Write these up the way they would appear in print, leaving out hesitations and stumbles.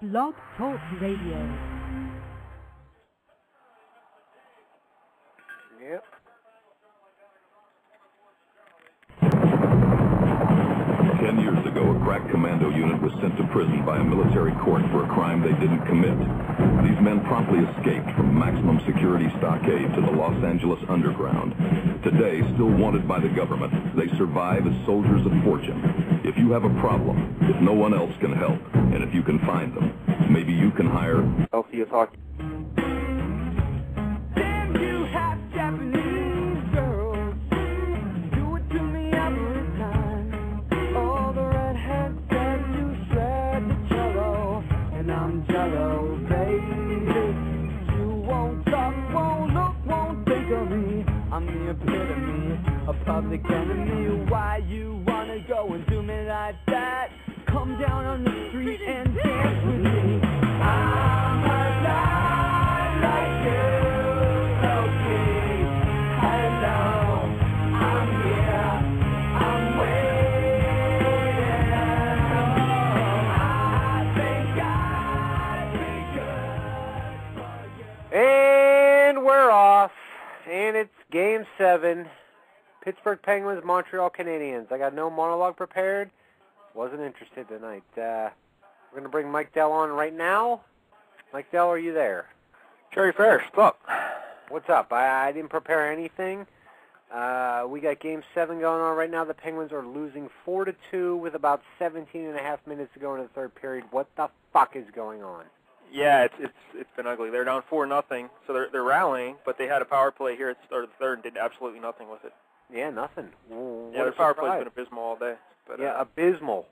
BlogTalk Radio. Yep. Years ago, a crack commando unit was sent to prison by a military court for a crime they didn't commit. These men promptly escaped from maximum security stockade to the Los Angeles underground. Today, still wanted by the government, they survive as soldiers of fortune. If you have a problem, if no one else can help, and if you can find them, maybe you can hire LCS hockey. I'm the epitome of public enemy. Why you wanna go and do me like that? Come down on the street and dance with me. I'm alive like you, okay. Hello, I'm here, I'm waiting. I think I'd be good for you. And we're off. And it's Game 7, Pittsburgh Penguins, Montreal Canadiens. I got no monologue prepared. Wasn't interested tonight. We're going to bring Mike Dell on right now. Mike Dell, are you there? Cherry Ferris, what's up? What's up? I didn't prepare anything. We got Game 7 going on right now. The Penguins are losing 4-2 with about 17 and a half minutes to go in the third period. What the fuck is going on? Yeah, it's been ugly. They're down 4-0, so they're rallying, but they had a power play here at the start of the third and did absolutely nothing with it. Yeah, nothing. Yeah, their power play's been abysmal all day. But, yeah, abysmal.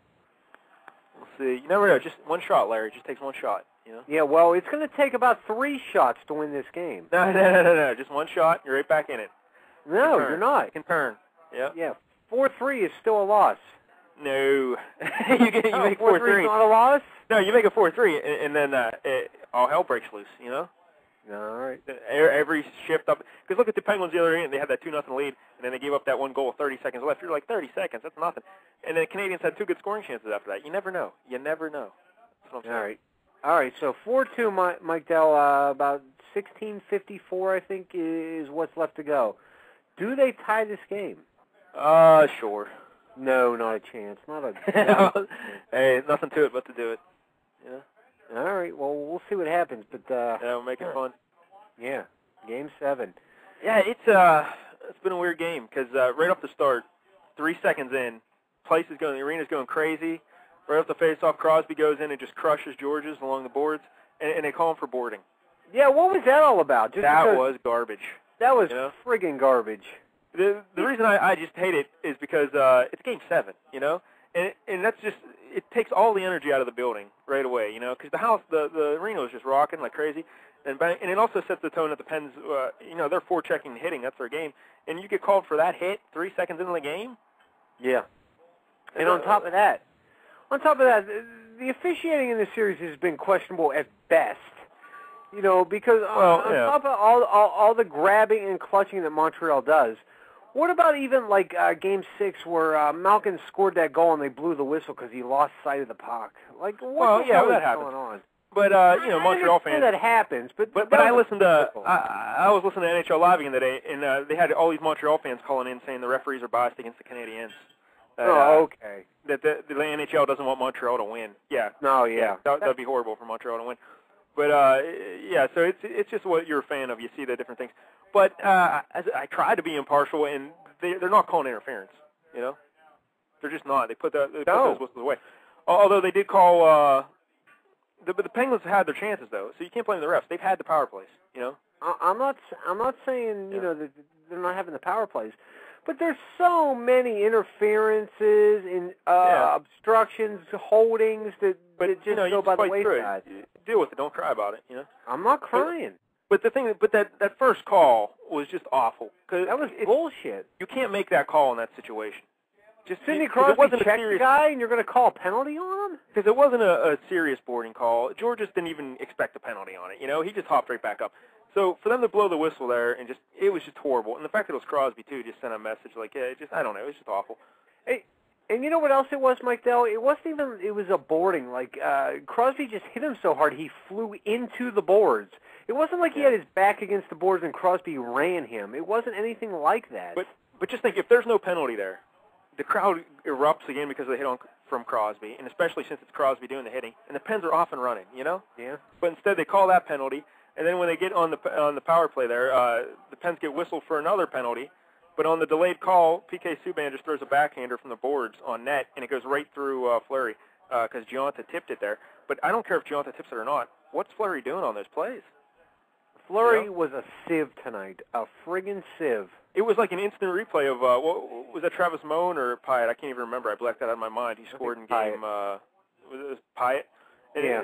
We'll see. You never know. Just one shot, Larry. It just takes one shot. You know. Yeah, well, it's going to take about 3 shots to win this game. No. Just one shot, you're right back in it. No, you're not. You can turn. Yeah. Yeah. 4-3 is still a loss. No. you make 4-3. Is not a loss? No, you make a 4-3, and then all hell breaks loose, you know? All right. Every shift up. Because look at the Penguins the other end. They had that 2-0 lead, and then they gave up that one goal with 30 seconds left. You're like, 30 seconds, that's nothing. And then the Canadians had 2 good scoring chances after that. You never know. You never know. That's what I'm saying. All right, so 4-2, Mike Dell, about 16:54, I think, is what's left to go. Do they tie this game? Sure. No, not a chance. Not a. Hey, nothing to it but to do it. Yeah. All right. Well, we'll see what happens, but yeah, we'll make it fun. Yeah. Game 7. Yeah, it's been a weird game because right off the start, 3 seconds in, the arena's going crazy. Right off the face-off, Crosby goes in and just crushes Georges along the boards, and they call him for boarding. Yeah, what was that all about? That was garbage. That was friggin' garbage. The reason I just hate it is because it's Game 7, you know, and that's just, it takes all the energy out of the building right away, you know, because the arena was just rocking like crazy, and it also sets the tone that the Pens, you know, they're forechecking and hitting, that's their game, and you get called for that hit 3 seconds into the game. Yeah, and on top of that, the officiating in this series has been questionable at best. You know, because on top of all the grabbing and clutching that Montreal does, what about even like Game 6 where Malkin scored that goal and they blew the whistle because he lost sight of the puck? Like, what the hell is going on? But you know, Montreal fans. That happens, but I listened to I was listening to NHL Live again today, and they had all these Montreal fans calling in saying the referees are biased against the Canadiens. Okay. That the NHL doesn't want Montreal to win. Yeah. No, yeah. That'd be horrible for Montreal to win. But, yeah, so it's just what you're a fan of. You see the different things. But I try to be impartial, and they're not calling interference, you know? They're just not. They put those whistles away. Although they did call the Penguins had their chances, though, so you can't blame the refs. They've had the power plays, you know? I'm not saying, you know, that they're not having the power plays. But there's so many interferences and obstructions, holdings that just go by the wayside. Deal with it. Don't cry about it. You know. I'm not crying. But that first call was just awful. That was bullshit. You can't make that call in that situation. Just Sidney Crosby checked the guy, and you're going to call a penalty on him? Because it wasn't a serious boarding call. George just didn't even expect a penalty on it. You know, he just hopped right back up. So for them to blow the whistle there and it was just horrible. And the fact that it was Crosby too just sent a message like, I don't know, it was just awful. Hey, And you know what else it was, Mike Dell? It wasn't even, it was a boarding. Like, Crosby just hit him so hard he flew into the boards. It wasn't like he had his back against the boards and Crosby ran him. It wasn't anything like that. But just think, if there's no penalty there, the crowd erupts again because of the hit from Crosby, and especially since it's Crosby doing the hitting, and the Pens are off and running, you know? Yeah. But instead they call that penalty, and then when they get on the power play there, the Pens get whistled for another penalty. But on the delayed call, P.K. Subban just throws a backhander from the boards on net, and it goes right through Fleury because Giunta tipped it there. But I don't care if Giunta tips it or not. What's Fleury doing on those plays? Fleury was a sieve tonight, a friggin' sieve. It was like an instant replay of, was that Travis Moan or Pyatt? I can't even remember. I blacked that out of my mind. He scored in game, was it Pyatt? Yeah.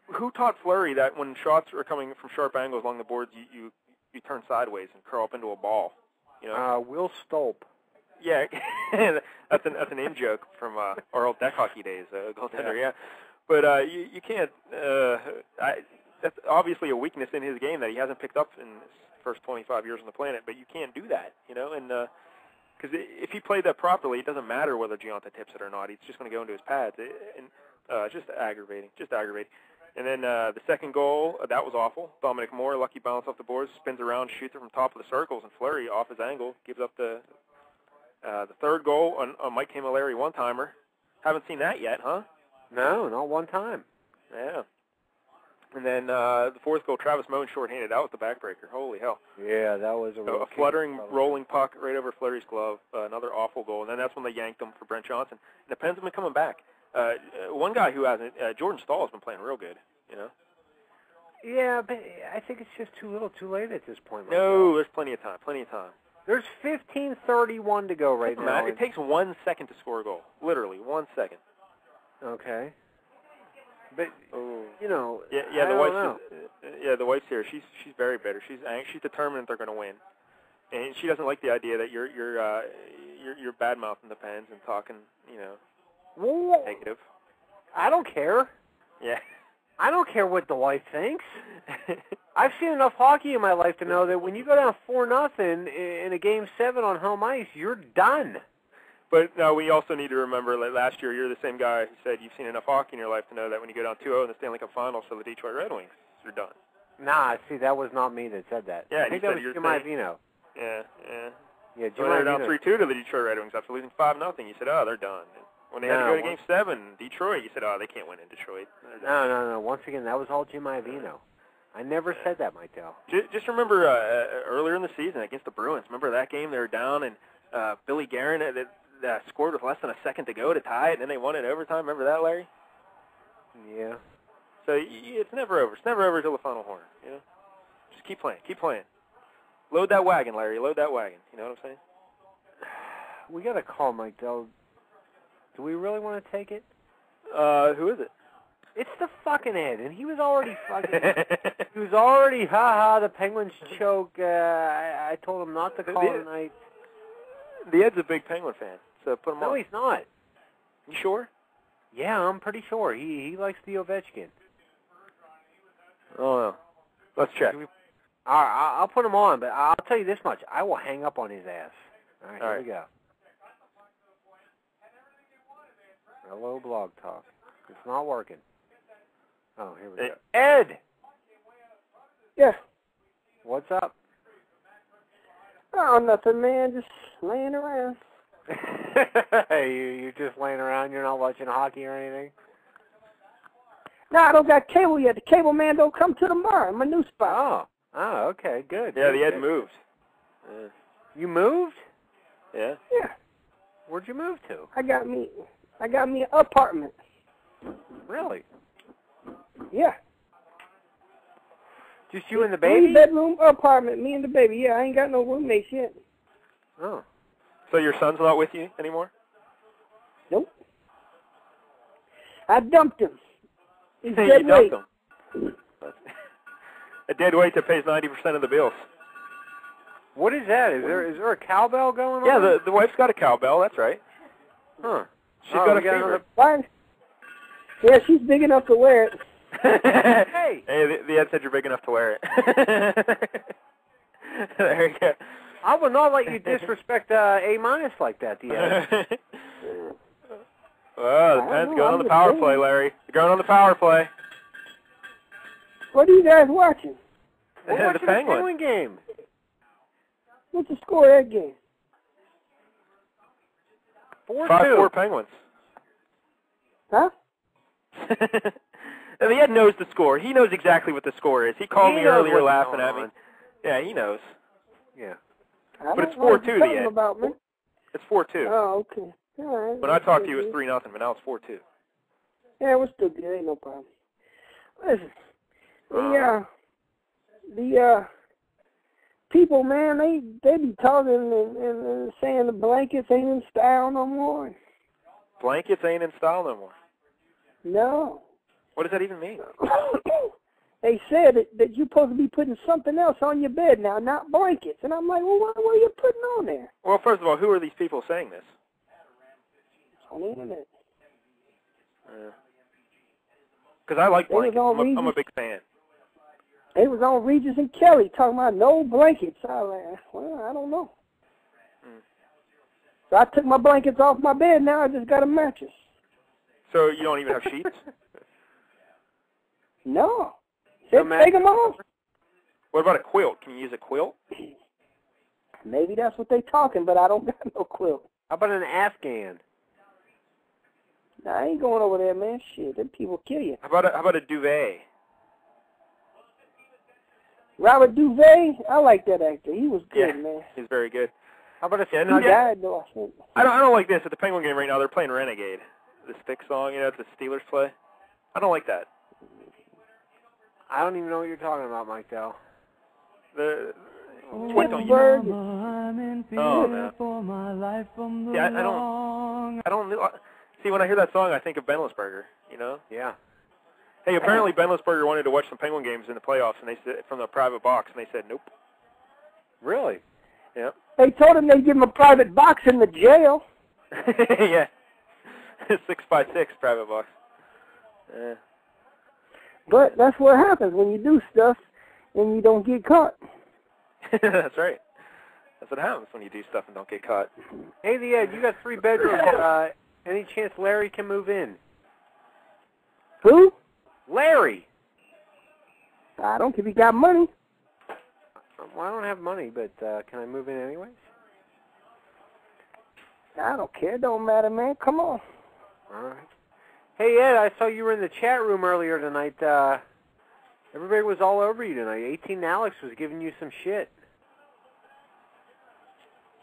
Who taught Fleury that when shots are coming from sharp angles along the boards, you turn sideways and curl up into a ball? You know? Will Stolp. Yeah, that's an in joke from our old deck hockey days, goaltender. Yeah, but you can't. That's obviously a weakness in his game that he hasn't picked up in his first 25 years on the planet. But you can't do that, you know. And because if he played that properly, it doesn't matter whether Giunta tips it or not. He's just going to go into his pads, and just aggravating. And then the second goal, that was awful. Dominic Moore, lucky bounce off the boards, spins around, shoots it from top of the circles, and Fleury, off his angle, gives up the third goal on Mike Camilleri one-timer. Haven't seen that yet, huh? No, not one time. Yeah. And then the fourth goal, Travis Moan shorthanded. That was the backbreaker. Holy hell. Yeah, that was a fluttering, rolling puck right over Fleury's glove. Another awful goal. And then that's when they yanked him for Brent Johnson. And the Pens have been coming back. One guy who hasn't, Jordan Stahl has been playing real good, you know? Yeah, but I think it's just too little too late at this point. No, there's plenty of time. There's 15:31 to go right now. It takes 1 second to score a goal. Literally, 1 second. Okay. But, you know, the wife's here. She's very bitter. She's determined that they're going to win. And she doesn't like the idea that you're bad-mouthing the Pens and talking, you know, negative. I don't care. Yeah. I don't care what the wife thinks. I've seen enough hockey in my life to know that when you go down 4-0 in a Game 7 on home ice, you're done. But no, we also need to remember that last year you're the same guy who said you've seen enough hockey in your life to know that when you go down 2-0 in the Stanley Cup Finals for the Detroit Red Wings, you're done. Nah, see, that was not me that said that. Yeah, I think that was Jim Iovino. Yeah. Yeah, Jim Iovino. When they were down 3-2 to the Detroit Red Wings after losing 5-0, you said, oh, they're done. When they had to go to Game 7, Detroit, you said, oh, they can't win in Detroit. No. Once again, that was all Jim Iovino. I never said that, Mike Dell. Just remember earlier in the season against the Bruins. Remember that game? They were down, and Billy Guerin scored with less than a second to go to tie it, and then they won it in overtime. Remember that, Larry? Yeah. So it's never over. It's never over until the final horn. You know, just keep playing. Load that wagon, Larry. Load that wagon. You know what I'm saying? We got to call Mike Dell. Do we really want to take it? Who is it? It's the fucking Ed, and he was already fucking. He was already the Penguins choke. I told him not to call tonight. The Ed's a big Penguin fan, so put him on. No, he's not. You sure? Yeah, I'm pretty sure. He likes the Ovechkin. Oh, no. Let's check. All right, I'll put him on, but I'll tell you this much. I will hang up on his ass. All right, here we go. Hello, BlogTalk. It's not working. Oh, here we go. Ed! Yeah. What's up? Oh, nothing, man. Just laying around. You're just laying around? You're not watching hockey or anything? No, I don't got cable yet. The cable man don't come till tomorrow. My new spot. Oh, okay, good. Yeah, the Ed moved. You moved? Yeah. Yeah. Where'd you move to? I got me an apartment. Really? Yeah. Just you and the baby? 3-bedroom apartment, me and the baby. Yeah, I ain't got no roommates yet. Oh. So your son's not with you anymore? Nope. I dumped him. He's you dead weight. dumped him. A dead weight that pays 90% of the bills. What is that? Is there a cowbell going on? Yeah, the wife's got a cowbell. That's right. Huh. She's got a fever. Yeah, she's big enough to wear it. Hey, the Ed said you're big enough to wear it. There you go. I will not let you disrespect A- like that, Diaz. Well, the Pens going on the power play, Larry. They're going on the power play. What are you guys watching? We're watching the Penguin game. What's the score of that game? 4-2. 5-4 Penguins. Huh? I mean, Ed knows the score. He knows exactly what the score is. He called me earlier laughing at me. Yeah, he knows. Yeah. But it's 4-2 to the end. About me. It's 4-2. Oh, okay. All right. When I talked to you, it was 3-0, but now it's 4-2. Yeah, we're still good. Ain't no problem. Listen, the people, man, they be talking and saying the blankets ain't in style no more. Blankets ain't in style no more. No. What does that even mean? They said that you're supposed to be putting something else on your bed now, not blankets. And I'm like, well, what are you putting on there? Well, first of all, who are these people saying this? It's on the internet. Because I like blankets. I'm a big fan. It was on Regis and Kelly talking about no blankets. I was like, well, I don't know. So I took my blankets off my bed. Now I just got a mattress. So you don't even have sheets? No. Take them off. What about a quilt? Can you use a quilt? Maybe that's what they talking, but I don't got no quilt. How about an Afghan? Nah, I ain't going over there, man. Shit, them people kill you. How about a duvet? Robert Duvet, I like that actor. He was good, man. He's very good. How about a He died, though, I think. I don't like this. At the Penguin game right now, they're playing Renegade. The stick song, that the Steelers play. I don't like that. I don't even know what you're talking about, Mike Dell. What don't you know? Oh, no. Yeah, I don't. See, when I hear that song, I think of Ben Roethlisberger, Yeah. Hey, apparently Ben Roethlisberger wanted to watch some Penguin games in the playoffs, and they said from the private box, and they said nope. Really? Yeah. They told him they'd give him a private box in the jail. Yeah. 6x6 private box. Yeah. But that's what happens when you do stuff and you don't get caught. That's right. That's what happens when you do stuff and don't get caught. Hey, Ed, you got 3 bedrooms. Any chance Larry can move in? Who? Larry. I don't think he got money. Well, I don't have money, but can I move in anyways? I don't care. It don't matter, man. Come on. All right. Hey, Ed, I saw you were in the chat room earlier tonight. Everybody was all over you tonight. 18 Alex was giving you some shit.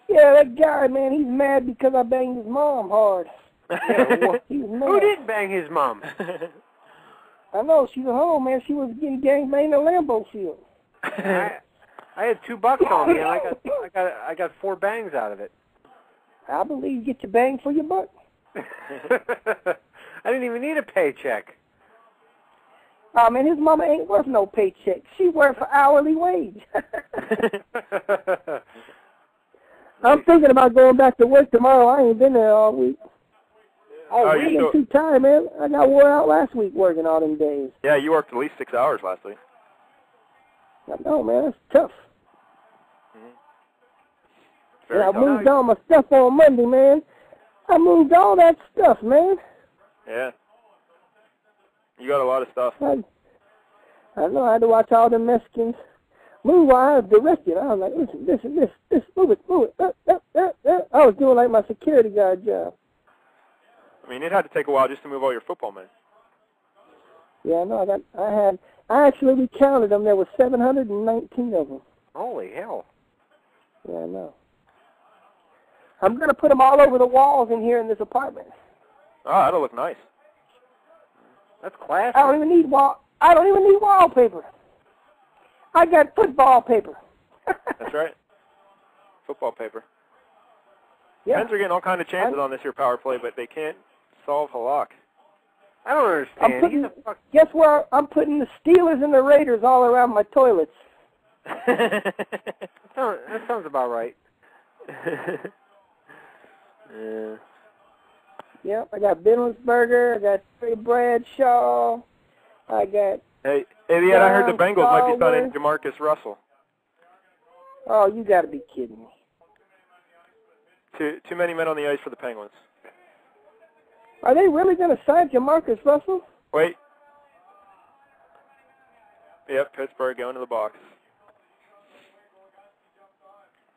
Yeah, that guy, man, he's mad because I banged his mom hard. Yeah, well, he's mad. Who didn't bang his mom? I know. She's at home, man. She was getting gangbanged in a Lambeau field. I had $2 on me, and I got 4 bangs out of it. I believe you get your bang for your buck. I didn't even need a paycheck. Oh, man, his mama ain't worth no paycheck. She worth for hourly wage. I'm thinking about going back to work tomorrow. I ain't been there all week. I'm too tired, man. I got wore out last week working all them days. Yeah, you worked at least 6 hours last week. I know, man. It's tough. Very I moved all my stuff on Monday, man. I moved all that stuff, man. Yeah. You got a lot of stuff. I know. I had to watch all the Mexicans move while I was directing. I was like, listen, this, move it. I was doing like my security guard job. I mean, it had to take a while just to move all your football men. Yeah, no, I actually recounted them. There were 719 of them. Holy hell. Yeah, I know. I'm going to put them all over the walls in here in this apartment. Oh, that'll look nice. That's classy. I don't even need wallpaper. I got football paper. That's right. Football paper. Yeah. Pens are getting all kind of chances on this here power play, but they can't solve Halak. I don't understand. Guess where I'm putting the Steelers and the Raiders all around my toilets. That sounds about right. Yeah. Yep, I got Bennelsberger, I got Trey Bradshaw, I got... Hey, I heard the Bengals might be signing Jamarcus Russell. Oh, you got to be kidding me. Too many men on the ice for the Penguins. Are they really going to sign Jamarcus Russell? Wait. Yep, Pittsburgh going to the box.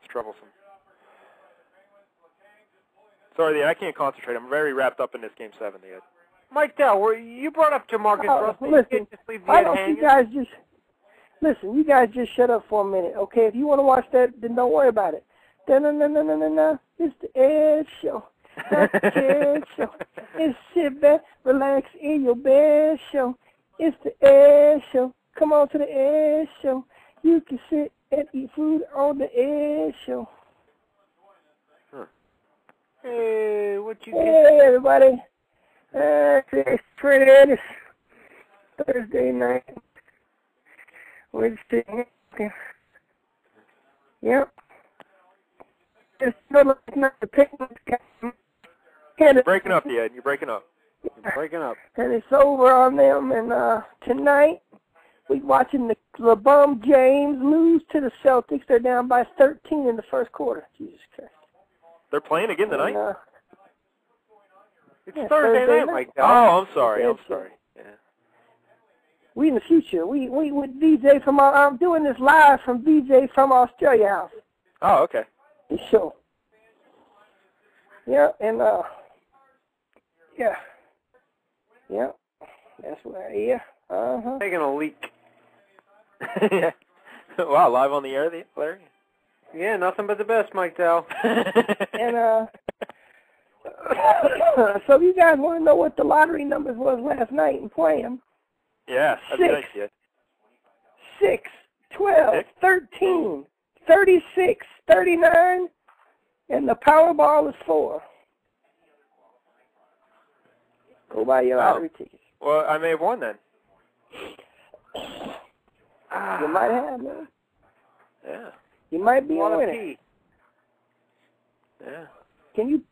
It's troublesome. Sorry, I can't concentrate. I'm very wrapped up in this Game 7, Ed. Mike Dell, you brought up Jamarcus Russell. Listen, you can't just leave the why Ed don't hanging. you guys just... Listen, you guys just shut up for a minute, okay? If you want to watch that, then don't worry about it. No. It's the Ed Show. Not the Ed Show. It's sit back, relax in your bed show. It's the Ed Show. Come on to the Ed Show. You can sit and eat food on the Ed Show. Hey, what you get? Hey, everybody. It's Friday. It's Thursday night. Wednesday. Yep. It's not the Penguins game. You're breaking up, Ed. You're breaking up. You're breaking up. And it's over on them. And tonight, we're watching the LeBron James lose to the Celtics. They're down by 13 in the first quarter. Jesus Christ. They're playing again tonight? It's Thursday night, Mike Dell. Oh, I'm sorry. Yeah. We in the future. We with DJ from I'm doing this live from DJ from Australia House. Oh, okay. The show. Yeah, and yeah. That's where Taking a leak. Yeah. Wow, live on the air, Larry? Yeah, nothing but the best, Mike Dell. And so you guys want to know what the lottery numbers was last night and play them? Yeah, that'd be nice, yeah. 6, 12, 13, 36, 39, and the Powerball is 4. Go buy your lottery tickets. Well, I may have won then. You might have, man. Yeah. You might be a winner. Yeah. Can you,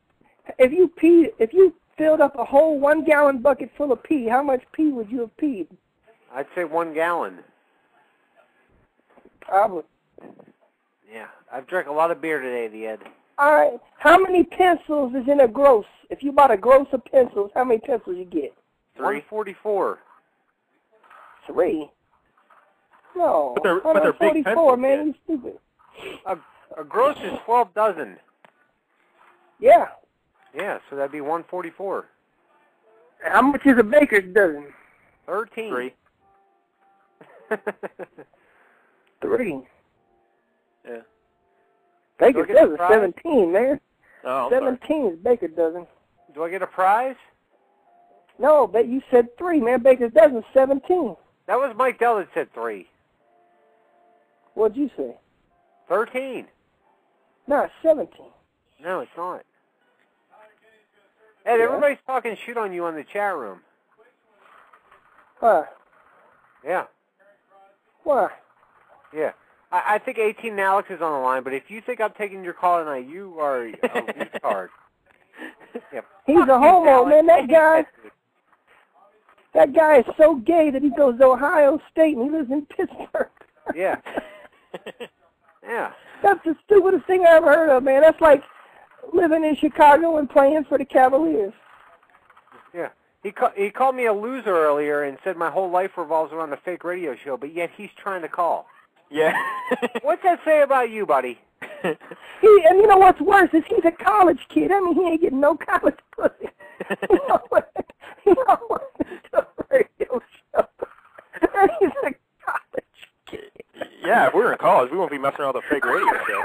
if you filled up a whole 1 gallon bucket full of pee, how much pee would you have peed? I'd say 1 gallon. Probably. Yeah, I've drank a lot of beer today, the Ed. All right. How many pencils is in a gross? If you bought a gross of pencils, how many pencils you get? 144. 3. No. But they're big pencils, man. You stupid. A gross is 12 dozen. Yeah. Yeah, so that'd be 144. How much is a baker's dozen? 13. 3. 3. Yeah. Baker's dozen, 17, man. Oh, 17 is baker's dozen. Do I get a prize? No, but you said 3, man. Baker's dozen, 17. That was Mike Dell that said 3. What'd you say? 13. No, 17. No, it's not. Ed, everybody's talking shit on you on the chat room. Why? Yeah. Why? Yeah. I think 18 Alex is on the line, but if you think I'm taking your call tonight, you are a retard. Yeah. He's a homo, man. That guy is so gay that he goes to Ohio State and he lives in Pittsburgh. Yeah. Yeah. That's the stupidest thing I ever heard of, man. That's like living in Chicago and playing for the Cavaliers. Yeah. He called me a loser earlier and said my whole life revolves around the fake radio show, but yet he's trying to call. Yeah. What's that say about you, buddy? And you know what's worse is he's a college kid. I mean, he ain't getting no college pussy. He don't want to do a radio show. And he's a college kid. Yeah, if we were in college, we wouldn't be messing around with a fake radio show.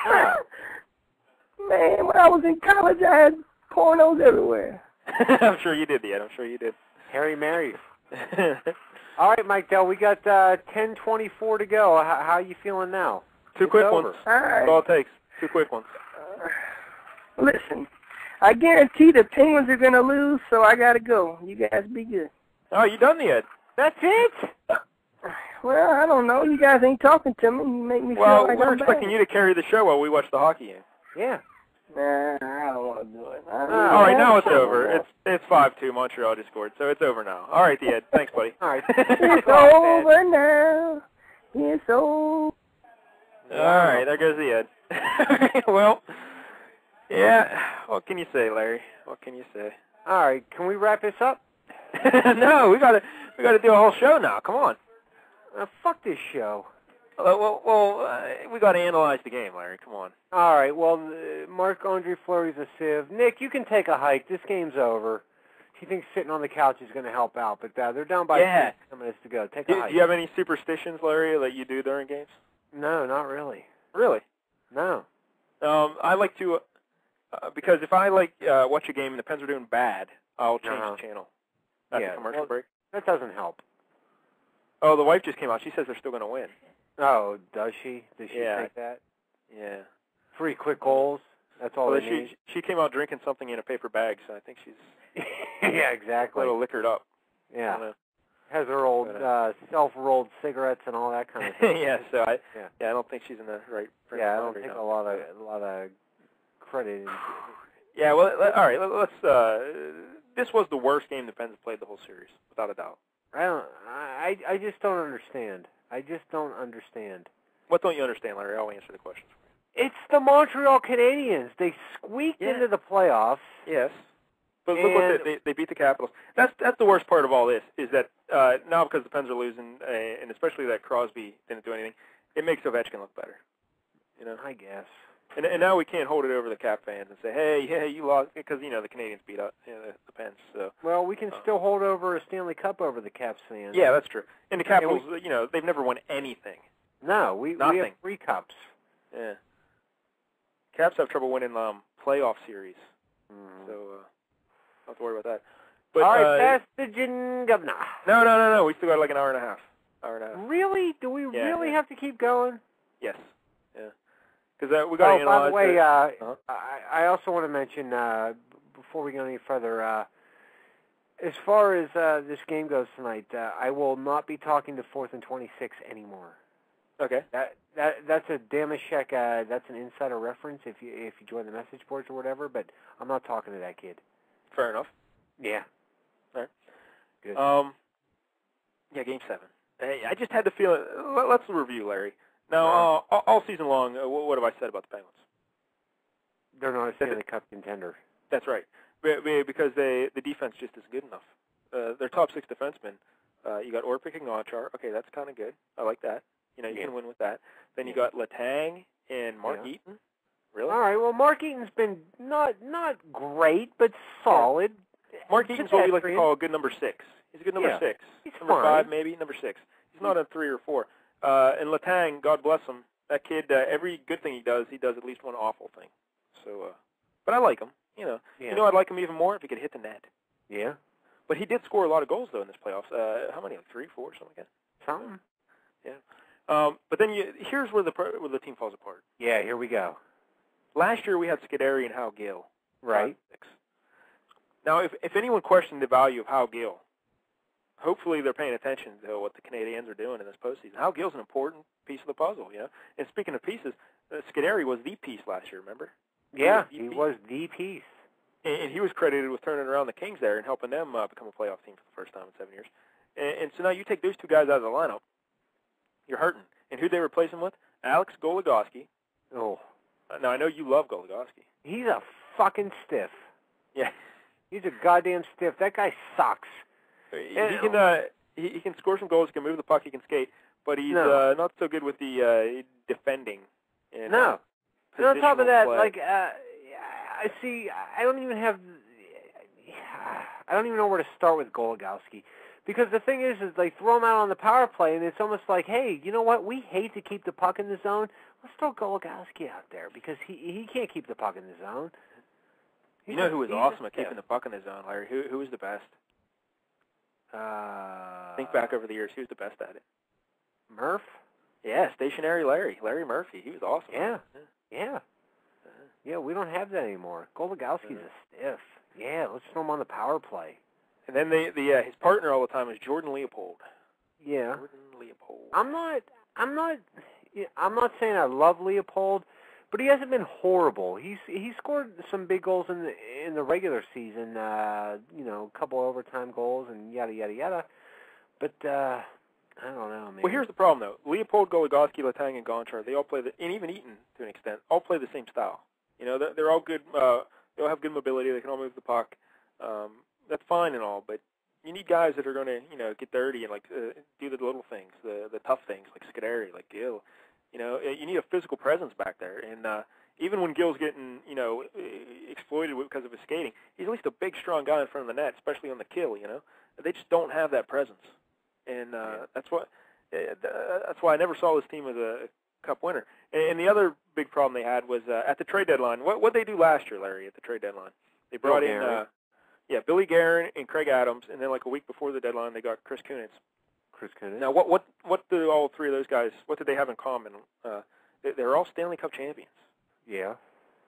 Yeah. Man, when I was in college, I had pornos everywhere. I'm sure you did, Ed. I'm sure you did. Harry Mary. All right, Mike Dell, we got 10:24 to go. How are you feeling now? Two quick ones. All right. That's all it takes. 2 quick ones. Listen, I guarantee the Penguins are going to lose, so I got to go. You guys be good. Oh, you done Ed? That's it? Well, I don't know. You guys ain't talking to me. You make me feel like we're I'm expecting bad. you to carry the show while we watch the hockey game. Yeah. Nah, I don't want to do it. All right, now it's over. It's 5-2. Montreal just scored, so it's over now. All right, Ed. Thanks, buddy. All right. It's over now. It's over. All right, there goes the Ed. Well, yeah. What can you say, Larry? What can you say? All right, can we wrap this up? No, we gotta do a whole show now. Come on. Fuck this show. We got to analyze the game, Larry. Come on. All right. Well, Marc-Andre Fleury's a sieve. Nick, you can take a hike. This game's over. She thinks sitting on the couch is going to help out, but they're down by 10 minutes to go. Take a hike. Do you have any superstitions, Larry, that you do during games? No, not really. Really? No. I like to, because if I watch a game and the Pens are doing bad, I'll change the channel at the commercial break. That doesn't help. Oh, the wife just came out. She says they're still going to win. Oh, does she? Does she think that? Yeah. 3 quick goals. That's all they need. She came out drinking something in a paper bag, so I think she's yeah, exactly. a little liquored up. Yeah. Has her old self-rolled cigarettes and all that kind of thing. Yeah. So I don't think she's in the right frame. Yeah, I don't think a lot of credit. Yeah. Well, all right. Let's. This was the worst game the Pens have played the whole series, without a doubt. I just don't understand. I just don't understand. What don't you understand, Larry? I'll answer the questions for you. It's the Montreal Canadiens. They squeaked into the playoffs. Yes. But look what they beat the Capitals. That's the worst part of all this, is that now because the Pens are losing, and especially that Crosby didn't do anything, it makes Ovechkin look better. You know? I guess. And now we can't hold it over the Cap fans and say, hey, yeah, you lost, because, the Canadiens beat up the Pens. So. Well, we can still hold over a Stanley Cup over the Caps fans. Yeah, that's true. And the Capitals, they've never won anything. No, we have 3 cups. Yeah. Caps have trouble winning playoff series. So, don't have to worry about that. But, all right, passage and governor. No. We still got like an hour and a half. Really? Do we really have to keep going? Yes. Yeah. Because we got to analyze. By the way, I also want to mention, before we go any further, as far as this game goes tonight, I will not be talking to 4th and 26 anymore. Okay. That's a Damashek. That's an insider reference if you join the message boards or whatever. But I'm not talking to that kid. Fair enough. Yeah. All right. Good. Yeah, Game 7. I just had the feeling. Let's review, Larry. Now, all season long, what have I said about the Penguins? They're not a Stanley Cup contender. That's right, because the defense just isn't good enough. Their top 6 defensemen, you got Orpik and Gonchar. Okay, that's kind of good. I like that. You can win with that. Then you got Letang and Mark Eaton. Really? All right. Well, Mark Eaton's been not great, but solid. Yeah. Mark Eaton's what we like to call a good number 6. He's a good number 6. He's number fine. 5, maybe number 6. He's not a 3 or 4. And Letang, God bless him, that kid. Every good thing he does at least one awful thing. So, but I like him. I'd like him even more if he could hit the net. Yeah. But he did score a lot of goals though in this playoffs. How many? Like 3, 4, something like that. Something. Yeah. But then here's where the team falls apart. Yeah. Here we go. Last year we had Scuderi and Hal Gill. Right. Now, if anyone questioned the value of Hal Gill, hopefully they're paying attention to what the Canadiens are doing in this postseason. Hal Gill's an important piece of the puzzle, And speaking of pieces, Scuderi was the piece last year, remember? Yeah, he was the piece. And he was credited with turning around the Kings there and helping them become a playoff team for the first time in 7 years. And so now you take those 2 guys out of the lineup, you're hurting. And who'd they replace him with? Alex Goligoski. Oh. Now, I know you love Goligoski. He's a fucking stiff. Yeah. He's a goddamn stiff. That guy sucks. He can score some goals, he can move the puck, he can skate, but he's not so good with the defending. And, no. And on top of that, play. I don't even know where to start with Goligoski. Because the thing is they throw him out on the power play, and it's almost like, hey, you know what? We hate to keep the puck in the zone. Let's throw Goligoski out there because he can't keep the puck in the zone. You know who was awesome at keeping the puck in the zone, Larry? Who was the best? Think back over the years. Who's the best at it? Murph? Yeah, stationary Larry. Larry Murphy. He was awesome. Yeah. Yeah, we don't have that anymore. Goligoski's a stiff. Yeah, let's throw him on the power play. And then his partner all the time is Jordan Leopold. Yeah. Jordan Leopold. I'm not saying I love Leopold, but he hasn't been horrible. He scored some big goals in the regular season, a couple overtime goals and yada yada yada. But I don't know, man. Well, here's the problem, though. Leopold, Goligoski, Letang, and Gonchar, they all play, and even Eaton, to an extent, all play the same style. You know, they're all good. They all have good mobility. They can all move the puck. That's fine and all, but you need guys that are going to, you know, get dirty and, like, do the little things, the tough things, like Scuderi, like Gill. You know, you need a physical presence back there. And even when Gill's getting, you know, exploited because of his skating, he's at least a big, strong guy in front of the net, especially on the kill, you know. They just don't have that presence. And that's why I never saw this team as a Cup winner. And the other big problem they had was at the trade deadline. What they do last year, Larry, at the trade deadline? They brought in Billy Guerin and Craig Adams, and then like a week before the deadline, they got Chris Kunitz. Now, what do all three of those guys? What did they have in common? They're all Stanley Cup champions. Yeah,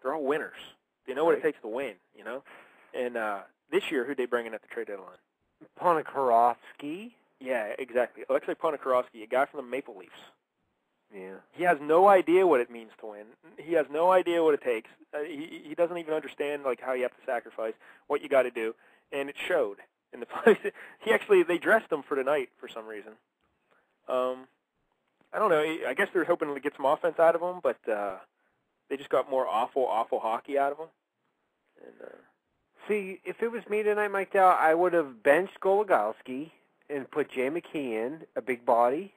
they're all winners. They know what it takes to win. You know, and this year, who'd they bring in at the trade deadline? Ponikarovsky. Yeah, exactly. Alexei Ponikarovsky, a guy from the Maple Leafs. Yeah. He has no idea what it means to win. He has no idea what it takes. He doesn't even understand like how you have to sacrifice, what you got to do, and it showed in the place. They dressed him for tonight for some reason. I don't know. I guess they're hoping to get some offense out of him, but they just got more awful hockey out of him. And see, if it was me tonight, Mike Dow, I would have benched Goligoski and put Jay McKee in, a big body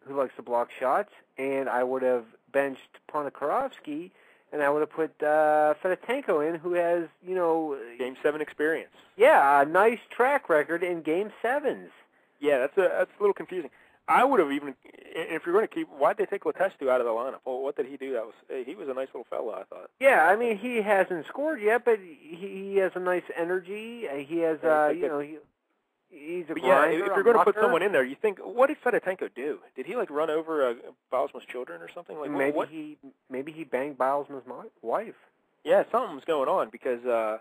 who likes to block shots, and I would have benched Ponikarovsky, and I would have put Fedotenko in, who has, you know... Game 7 experience. Yeah, a nice track record in Game 7s. Yeah, that's a little confusing. I would have even, if you're going to keep, why'd they take Letestu out of the lineup? Well, what did he do? He was a nice little fellow, I thought. Yeah, I mean, he hasn't scored yet, but he has a nice energy. He has, he's a grinder. Yeah, if you're going to put someone in there, you think, what did Fedotenko do? Did he, like, run over Bilesma's children or something? Like, maybe he banged Bilesma's wife. Yeah, something's going on because, I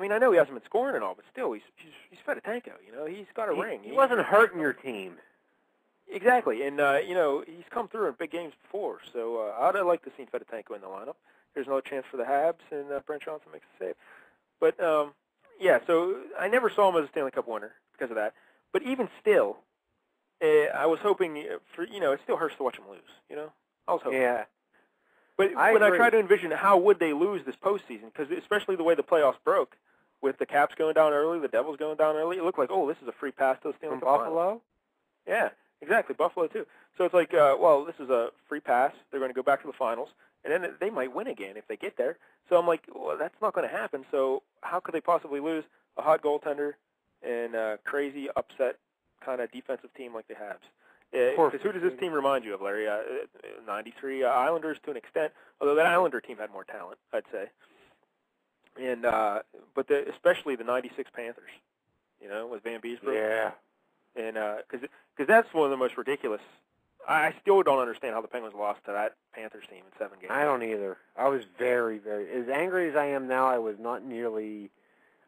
mean, I know he hasn't been scoring and all, but still, he's Fedotenko, you know? He's got a ring. He wasn't hurting your team. Exactly, and, you know, he's come through in big games before, so I'd have liked to see Fedotenko in the lineup. There's no chance for the Habs, and Brent Johnson makes a save. But, yeah, so I never saw him as a Stanley Cup winner because of that. But even still, I was hoping for, you know, it still hurts to watch him lose, you know? I was hoping. Yeah. But when I try to envision how would they lose this postseason, because especially the way the playoffs broke, with the Caps going down early, the Devils going down early, it looked like, oh, this is a free pass to the Stanley Cup Buffalo? Finals. Yeah. Exactly, Buffalo too. So it's like, well, this is a free pass. They're going to go back to the finals, and then they might win again if they get there. So I'm like, well, that's not going to happen. So how could they possibly lose a hot goaltender and a crazy upset kind of defensive team like the Habs? Because who does this team remind you of, Larry? 93 Islanders to an extent, although that Islander team had more talent, I'd say. And but especially the 96 Panthers, you know, with Van Beesbroek. Yeah. And because that's one of the most ridiculous. I still don't understand how the Penguins lost to that Panthers team in 7 games. I don't either. I was very, very as angry as I am now. I'm not nearly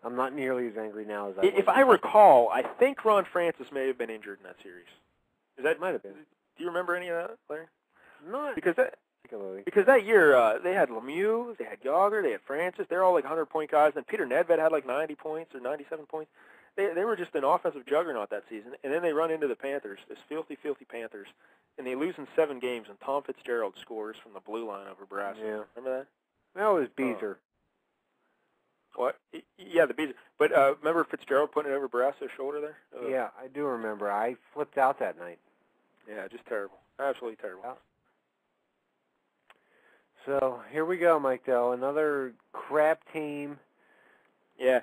as angry now as I was. If I recall, I think Ron Francis may have been injured in that series. Might have been. Do you remember any of that, Larry? Not because particularly. Because that year they had Lemieux, they had Yager, they had Francis. They're all like 100-point guys. And Peter Nedved had like 90 points or 97 points. They were just an offensive juggernaut that season, and then they run into the Panthers, this filthy, filthy Panthers, and they lose in 7 games, and Tom Fitzgerald scores from the blue line over Brasso. Yeah. Remember that? That was Beezer. What? Yeah, the Beezer. But remember Fitzgerald putting it over Brasso's shoulder there? Yeah, I do remember. I flipped out that night. Yeah, just terrible. Absolutely terrible. Yeah. So, here we go, Mike Dell. Another crap team. Yeah.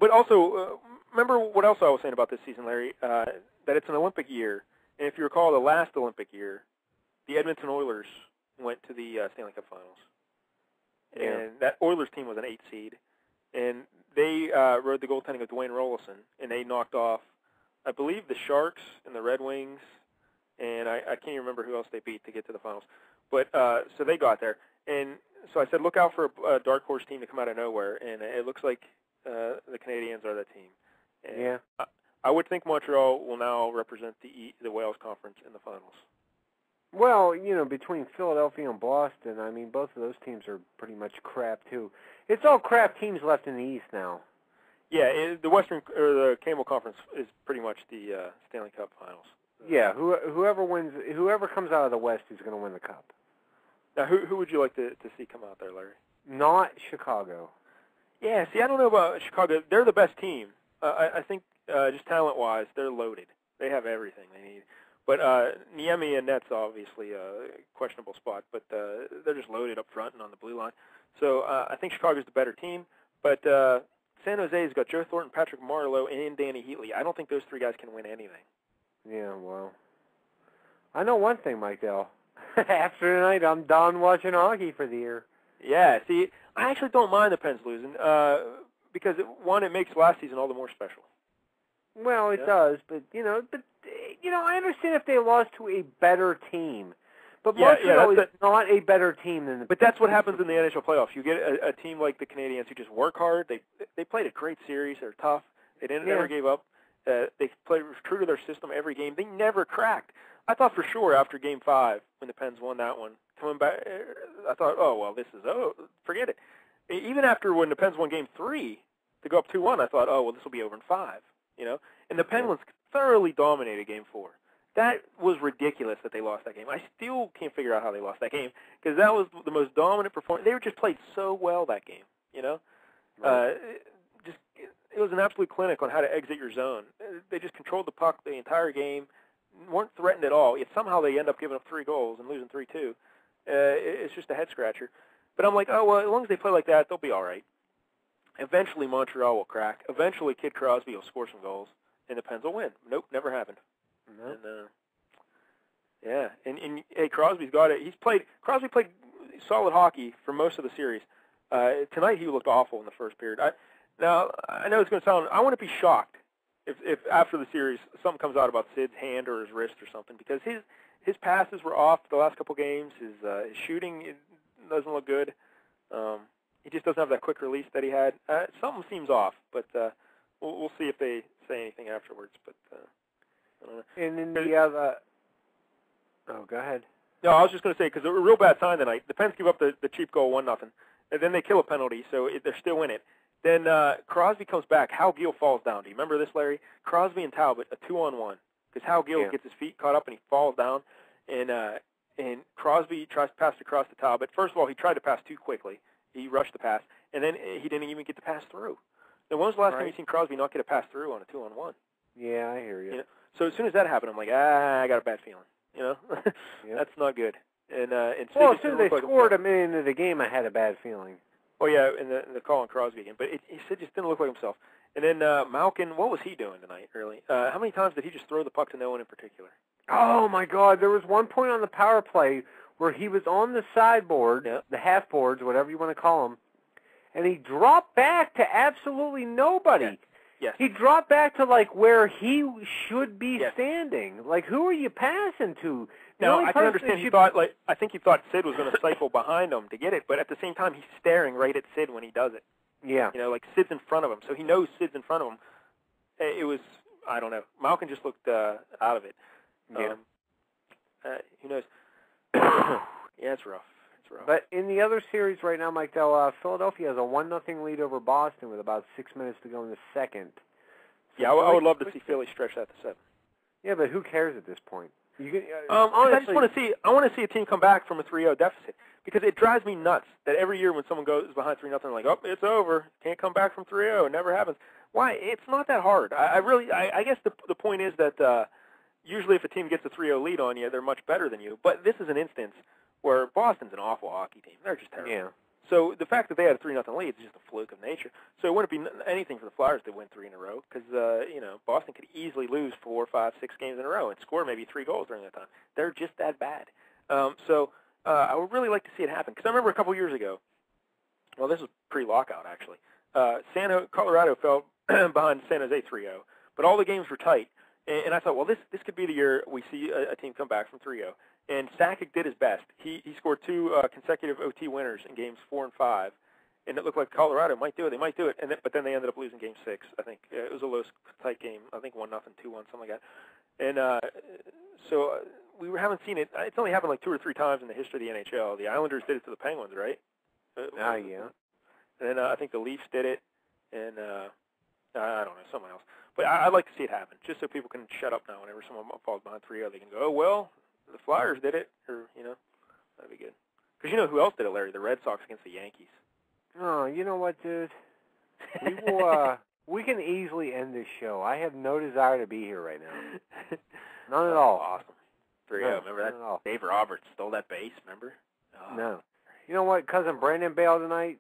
But also, remember what else I was saying about this season, Larry? That it's an Olympic year. And if you recall, the last Olympic year, the Edmonton Oilers went to the Stanley Cup Finals. Yeah. And that Oilers team was an 8 seed. And they rode the goaltending of Dwayne Rollison, and they knocked off, I believe, the Sharks and the Red Wings, and I can't even remember who else they beat to get to the finals. But so they got there. And so I said, look out for a dark horse team to come out of nowhere, and it looks like the Canadians are that team. And yeah. I would think Montreal will now represent the Wales Conference in the finals. Well, you know, between Philadelphia and Boston, I mean, both of those teams are pretty much crap, too. It's all crap teams left in the East now. Yeah, the Western or the Campbell Conference is pretty much the Stanley Cup Finals. Yeah, whoever comes out of the West is going to win the Cup. Now, who would you like to see come out there, Larry? Not Chicago. Yeah, see, I don't know about Chicago. They're the best team. I think just talent-wise, they're loaded. They have everything they need. But Niemi and Nets obviously a questionable spot, but they're just loaded up front and on the blue line. So I think Chicago's the better team. But San Jose's got Joe Thornton, Patrick Marleau, and Danny Heatley. I don't think those three guys can win anything. Yeah, well, I know one thing, Mike Dell. After tonight, I'm done watching hockey for the year. Yeah, see, I actually don't mind the Pens losing because, one, it makes last season all the more special. Well, it does, but I understand if they lost to a better team. But Montreal is not a better team than the... But that's what happens in the NHL playoffs. You get a team like the Canadiens who just work hard. They played a great series. They're tough. They never gave up. They played true to their system every game. They never cracked. I thought for sure after Game 5, when the Pens won that one, coming back, I thought, forget it. Even after when the Pens won Game 3 to go up 2-1, I thought, this will be over in 5. And the Penguins thoroughly dominated Game 4. That was ridiculous that they lost that game. I still can't figure out how they lost that game because that was the most dominant performance. They were just played so well that game, Right. It was an absolute clinic on how to exit your zone. They just controlled the puck the entire game, weren't threatened at all, yet somehow they end up giving up 3 goals and losing 3-2. It's just a head-scratcher. But I'm like, as long as they play like that, they'll be all right. Eventually Montreal will crack. Eventually Kid Crosby will score some goals, and the Pens will win. Nope, never happened. Nope. And hey, Crosby's got it. Crosby played solid hockey for most of the series. Tonight he looked awful in the first period. Now, I know it's going to sound, I want to be shocked if after the series something comes out about Sid's hand or his wrist or something, because his passes were off the last couple games. His shooting doesn't look good. He just doesn't have that quick release that he had. Something seems off, but we'll see if they say anything afterwards. But I don't know. And then the other... Oh, go ahead. No, I was just going to say, because it was a real bad sign tonight. The Pens give up the cheap goal, 1-0, and then they kill a penalty, so they're still in it. Then Crosby comes back. Hal Gill falls down. Do you remember this, Larry? Crosby and Talbot, a 2-on-1, because Hal Gill gets his feet caught up and he falls down, and Crosby tries to pass across to Talbot. First of all, he tried to pass too quickly. He rushed the pass, and then he didn't even get the pass through. Now, when was the last time you seen Crosby not get a pass through on a 2-on-1? Yeah, I hear you. So as soon as that happened, I'm like, I got a bad feeling. That's not good. And as soon as they scored a minute into the game, I had a bad feeling. Oh, yeah, in the call on Crosby again. But he just didn't look like himself. And then Malkin, what was he doing tonight, early? How many times did he just throw the puck to no one in particular? Oh, my God. There was one point on the power play where he was on the sideboard, the half boards, whatever you want to call them, and he dropped back to absolutely nobody. Yes. He dropped back to, where he should be standing. Who are you passing to? No, I can understand. I think he thought Sid was going to stifle behind him to get it, but at the same time, he's staring right at Sid when he does it. Yeah. Sid's in front of him, so he knows Sid's in front of him. It was, I don't know. Malkin just looked out of it. Yeah. Who knows? Yeah, it's rough. But in the other series right now, Mike Dell, Philadelphia has a 1-0 lead over Boston with about 6 minutes to go in the second. So I would love to see Philly stretch that to 7. Yeah, but who cares at this point? I just want to see a team come back from a 3-0 deficit, because it drives me nuts that every year when someone goes behind 3-0, they're like, it's over. Can't come back from 3-0. It never happens. Why? It's not that hard. I guess the point is that usually if a team gets a 3-0 lead on you, they're much better than you. But this is an instance where Boston's an awful hockey team. They're just terrible. Yeah. So the fact that they had a 3-0 lead is just a fluke of nature. So it wouldn't be anything for the Flyers to win 3 in a row, because Boston could easily lose 4, 5, 6 games in a row and score maybe 3 goals during that time. They're just that bad. So I would really like to see it happen, because I remember a couple years ago. Well, this was pre-lockout actually. Colorado fell behind San Jose 3-0, but all the games were tight. And I thought, well, this could be the year we see a team come back from 3-0. And Sakic did his best. He scored 2 consecutive OT winners in games 4 and 5, and it looked like Colorado might do it. They might do it, but then they ended up losing game 6. I think it was a low, tight game. I think 1-0, 2-1, something like that. And so we haven't seen it. It's only happened 2 or 3 times in the history of the NHL. The Islanders did it to the Penguins, right? Yeah. And then I think the Leafs did it, and I don't know, someone else. But I'd like to see it happen, just so people can shut up now whenever someone falls behind 3-0. They can go, oh, well, the Flyers did it, or, that'd be good. Because you know who else did it, Larry? The Red Sox against the Yankees. Oh, you know what, dude? We can easily end this show. I have no desire to be here right now. None at all. Awesome. 3-0. Remember that? Dave Roberts stole that base, remember? Oh. No. You know what? Cousin Brandon bailed tonight.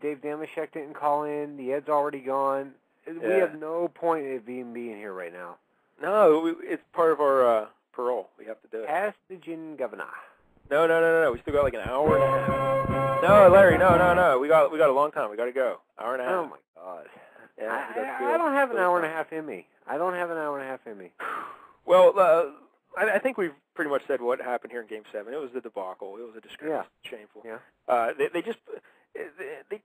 Dave Damashek didn't call in. The Ed's already gone. We have no point in even being here right now. No, it's part of our parole. We have to do it. Ask the Gin Governor. No. We still got like an hour and a half. No, Larry, no. We got a long time. We got to go. Hour and a half. Oh, my God. Yeah, I don't have an hour and a half in me. Well, I think we've pretty much said what happened here in Game 7. It was the debacle. It was a disgrace. Yeah. Shameful. Yeah.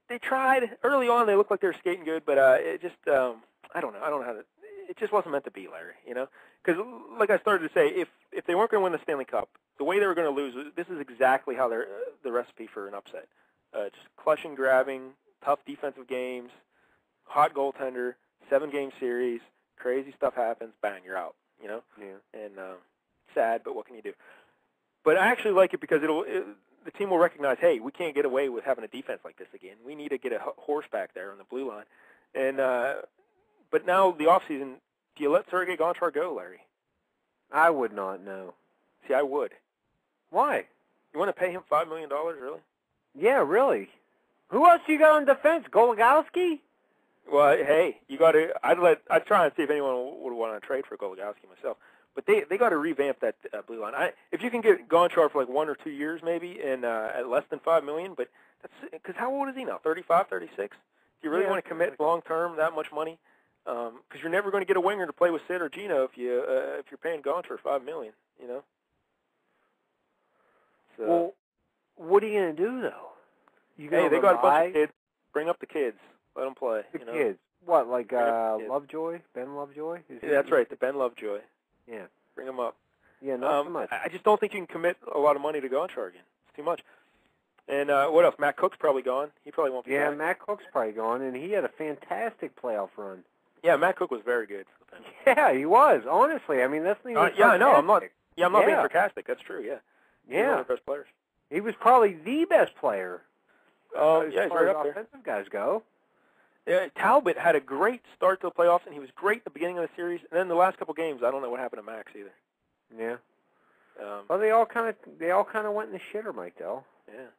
They tried early on. They looked like they were skating good, but it just I don't know how to. It just wasn't meant to be, Larry. Because like I started to say, if they weren't going to win the Stanley Cup, the way they were going to lose, this is exactly how they're the recipe for an upset. Just clutching, grabbing, tough defensive games, hot goaltender, 7-game series, crazy stuff happens, bang, you're out. Yeah. And sad, but what can you do? But I actually like it because the team will recognize, hey, we can't get away with having a defense like this again. We need to get a horse back there on the blue line. And but now the off season, do you let Sergei Gonchar go, Larry? I would not, no. See, I would. Why? You want to pay him $5 million, really? Yeah, really. Who else you got on defense? Goligoski? Well, hey, you got to. I'd try and see if anyone would want to trade for Goligoski myself. But they got to revamp that blue line. If you can get Gonchar for like 1 or 2 years, maybe, and at less than $5 million, but that's because how old is he now? 35, 36. Do you really want to commit long term that much money? Because you're never going to get a winger to play with Sid or Gino if you're paying Gonchar $5 million. So, well, what are you going to do though? They got a bunch of kids. Bring up the kids. Let them play. The kids. What, like Lovejoy? Ben Lovejoy? That's right, the Ben Lovejoy. Yeah. Bring them up. Yeah, not so much. I just don't think you can commit a lot of money to Gonchar again. It's too much. And what else? Matt Cook's probably gone. He probably won't be back. Yeah, Matt Cook's probably gone, and he had a fantastic playoff run. Yeah, Matt Cook was very good for the Penguins. Yeah, he was. Honestly, I mean, that's not even I know. I'm not being sarcastic. That's true, yeah. He's one of the best players. He was probably the best player. He's right up there. Offensive guys go. Yeah, Talbot had a great start to the playoffs, and he was great at the beginning of the series. And then the last couple games, I don't know what happened to Max either. Yeah. Well, they all kind of went in the shitter, Mike. Though. Yeah.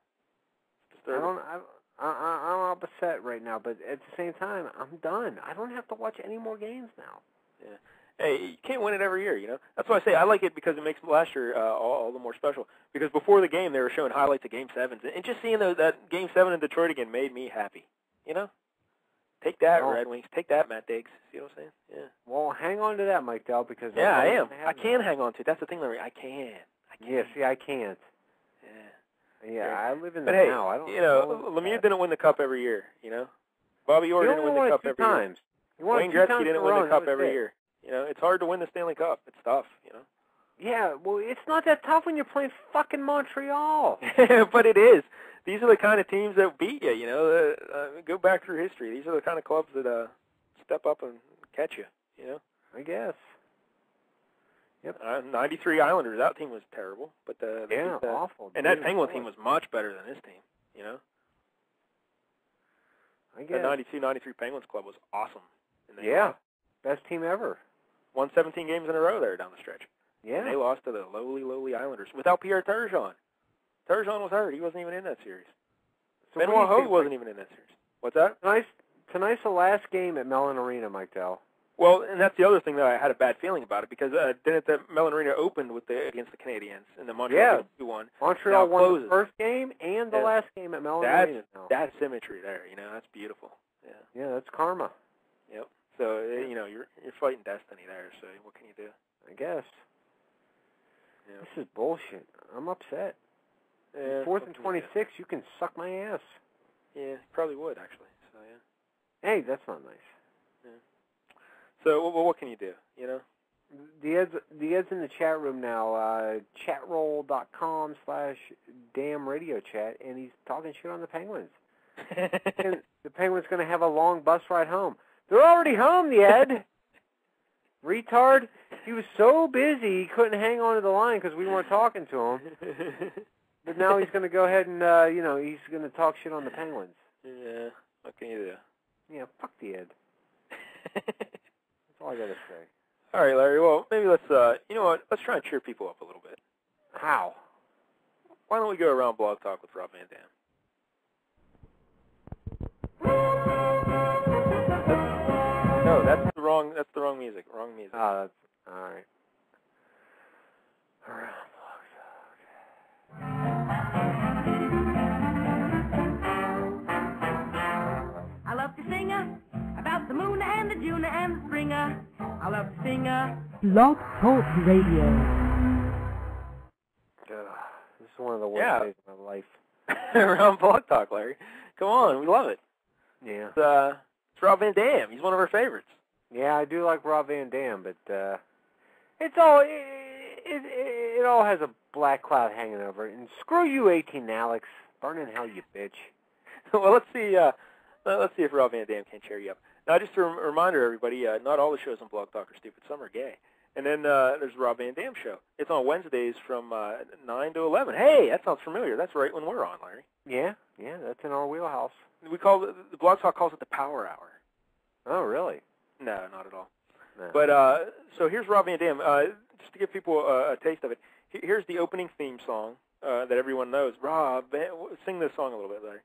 I'm upset right now, but at the same time, I'm done. I don't have to watch any more games now. Yeah. Hey, you can't win it every year, That's why I say I like it because it makes last year all the more special. Because before the game, they were showing highlights of Game 7s. And just seeing that Game 7 in Detroit again made me happy, Take that, Red Wings. Take that, Matt Diggs. See what I'm saying? Yeah. Well, hang on to that, Mike Dell, because I am. I can hang on to it. That's the thing, Larry. I can. Yeah, see, I can't. Yeah, I live in the now. I don't. Lemieux didn't win the cup every year. Bobby Orr didn't win the cup every year. Wayne Gretzky didn't win the cup every year. It's hard to win the Stanley Cup. It's tough. Yeah, well, it's not that tough when you're playing fucking Montreal. But it is. These are the kind of teams that beat you. Go back through history. These are the kind of clubs that step up and catch you. I guess. Yep. 93 Islanders. That team was terrible, but awful. And that Penguin team was much better than this team. I guess. The 92-93 Penguins club was awesome. Best team ever. Won 17 games in a row there down the stretch. Yeah. And they lost to the lowly Islanders without Pierre Turgeon. Turgeon was hurt. He wasn't even in that series. So Benoit Hogue wasn't even in that series. What's that? Tonight's the last game at Mellon Arena, Mike Dell. Well, and that's the other thing that I had a bad feeling about it because didn't the Mellon Arena opened against the Canadiens and the Montreal 2-1. Montreal won the first game and the last game at Mellon Arena. That's symmetry there. That's beautiful. Yeah, that's karma. Yep. So you're fighting destiny there. So what can you do? I guess. Yeah. This is bullshit. I'm upset. Yeah, 4th and 26, you can suck my ass. Yeah, probably would actually. So Hey, that's not nice. Yeah. So what can you do? The Ed's in the chat room now. chatroll.com/damnradiochat, and he's talking shit on the Penguins. The Penguins going to have a long bus ride home. They're already home, the Ed. Retard. He was so busy he couldn't hang on to the line because we weren't talking to him. But now he's going to go ahead and, he's going to talk shit on the Penguins. Yeah, what can you do? Yeah, fuck the Ed. That's all I got to say. All right, Larry, well, maybe let's, you know what, let's try and cheer people up a little bit. How? Why don't we go around Blog Talk with Rob Van Dam? No, that's the wrong music. Wrong music. Oh, that's all right. Around I love to sing about the moon and the June and the spring. I love to sing BlogTalk Radio. This is one of the worst days of my life. Around Blog Talk, Larry. Come on, we love it. Yeah. It's Rob Van Dam. He's one of our favorites. Yeah, I do like Rob Van Dam, but it all has a black cloud hanging over it. And screw you, 18 Alex. Burn in hell, you bitch. Well, let's see if Rob Van Dam can cheer you up. Now, just a reminder, everybody, not all the shows on Blog Talk are stupid. Some are gay. And then there's the Rob Van Dam show. It's on Wednesdays from 9 to 11. Hey, that sounds familiar. That's right when we're on, Larry. Yeah, that's in our wheelhouse. We call the Blog Talk calls it the Power Hour. Oh, really? No, not at all. No. But so here's Rob Van Dam. Just to give people a taste of it, here's the opening theme song that everyone knows. Rob, sing this song a little bit, Larry.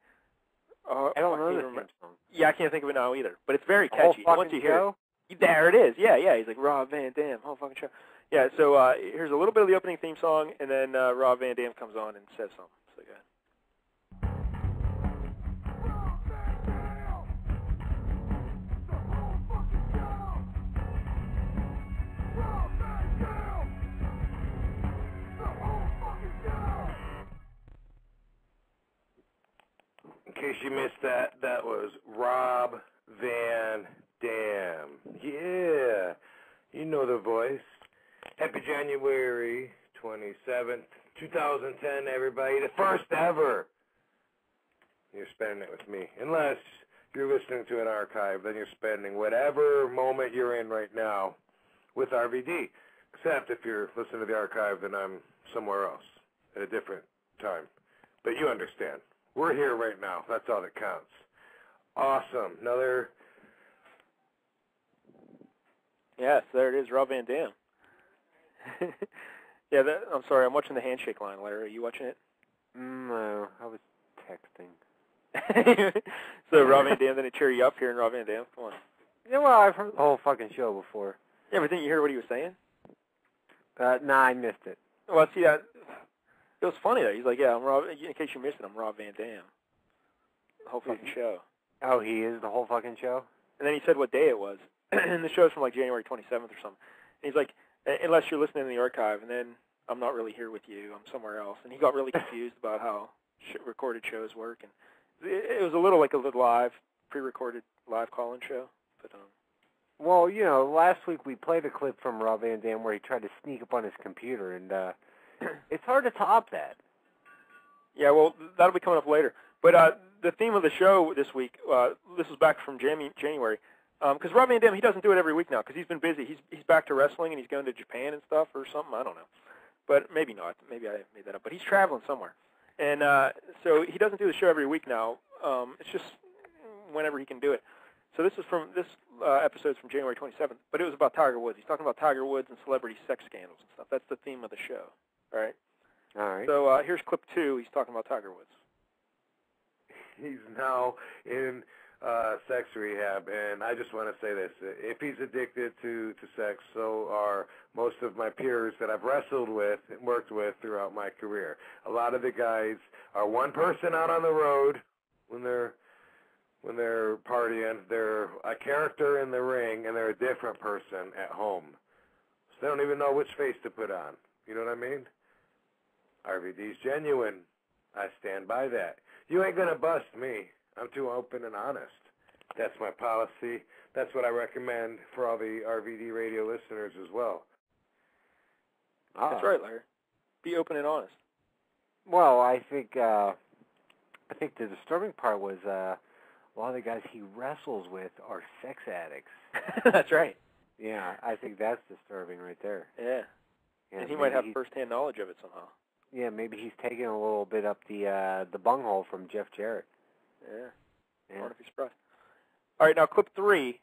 I don't know the theme song. Yeah, I can't think of it now either. But it's very The whole catchy. fucking Once you hear show? it, there it is. Yeah. He's like Rob Van Dam, whole fucking show. Yeah. So here's a little bit of the opening theme song, and then Rob Van Dam comes on and says something. So go ahead. In case you missed that, that was Rob Van Dam. Yeah, you know the voice. Happy January 27th, 2010, everybody. The first ever. You're spending it with me. Unless you're listening to an archive, then you're spending whatever moment you're in right now with RVD. Except if you're listening to the archive, then I'm somewhere else at a different time. But you understand. We're here right now. That's all that counts. Awesome. Another. Yes, there it is, Rob Van Dam. Yeah, I'm sorry. I'm watching the handshake line, Larry. Are you watching it? No, I was texting. So Rob Van Dam, then it cheer you up here in Rob Van Dam? Come on. Yeah, well, I've heard the whole fucking show before. Yeah, but didn't you hear what he was saying? Nah, I missed it. Well, see, it was funny, though. He's like, yeah, I'm Rob. In case you missed it, I'm Rob Van Dam. The whole fucking show. Oh, he is the whole fucking show? And then he said what day it was. And the show's from, like, January 27th or something. And he's like, unless you're listening in the archive, and then I'm not really here with you. I'm somewhere else. And he got really confused about how recorded shows work. And it was a little like a little live, pre-recorded live call-in show. But well, you know, last week we played a clip from Rob Van Dam where he tried to sneak up on his computer, and it's hard to top that. Yeah, well, that'll be coming up later. But the theme of the show this week, this was back from January, because Rob Van Dam, he doesn't do it every week now because he's been busy. He's back to wrestling, and he's going to Japan and stuff or something. I don't know. But maybe not. Maybe I made that up. But he's traveling somewhere. And so he doesn't do the show every week now. It's just whenever he can do it. So this episode's from January 27th, but it was about Tiger Woods. He's talking about Tiger Woods and celebrity sex scandals and stuff. That's the theme of the show. All right? All right. So here's clip 2. He's talking about Tiger Woods. He's now in sex rehab, and I just want to say this. If he's addicted to sex, so are most of my peers that I've wrestled with and worked with throughout my career. A lot of the guys are one person out on the road when they're partying. They're a character in the ring, and they're a different person at home. So they don't even know which face to put on. You know what I mean? RVD's genuine. I stand by that. You ain't going to bust me. I'm too open and honest. That's my policy. That's what I recommend for all the RVD radio listeners as well. That's right, Larry. Be open and honest. Well, I think the disturbing part was a lot of the guys he wrestles with are sex addicts. That's right. Yeah, I think that's disturbing right there. Yeah. And he might have first-hand knowledge of it somehow. Yeah, maybe he's taking a little bit up the bunghole from Jeff Jarrett. Yeah. I wonder if he's surprised. All right, now clip 3,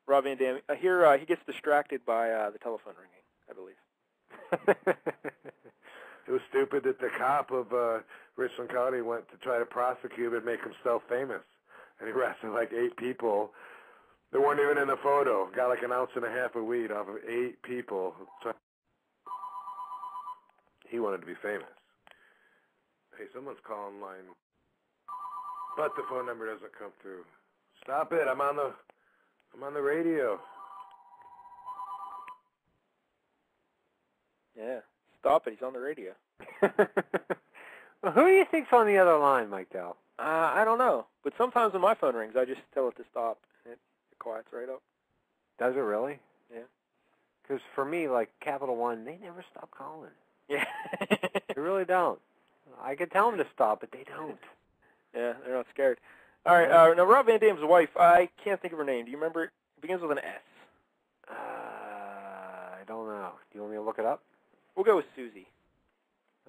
Rob Van Dam. Here he gets distracted by the telephone ringing, I believe. It was stupid that the cop of Richland County went to try to prosecute and make himself famous. And he arrested like 8 people that weren't even in the photo. Got like an ounce and a half of weed off of 8 people. He wanted to be famous. Hey, someone's calling line. But the phone number doesn't come through. Stop it. I'm on the radio. Yeah. Stop it. He's on the radio. Well, who do you think's on the other line, Mike Dell? I don't know. But sometimes when my phone rings, I just tell it to stop, and it quiets right up. Does it really? Yeah. Because for me, like Capital One, they never stop calling. Yeah. They really don't. I can tell them to stop, but they don't. Yeah, they're not scared. All right, now Rob Van Dam's wife, I can't think of her name. Do you remember? It begins with an S. I don't know. Do you want me to look it up? We'll go with Susie.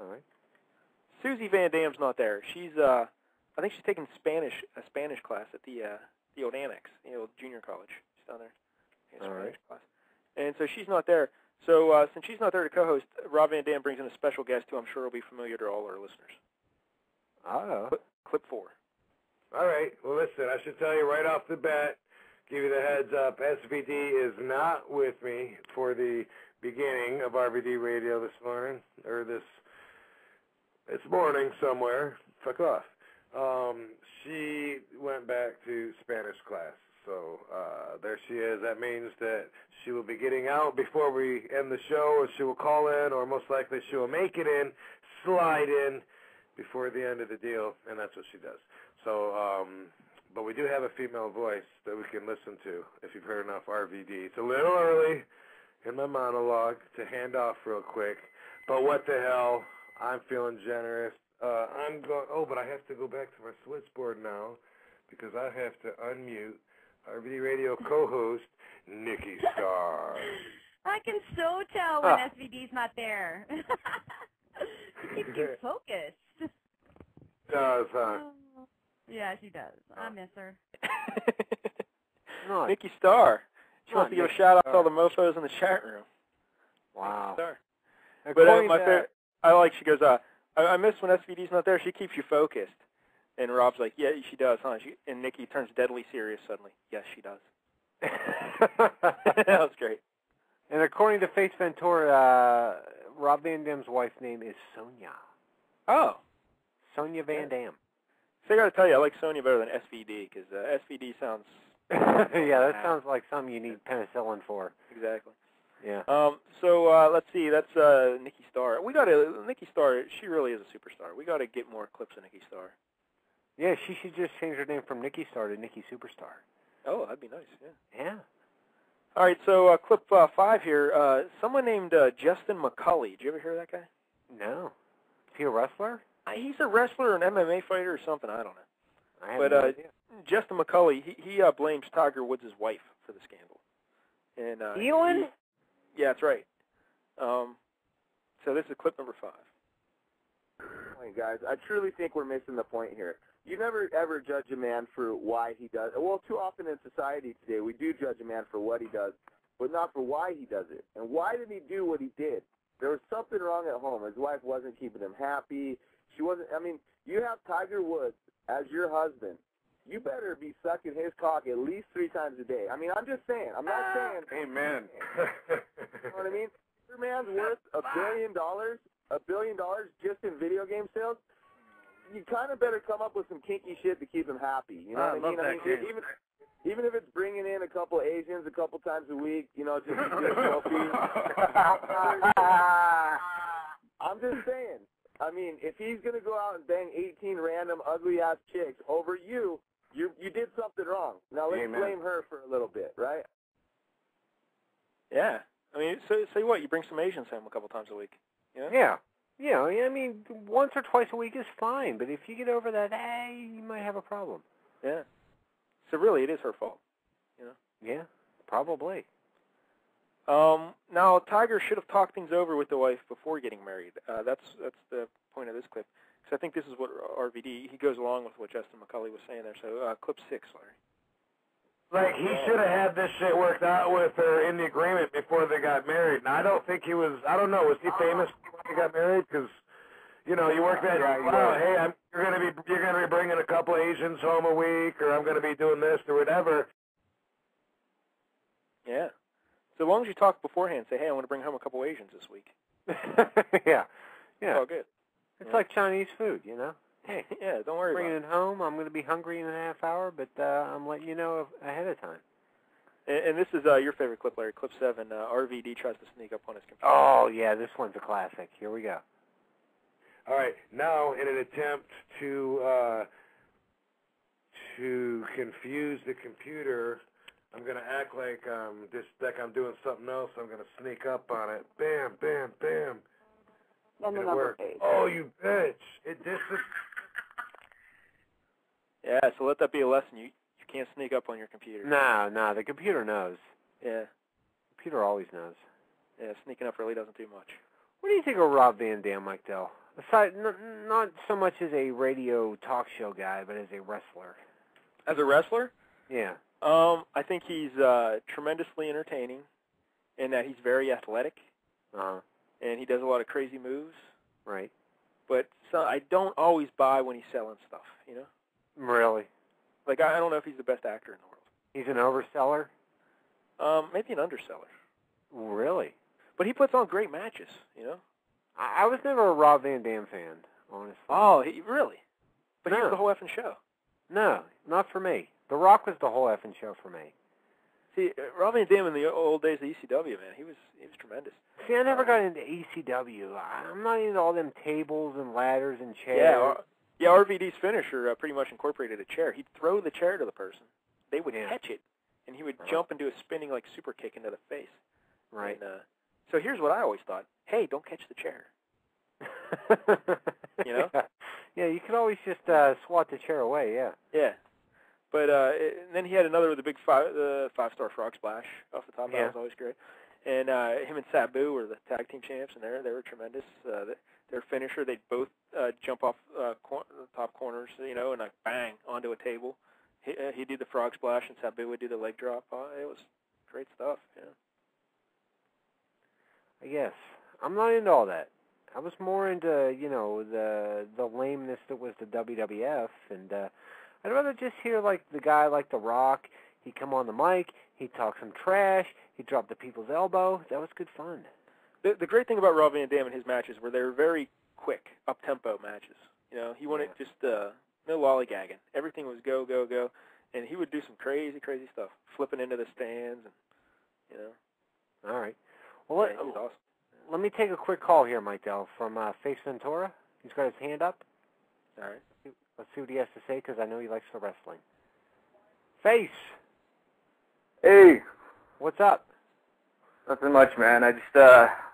All right. Susie Van Dam's not there. She's, I think she's taking a Spanish class at the old annex, junior college. She's down there. Spanish class. And so she's not there. So since she's not there to co-host, Rob Van Dam brings in a special guest who I'm sure will be familiar to all our listeners. Oh. Clip 4. All right. Well, listen, I should tell you right off the bat, give you the heads up, SVD is not with me for the beginning of RVD Radio this morning, or it's morning somewhere. Fuck off. She went back to Spanish class, so there she is. That means that she will be getting out before we end the show, or she will call in, or most likely she will make it in, slide in before the end of the deal, and that's what she does. So, but we do have a female voice that we can listen to if you've heard enough RVD. It's a little early in my monologue to hand off real quick, but what the hell, I'm feeling generous. But I have to go back to my switchboard now because I have to unmute RVD Radio co-host Nikki Starr. I can so tell when SVD's not there. She keeps you focused. Does, huh? Yeah, she does. I miss her. Nikki Starr. She wants to give a shout-out to all the mofos in the chat room. Wow. Nikki Starr. But my favorite, she goes, I miss when SVD's not there. She keeps you focused. And Rob's like, yeah, she does, huh? And Nikki turns deadly serious suddenly. Yes, she does. That was great. And according to Face Ventura, Rob Van Dam's wife's name is Sonia. Oh. Sonia Van Dam. So I got to tell you, I like Sonia better than SVD because SVD sounds... yeah, that sounds like something you need penicillin for. Exactly. Yeah. So let's see. That's Nikki Starr. Nikki Starr. She really is a superstar. We got to get more clips of Nikki Starr. Yeah, she should just change her name from Nikki Starr to Nikki Superstar. Oh, that'd be nice. Yeah. Yeah. All right. So clip 5 here. Someone named Justin McCulley. Did you ever hear of that guy? No. Is he a wrestler? He's a wrestler, an MMA fighter, or something. I don't know. I have no idea. Justin McCulley, he blames Tiger Woods' wife for the scandal. And Elon? Yeah, that's right. So this is clip number 5. Hey guys, I truly think we're missing the point here. You never ever judge a man for why he does. Well, too often in society today, we do judge a man for what he does, but not for why he does it. And why did he do what he did? There was something wrong at home. His wife wasn't keeping him happy. She wasn't. I mean, you have Tiger Woods as your husband. You better be sucking his cock at least 3 times a day. I mean, I'm just saying. I'm not saying. Amen. You know what I mean? Your man's worth $1 billion just in video game sales. You kind of better come up with some kinky shit to keep him happy. You know what I mean? Even if it's bringing in a couple of Asians a couple times a week, just to get selfies. I'm just saying. I mean, if he's going to go out and bang 18 random ugly-ass chicks over you did something wrong. Now let's blame her for a little bit, right? Yeah. I mean, say what? You bring some Asians home a couple times a week. Yeah. Yeah, I mean, once or twice a week is fine, but if you get over that, you might have a problem. Yeah. So really, it is her fault. Yeah, probably. Now, Tiger should have talked things over with the wife before getting married. That's the point of this clip. Because I think this is what RVD, he goes along with what Justin McCulley was saying there. So, clip 6, Larry. Like, he should have had this shit worked out with her in the agreement before they got married. Now, I don't think he was, I don't know, was he famous when he got married? Because, you know, you work that, wow, hey, you're gonna be bringing a couple of Asians home a week, or I'm gonna be doing this or whatever. Yeah. So as long as you talk beforehand, say, hey, I want to bring home a couple of Asians this week. Yeah. It's all good. It's like Chinese food, you know. Hey, yeah, don't worry bringing about it home. I'm going to be hungry in a half hour, but I'm letting you know ahead of time. And this is your favorite clip, Larry, clip 7. RVD tries to sneak up on his computer. Oh, yeah, this one's a classic. Here we go. All right, now in an attempt to confuse the computer, I'm going to act like I'm doing something else. I'm going to sneak up on it. Bam, bam, bam. On the It number worked. page. Oh, you bitch. Yeah, so let that be a lesson. You can't sneak up on your computer. No, the computer knows. Yeah. The computer always knows. Yeah, sneaking up really doesn't do much. What do you think of Rob Van Dam, Mike Dell? Aside, not so much as a radio talk show guy, but as a wrestler. As a wrestler? Yeah. I think he's tremendously entertaining in that he's very athletic. Uh-huh. And he does a lot of crazy moves. Right. But I don't always buy when he's selling stuff, you know? Really? Like, I don't know if he's the best actor in the world. He's an overseller? Maybe an underseller. Really? But he puts on great matches, you know? I was never a Rob Van Dam fan, honestly. Oh, really? But No. he was the whole effing show. No, not for me. The Rock was the whole effing show for me. See, Rob Van Dam in the old days of ECW, man, he was tremendous. See, I never got into ECW. I'm not into all them tables and ladders and chairs. Yeah, RVD's finisher pretty much incorporated a chair. He'd throw the chair to the person. They would catch it, and he would jump and do a spinning, like, super kick into the face. Right. And, so here's what I always thought. Hey, don't catch the chair. You know? Yeah, you could always just swat the chair away, yeah. Yeah. But and then he had another with the big five-star frog splash off the top. Yeah. That was always great. And him and Sabu were the tag team champs, and they were tremendous. Their finisher, they'd both jump off the top corners, you know, and like bang onto a table. He did the frog splash, and Sabu would do the leg drop. It was great stuff. Yeah. I guess. I'm not into all that. I was more into, you know, the lameness that was the WWF, and I'd rather just hear, like, the guy like The Rock. He'd come on the mic, he'd talk some trash, he'd drop the people's elbow. That was good fun. The great thing about Rob Van Dam and his matches were they were very quick, up-tempo matches. You know, he wanted just no lollygagging. Everything was go, go, go. And he would do some crazy, crazy stuff, flipping into the stands, and, you know. All right. Well, he was awesome. Let me take a quick call here, Mike Dell, from Face Ventura. He's got his hand up. All right. Let's see what he has to say, because I know he likes the wrestling. Face! Hey! What's up? Nothing much, man. I just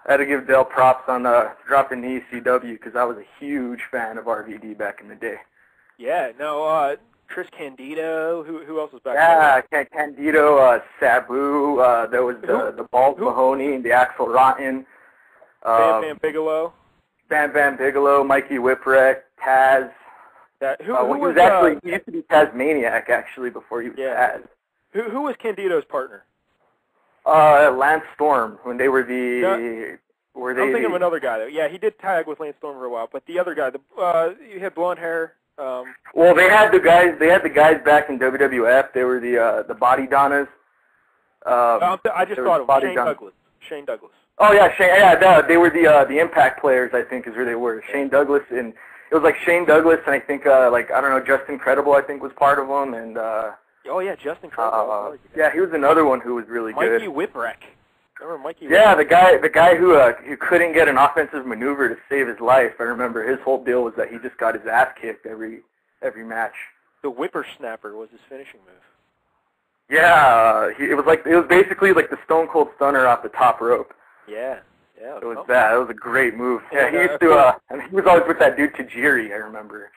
had to give Dell props on dropping the ECW, because I was a huge fan of RVD back in the day. Yeah, no, Chris Candido, who else was back there? Yeah, Candido, Sabu, there was the Bald Mahoney, and the Axel Rotten. Bam Bam Bigelow. Bam Bam Bigelow, Mikey Whipwreck, Taz. Who was actually, he used to be Tazmaniac, actually, before he was Taz. Who was Candido's partner? Lance Storm, when they were I'm thinking of another guy, though. Yeah, he did tag with Lance Storm for a while, but the other guy, you had blonde hair. Well, they had the guys back in WWF. They were the Body Donnas. I just thought of Shane Douglas. Oh yeah, Shane. Yeah, they were the Impact players. I think is who they were. Shane Douglas, and it was like Shane Douglas, and I think like I don't know, Justin Credible. I think was part of them, and oh yeah, Justin Credible. Yeah, he was another one who was really good. Mikey Whipwreck. Remember Mikey? Yeah, the guy who couldn't get an offensive maneuver to save his life. I remember his whole deal was that he just got his ass kicked every match. The whippersnapper was his finishing move. Yeah, it was basically like the Stone Cold Stunner off the top rope. Yeah. It was that. It was a great move. Yeah, he used to. And he was always with that dude Tajiri. I remember.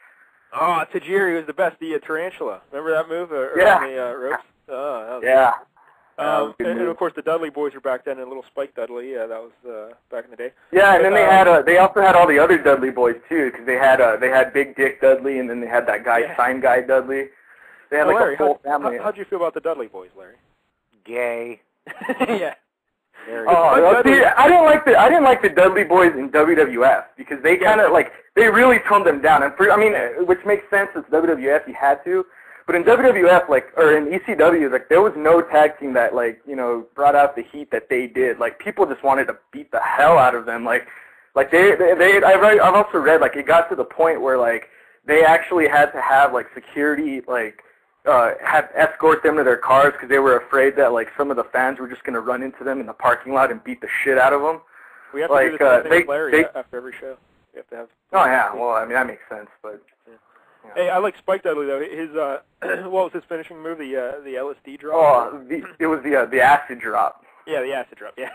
Oh, Tajiri was the best. The tarantula. Remember that move? Yeah. On the ropes. Oh, yeah. And of course the Dudley boys were back then, and little Spike Dudley. Yeah, that was back in the day. Yeah, and then they also had all the other Dudley boys too, because they had Big Dick Dudley, and then they had that guy Sign Guy Dudley. They had Larry, a whole family. How'd you feel about the Dudley boys, Larry? Gay. Yeah. I didn't like the Dudley boys in WWF because they kind of they really toned them down, and which makes sense. It's WWF, you had to. But in WWF, or in ECW, there was no tag team that, brought out the heat that they did. People just wanted to beat the hell out of them. I've also read, it got to the point where, they actually had to have, security, had escort them to their cars because they were afraid that, some of the fans were just going to run into them in the parking lot and beat the shit out of them. We have to do the same thing with Larry after every show. We have to have. Oh, yeah. Well, that makes sense, but... Yeah. Hey, I like Spike Dudley though. His what was his finishing move? The LSD drop. Oh, it was the acid drop. Yeah, the acid drop. Yeah.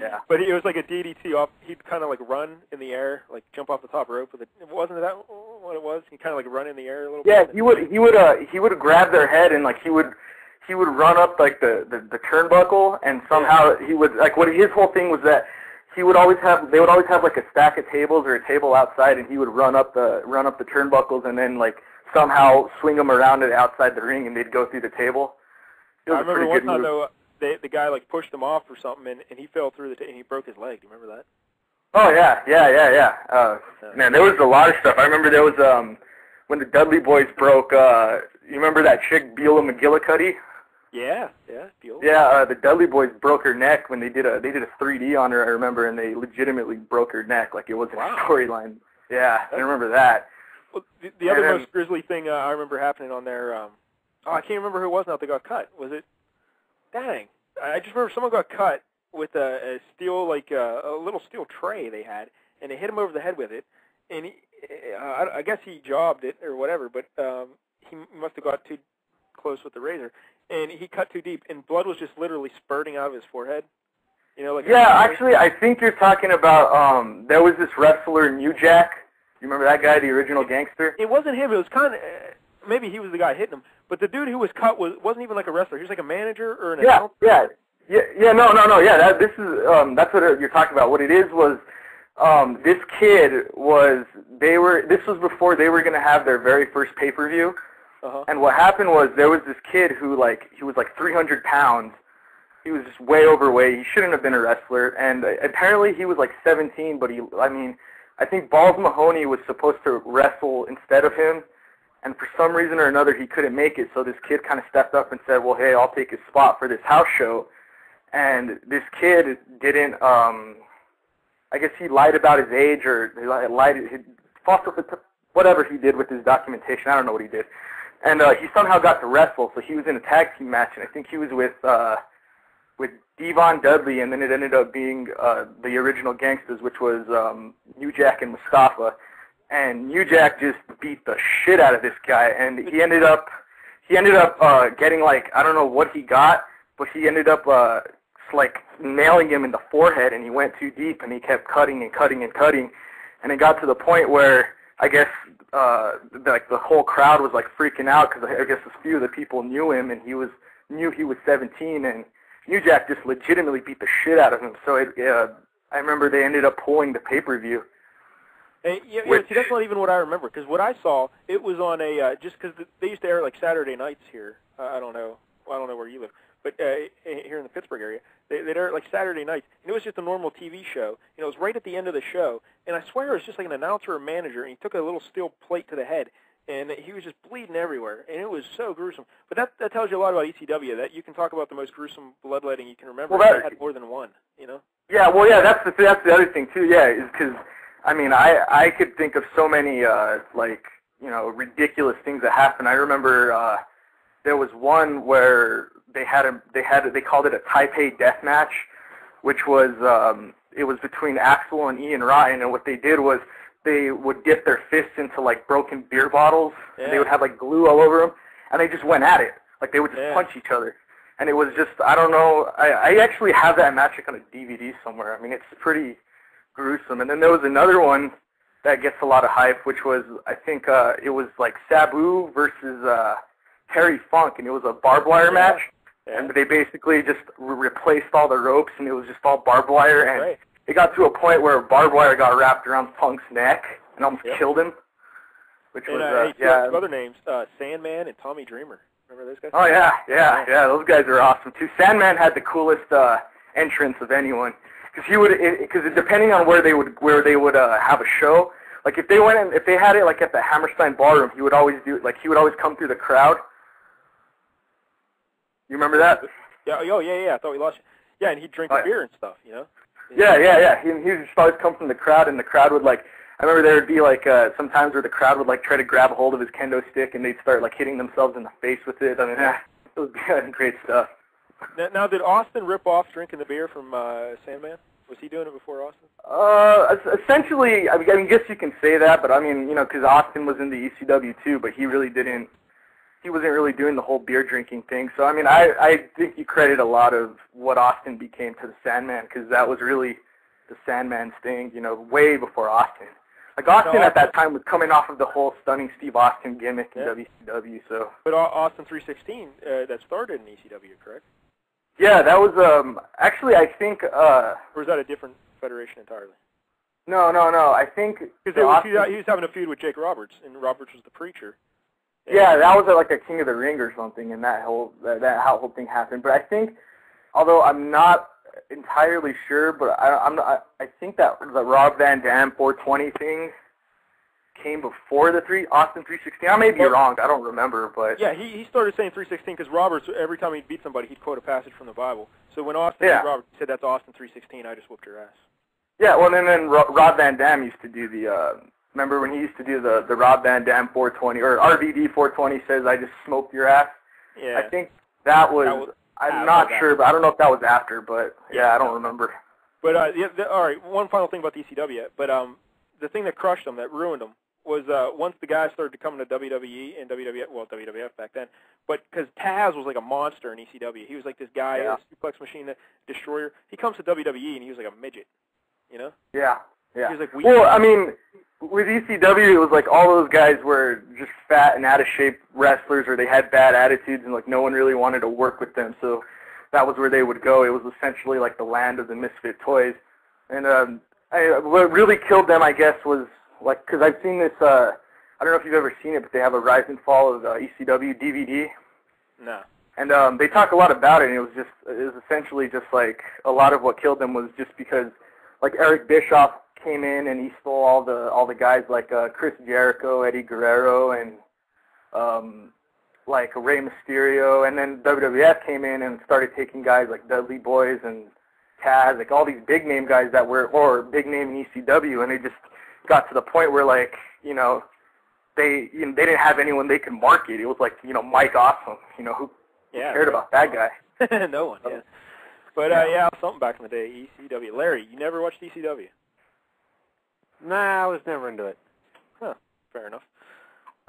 Yeah. But it was like a DDT off. He'd kind of run in the air, jump off the top rope with it. Wasn't that what it was? He kind of run in the air a little bit. Yeah, he would grab their head and he would run up the turnbuckle, and somehow he would what his whole thing was that they would always have a stack of tables or a table outside, and he would run up the turnbuckles and then somehow swing them around it outside the ring, and they'd go through the table. It was I remember one time though, the guy pushed him off or something, and he fell through and he broke his leg. Do you remember that? Oh yeah. Man, there was a lot of stuff. I remember there was when the Dudley boys broke. You remember that chick Beulah McGillicuddy? Yeah. Beulah. Yeah, the Dudley boys broke her neck when they did a 3D on her. I remember, and they legitimately broke her neck. It was a storyline. Yeah, I remember that. Well, the other most grisly thing I remember happening on there. I can't remember who it was now that got cut. Was it? Dang, I just remember someone got cut with a steel, a little steel tray they had, and they hit him over the head with it. And I guess he jobbed it or whatever, but he must have got too close with the razor, and he cut too deep, and blood was just literally spurting out of his forehead. Actually, I think you're talking about, there was this wrestler, New Jack. You remember that guy, the original gangster? It wasn't him. It was kind of, maybe he was the guy hitting him, but the dude who was cut wasn't even a wrestler. He was a manager or an announcer. No. Yeah, this is, that's what you're talking about. What it is was, this kid this was before they were going to have their very first pay-per-view. Uh-huh. And what happened was there was this kid who, he was 300 pounds. He was just way overweight. He shouldn't have been a wrestler. And apparently he was 17, but I think Balls Mahoney was supposed to wrestle instead of him. And for some reason or another, he couldn't make it. So this kid kind of stepped up and said, well, hey, I'll take his spot for this house show. And this kid didn't, I guess he lied about his age, or he whatever he did with his documentation. I don't know what he did. And he somehow got to wrestle, so he was in a tag team match, and I think he was with Devon Dudley, and then it ended up being the original Gangsters, which was New Jack and Mustafa. And New Jack just beat the shit out of this guy, and he ended up getting I don't know what he got, but he ended up nailing him in the forehead, and he went too deep, and he kept cutting and cutting and cutting, and it got to the point where I guess the whole crowd was freaking out because I guess a few of the people knew him, and knew he was 17, and New Jack just legitimately beat the shit out of him. So I remember they ended up pulling the pay-per-view. Hey, see, that's not even what I remember, because what I saw, it was on just because they used to air Saturday nights here. I don't know where you live, but here in the Pittsburgh area, they'd air it Saturday nights, and it was just a normal TV show. It was right at the end of the show, and I swear it was just an announcer or manager, and he took a little steel plate to the head, and he was just bleeding everywhere, and it was so gruesome. But that tells you a lot about ECW, that you can talk about the most gruesome bloodletting you can remember. Well, they had more than one, Yeah, well, yeah, that's the other thing too. Yeah, is because I could think of so many ridiculous things that happened. I remember there was one where they called it a Taipei death match, which was it was between Axel and Ian Ryan, and what they did was they would dip their fists into broken beer bottles, and they would have glue all over them, and they just went at it. They would just punch each other. And it was just, I don't know, I actually have that match on a DVD somewhere. It's pretty gruesome. And then there was another one that gets a lot of hype, which was, I think it was Sabu versus Terry Funk, and it was a barbed wire match. and they basically just replaced all the ropes, and it was just all barbed wire, and it got to a point where barbed wire got wrapped around Punk's neck and almost killed him. Which was, two other names, Sandman and Tommy Dreamer. Remember those guys? Oh, yeah, those guys are awesome, too. Sandman had the coolest entrance of anyone, because depending on where they would have a show, like if they had it like at the Hammerstein Ballroom, he would always come through the crowd. You remember that? Yeah, I thought we lost you. Yeah, and he'd drink beer and stuff, you know? Yeah. He would just always come from the crowd, and the crowd would I remember there would be sometimes where the crowd would try to grab a hold of his kendo stick, and they'd start hitting themselves in the face with it. I mean, it was great stuff. Now, did Austin rip off drinking the beer from Sandman? Was he doing it before Austin? Essentially, I mean, I guess you can say that, but I mean, because Austin was in the ECW too, but he wasn't really doing the whole beer drinking thing. So, I mean, I think you credit a lot of what Austin became to the Sandman, because that was really the Sandman's thing, way before Austin. Austin at that time was coming off of the whole Stunning Steve Austin gimmick in WCW, so. But Austin 316, that started in ECW, correct? Yeah, that was, actually, I think, or was that a different federation entirely? No, I think... Because he was having a feud with Jake Roberts, and Roberts was the preacher. Yeah, that was a King of the Ring or something, and that whole thing happened. But I think, although I'm not entirely sure, but I think that the Rob Van Dam 420 thing came before the Austin 316. I may be wrong. I don't remember, but... Yeah, he started saying 316 because Roberts, every time he'd beat somebody, he'd quote a passage from the Bible. So when Austin beat Roberts, he said, that's Austin 316, I just whooped your ass. Yeah, well, and then Rob Van Dam used to do the... remember when he used to do the Rob Van Dam 420, or RVD 420 says, I just smoked your ass? Yeah. I think that was I'm not sure, but I don't know if that was after, but I don't remember. But, all right, one final thing about the ECW, but the thing that crushed them, that ruined them, was once the guys started to come to WWE and WWF back then, but because Taz was like a monster in ECW. He was like this guy, a suplex machine, destroyer. He comes to WWE and he was like a midget, you know? Yeah. He was like weak. Well, I mean, with ECW, it was like all those guys were just fat and out-of-shape wrestlers, or they had bad attitudes, and no one really wanted to work with them, so that was where they would go. It was essentially like the land of the misfit toys. And what really killed them, I guess, was because I've seen this, I don't know if you've ever seen it, but they have a Rise and Fall of ECW DVD. No. And they talk a lot about it, and it was essentially just a lot of what killed them was just because Eric Bischoff came in and he stole all the guys like Chris Jericho, Eddie Guerrero, and Rey Mysterio, and then WWF came in and started taking guys like Dudley Boyz and Taz, all these big name guys that were, or big name in ECW, and they just got to the point where they didn't have anyone they could market. It was Mike Awesome, who cared about that guy? No one. Yeah. But something back in the day, ECW. Larry, you never watched ECW? Nah, I was never into it. Huh. Fair enough.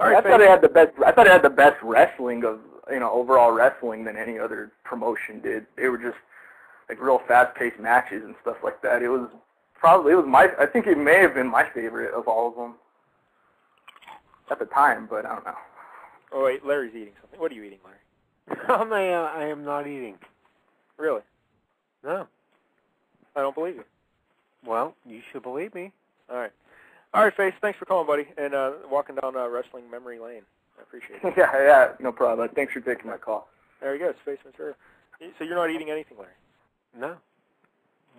All right, I thought it had the best. I thought it had the best wrestling of overall wrestling than any other promotion did. They were just real fast-paced matches and stuff like that. I think it may have been my favorite of all of them at the time, but I don't know. Oh wait, Larry's eating something. What are you eating, Larry? I am not eating. Really? No. I don't believe you. Well, you should believe me. All right, Face, thanks for calling, buddy, and walking down wrestling memory lane. I appreciate it. Yeah, no problem. Thanks for taking my call. There you go, Space Ventura. So you're not eating anything, Larry? No.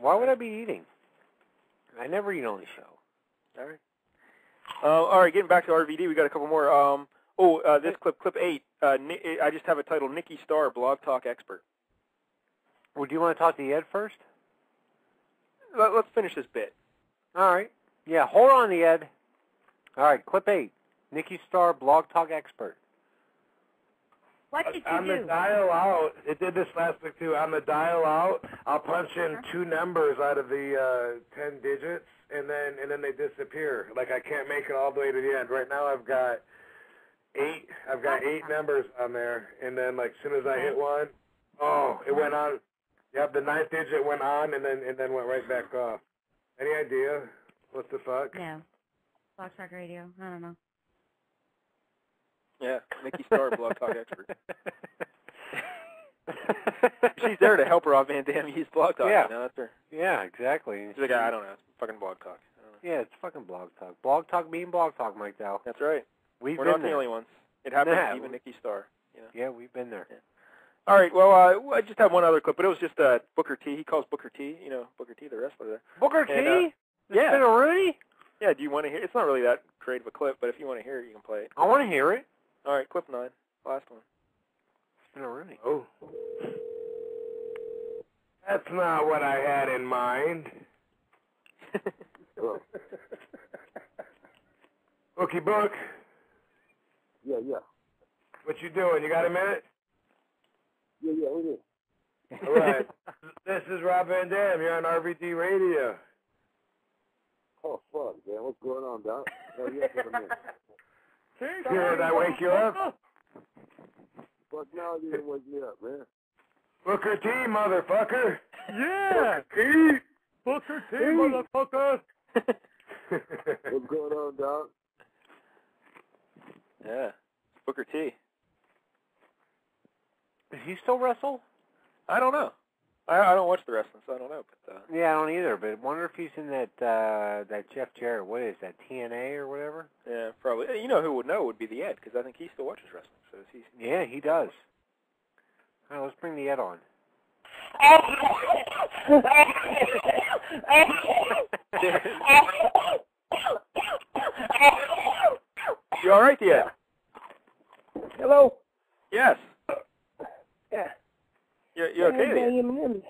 Why would I be eating? I never eat on the show. All right, getting back to RVD, we got a couple more. This clip 8, I just have it titled Nikki Starr, Blog Talk Expert. Well, do you want to talk to Ed first? Let's finish this bit. All right. Yeah, hold on, Ed. All right, clip 8. Nikki Starr, Blog Talk Expert. What did you do? I'm a dial out. It did this last week, too. I'm a dial out. I'll punch in 2 numbers out of the 10 digits, and then they disappear. I can't make it all the way to the end. Right now I've got 8. I've got 8 numbers on there, and then as soon as I hit one, it went on. Yep, the 9th digit went on, and then went right back off. Any idea? What the fuck? No. BlogTalk Radio. I don't know. Yeah, Nikki Starr, Blog Talk Expert. She's there to help her off Van Damme use BlogTalk. Yeah. You know, that's her. Yeah, exactly. She's like, I don't know. It's fucking BlogTalk. Yeah, it's fucking BlogTalk. BlogTalk being BlogTalk, Mike Dow. That's right. We're not the only ones. It happens to even Nikki Starr. You know? Yeah, we've been there. Yeah. All right, well, I just have one other clip, but it was just Booker T. He calls Booker T, you know, Booker T, the wrestler there. Booker T? Yeah. Really? Yeah, do you want to hear it? It's not really that great of a clip, but if you want to hear it, you can play it. I want to hear it. All right, clip 9, last one. Really? Oh. That's not what I had in mind. Bookie Book. Yeah. What you doing? You got a minute? Yeah, we do. All right. This is Rob Van Dam. You're on RVD Radio. Oh, fuck, man. What's going on, Doc? Oh, yeah, for a minute. Did I wake you up? Fuck, now you didn't wake me up, man. Booker T, motherfucker. Yeah. Booker T. Booker T, motherfucker. What's going on, Doc? Yeah, Booker T. Does he still wrestle? I don't know. I don't watch the wrestling, so I don't know. But yeah, I don't either. But I wonder if he's in that Jeff Jarrett. What is that, TNA or whatever? Yeah, probably. You know who would know would be the Ed, because I think he still watches wrestling. So he's. Yeah, he does. All right, let's bring the Ed on. You all right, the Ed? Hello? Yes. Yeah. You okay, the Ed? M&Ms.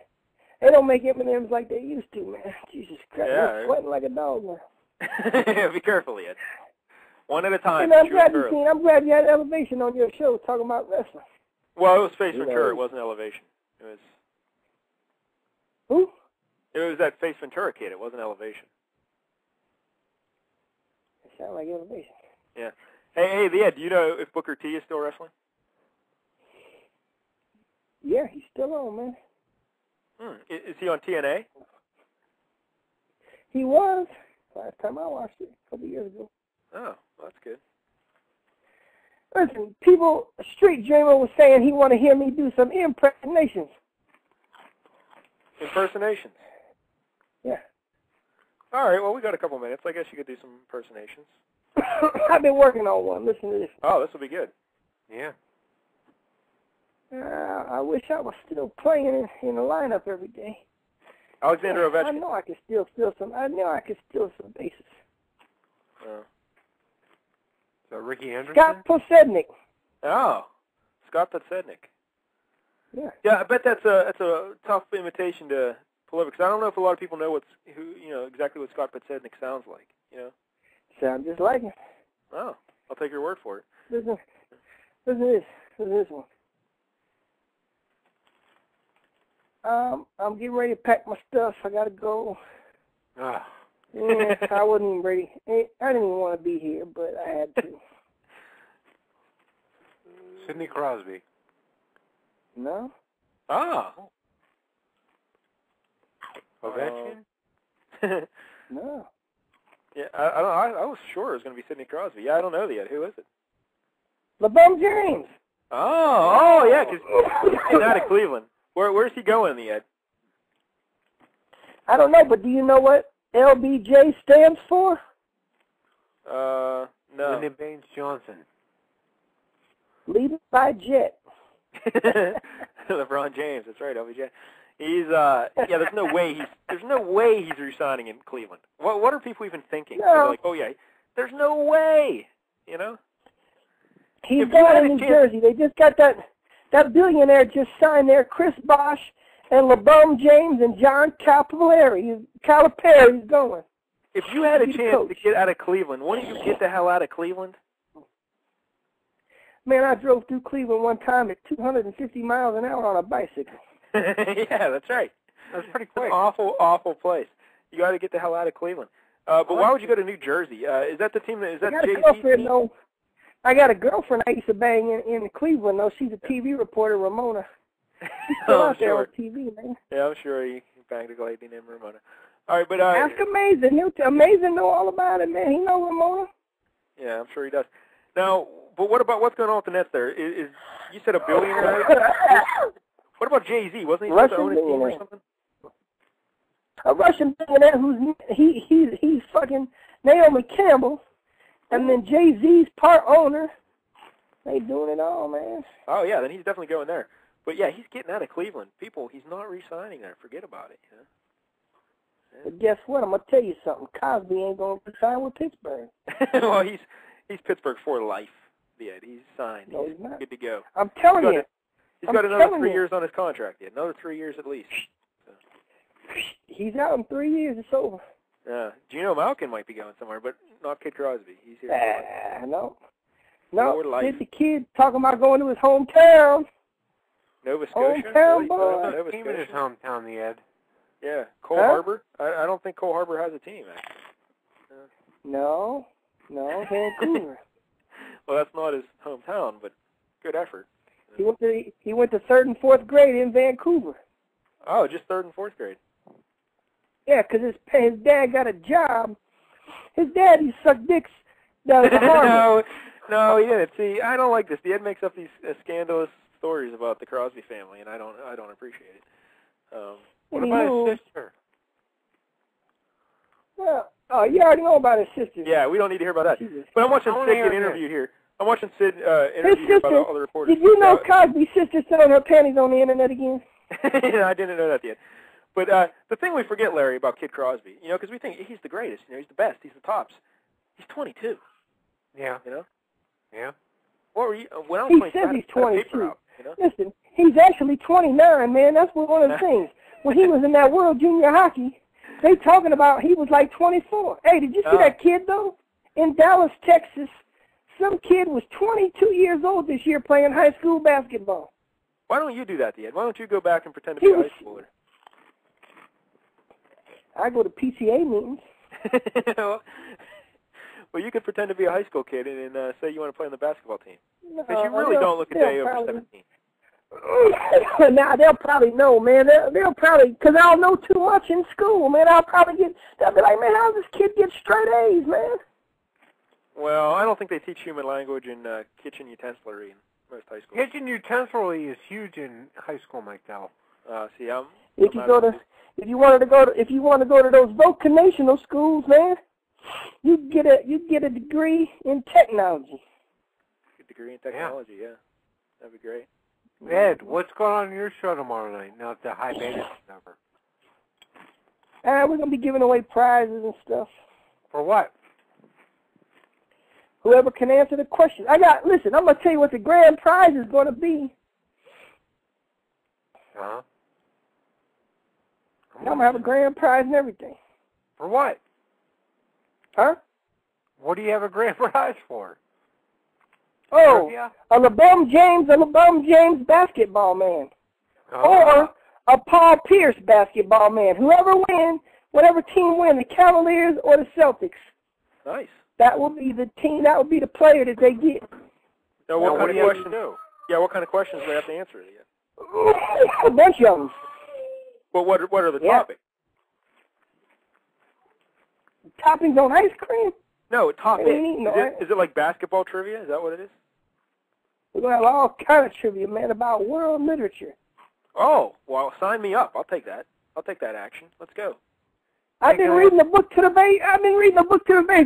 They don't make M&Ms like they used to, man. Jesus Christ, I'm sweating like a dog now. Be careful, Ed. One at a time. I'm glad you had Elevation on your show talking about wrestling. Well, it was Face Ventura. It wasn't Elevation. It was. Who? It was that Face Ventura kid. It wasn't Elevation. It sounded like Elevation. Yeah. Hey, the Ed, do you know if Booker T is still wrestling? Yeah, he's still on, man. Is he on TNA? He was. Last time I watched it, a couple years ago. Oh, well, that's good. Listen, Street Dreamer was saying he want to hear me do some impersonations. Impersonations? Yeah. All right, well, we got a couple minutes. I guess you could do some impersonations. I've been working on one. Listen to this. Oh, this will be good. Yeah. I wish I was still playing in the lineup every day. Alexander Ovechkin. I know I could still steal some. I know I could steal some bases. So Ricky Henderson? Scott Podsednik. Oh, Scott Podsednik. Yeah. Yeah, I bet that's a tough imitation to pull over, because I don't know if a lot of people know exactly what Scott Podsednik sounds like. You know. Sounds just like him. Oh, I'll take your word for it. Listen to this. Listen to this one. I'm getting ready to pack my stuff. I gotta go. Ah. Yeah, I wasn't even ready. I didn't even want to be here, but I had to. Sidney Crosby. No. Ah. Ovechkin? No. Yeah, I was sure it was going to be Sidney Crosby. Yeah, I don't know yet. Who is it? LeBron James. Oh, yeah, because he's out of Cleveland. Where's he going in the Ed? I don't know, but do you know what LBJ stands for? No. Lyndon Baines Johnson. Lead by Jet. LeBron James, that's right, LBJ. He's there's no way he's resigning in Cleveland. What are people even thinking? No. They're like, oh yeah, there's no way, you know? He's going to New Jersey. They just got that billionaire just signed there, Chris Bosh and LeBron James and John Calipari. Calipari's going. If you had a chance to get out of Cleveland, wouldn't you get the hell out of Cleveland? Man, I drove through Cleveland one time at 250 miles an hour on a bicycle. Yeah, that's right. That's pretty quick. It's an awful, awful place. You got to get the hell out of Cleveland. But why would you go to New Jersey? Is that the team that is that Jay-Z? No, I got a girlfriend I used to bang in Cleveland. though. She's a TV reporter, Ramona. She's still out there on TV, man. Yeah, I'm sure he banged a lady named Ramona. All right, but ask Amazing. Amazing know all about it, man. He know Ramona. Yeah, I'm sure he does. Now, but what about what's going on with the Nets there? Is you said a billionaire? What about Jay-Z? Wasn't he supposed to own a team or something? A Russian billionaire who's he's fucking Naomi Campbell, and then Jay-Z's part owner. They doing it all, man. Oh yeah, then he's definitely going there. But yeah, he's getting out of Cleveland. People, he's not re-signing there. Forget about it. Yeah. But guess what? I'm gonna tell you something. Cosby ain't gonna sign with Pittsburgh. Well, he's Pittsburgh for life. Yeah, he's signed. No, he's not. Good to go. I'm telling you. He's got another 3 years on his contract. Yeah, another 3 years at least. So. He's out in 3 years. It's over. Yeah, Geno Malkin might be going somewhere, but not Kid Crosby. He's here. No. Life. The kid talking about going to his hometown. Nova Scotia. Hometown boy. Nova Team in his hometown, the Ed. Yeah, Cole Harbor. I don't think Cole Harbor has a team actually. No, Vancouver. Well, that's not his hometown, but good effort. He went to 3rd and 4th grade in Vancouver. Oh, just 3rd and 4th grade. Yeah, because his dad got a job. His dad, he sucked dicks down at Harvard. No, he didn't. See, I don't like this. The Ed makes up these scandalous stories about the Crosby family, and I don't appreciate it. What about his sister? Well, you already know about his sister. Yeah, we don't need to hear about that. Jesus. But I'm watching Sid get interviewed here. I'm watching Sid interviewed by all the reporters. Did you know Cosby's sister selling her panties on the internet again? Yeah, I didn't know that yet. But the thing we forget, Larry, about Kid Crosby, because we think he's the greatest, he's the best, he's the tops. He's 22. Yeah. Yeah. What were you? When I was he 25, says he's 22. Out, Listen, he's actually 29, man. That's one of the things. When he was in that World Junior Hockey, they talking about he was like 24. Hey, did you see that kid, though? In Dallas, Texas, some kid was 22 years old this year playing high school basketball. Why don't you do that, Ed? Why don't you go back and pretend to be a high schooler? I go to PTA meetings. Well, you could pretend to be a high school kid and say you want to play on the basketball team. Because you No, really don't look a day over 17. Now, they'll probably know, man. They'll probably, because I don't know too much in school, man. They'll be like, man, how does this kid get straight A's, man? Well, I don't think they teach human language in kitchen utensilry in most high schools. Kitchen utensilry is huge in high school, Mike Dell. If you want to go to those vocational schools, man, you get a degree in technology. Good degree in technology, yeah. That'd be great. Ed, what's going on in your show tomorrow night? Now that the high beta is over. We're gonna be giving away prizes and stuff. For what? Whoever can answer the question. Listen, I'm gonna tell you what the grand prize is gonna be. Huh? I'm gonna have a grand prize and everything. For what? Huh? What do you have a grand prize for? Oh, a LeBron James basketball man. Or a Paul Pierce basketball man. Whoever wins, whatever team wins, the Cavaliers or the Celtics. Nice. That will be the team, that will be the player that they get. Now, what kind of questions do? Yeah, what kind of questions do they have to answer? A bunch of them. Well, what are the topics? Toppings on ice cream? No, topics. Is it like basketball trivia? Is that what it is? We're going to have all kind of trivia, man, about world literature. Oh, well, sign me up. I'll take that. I'll take that action. Let's go. I've been reading a book to the baby,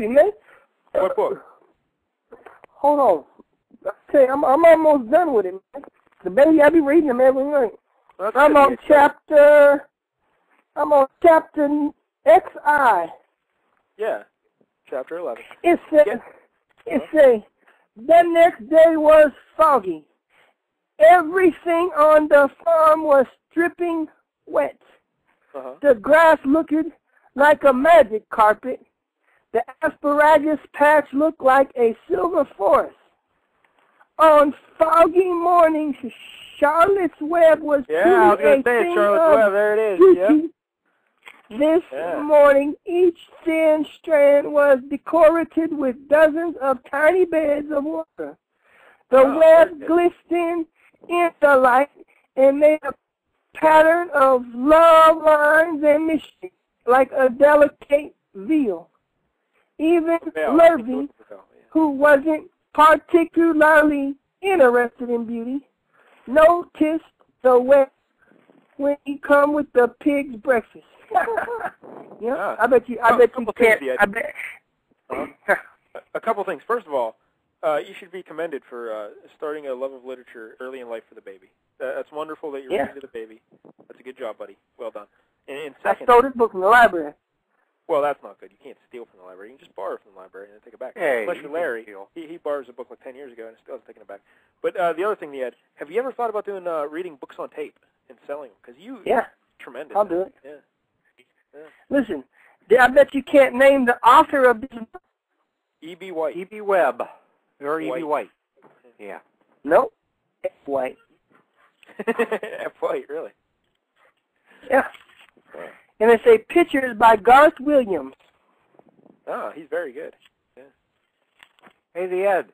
man. What book? Hold on. Okay, I'm almost done with it, man. The baby, I be reading them every night. I'm on chapter XI. Yeah, chapter 11. It say, the next day was foggy. Everything on the farm was dripping wet. The grass looked like a magic carpet. The asparagus patch looked like a silver forest. On foggy mornings, Charlotte's Web was I was going to say Charlotte's Web. There it is. Yep. This morning, each thin strand was decorated with dozens of tiny beds of water. The web glistened in the light and made a pattern of love lines and mystery, like a delicate veil. Even Lurvy, who wasn't particularly interested in beauty, noticed the web's when you come with the pig's breakfast. Yeah, I bet you can't. I bet. A couple things. First of all, you should be commended for starting a love of literature early in life for the baby. That's wonderful that you're reading to the baby. That's a good job, buddy. Well done. And second, I stole this book from the library. Well, that's not good. You can't steal from the library. You can just borrow from the library and then take it back. Hey, unless you're Larry. He borrows a book like 10 years ago and still hasn't taken it back. But the other thing, Ed, have you ever thought about doing reading books on tape and selling them? Because tremendous. I'll do it. Yeah. Listen, I bet you can't name the author of this book. E.B. White. E.B. Webb. Or E.B. White. Yeah. Nope. F. White. F. White, really? Yeah. And they say pictures by Garth Williams. Oh, he's very good. Yeah. Hey, the Ed.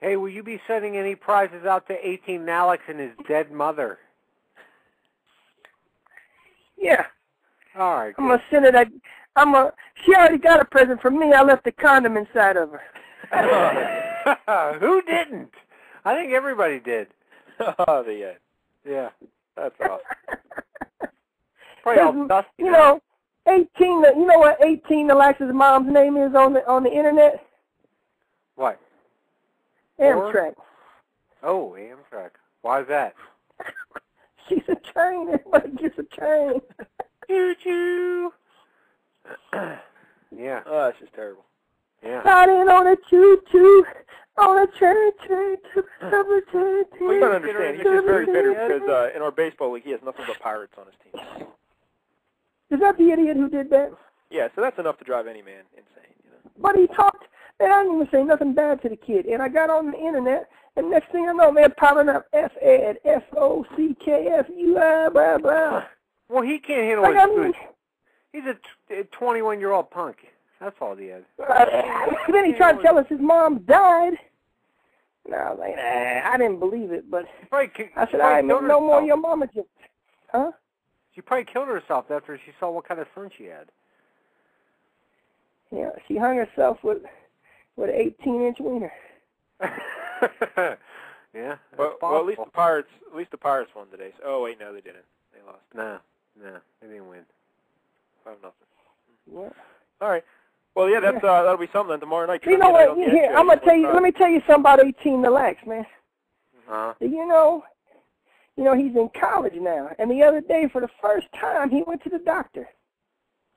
Hey, will you be sending any prizes out to 18 Alex and his dead mother? Yeah. All right. I'm gonna send it. She already got a present from me. I left the condom inside of her. Who didn't? I think everybody did. Oh, the Ed. Yeah. That's awesome. Probably all dusty. You know, 18. You know what 18 Alexa's mom's name is on the internet? What? Amtrak. Oh, Amtrak. Why is that? She's a train. Everybody gets a train. Choo-choo. Yeah. Oh, that's just terrible. Yeah. Riding on a choo-choo, on a train to the train. Well, you gotta understand, he's just very bitter because in our baseball league, he has nothing but Pirates on his team. Is that the idiot who did that? Yeah, so that's enough to drive any man insane, you know. But he talked, and I didn't even say nothing bad to the kid. And I got on the internet, and next thing I know, man, popping up F-Ed, F-O-C-K-F-U-I, blah, blah. Well, he can't handle his food. He's a 21-year-old punk. That's all he is. Then he tried to tell us his mom died. And I was like, I didn't believe it, but I said, I ain't no more of your mama jokes. Huh? She probably killed herself after she saw what kind of son she had. Yeah, she hung herself with an 18-inch wiener. Yeah. Well, at least the Pirates won today. So, oh wait, no, they didn't. They lost. No, they didn't win. 5-0. Yeah. All right. Well, yeah, that'll be something then tomorrow night. You know what? Here, I'm gonna tell you. Let me tell you something about 18 Relax, man. You know, he's in college now, and the other day, for the first time, he went to the doctor.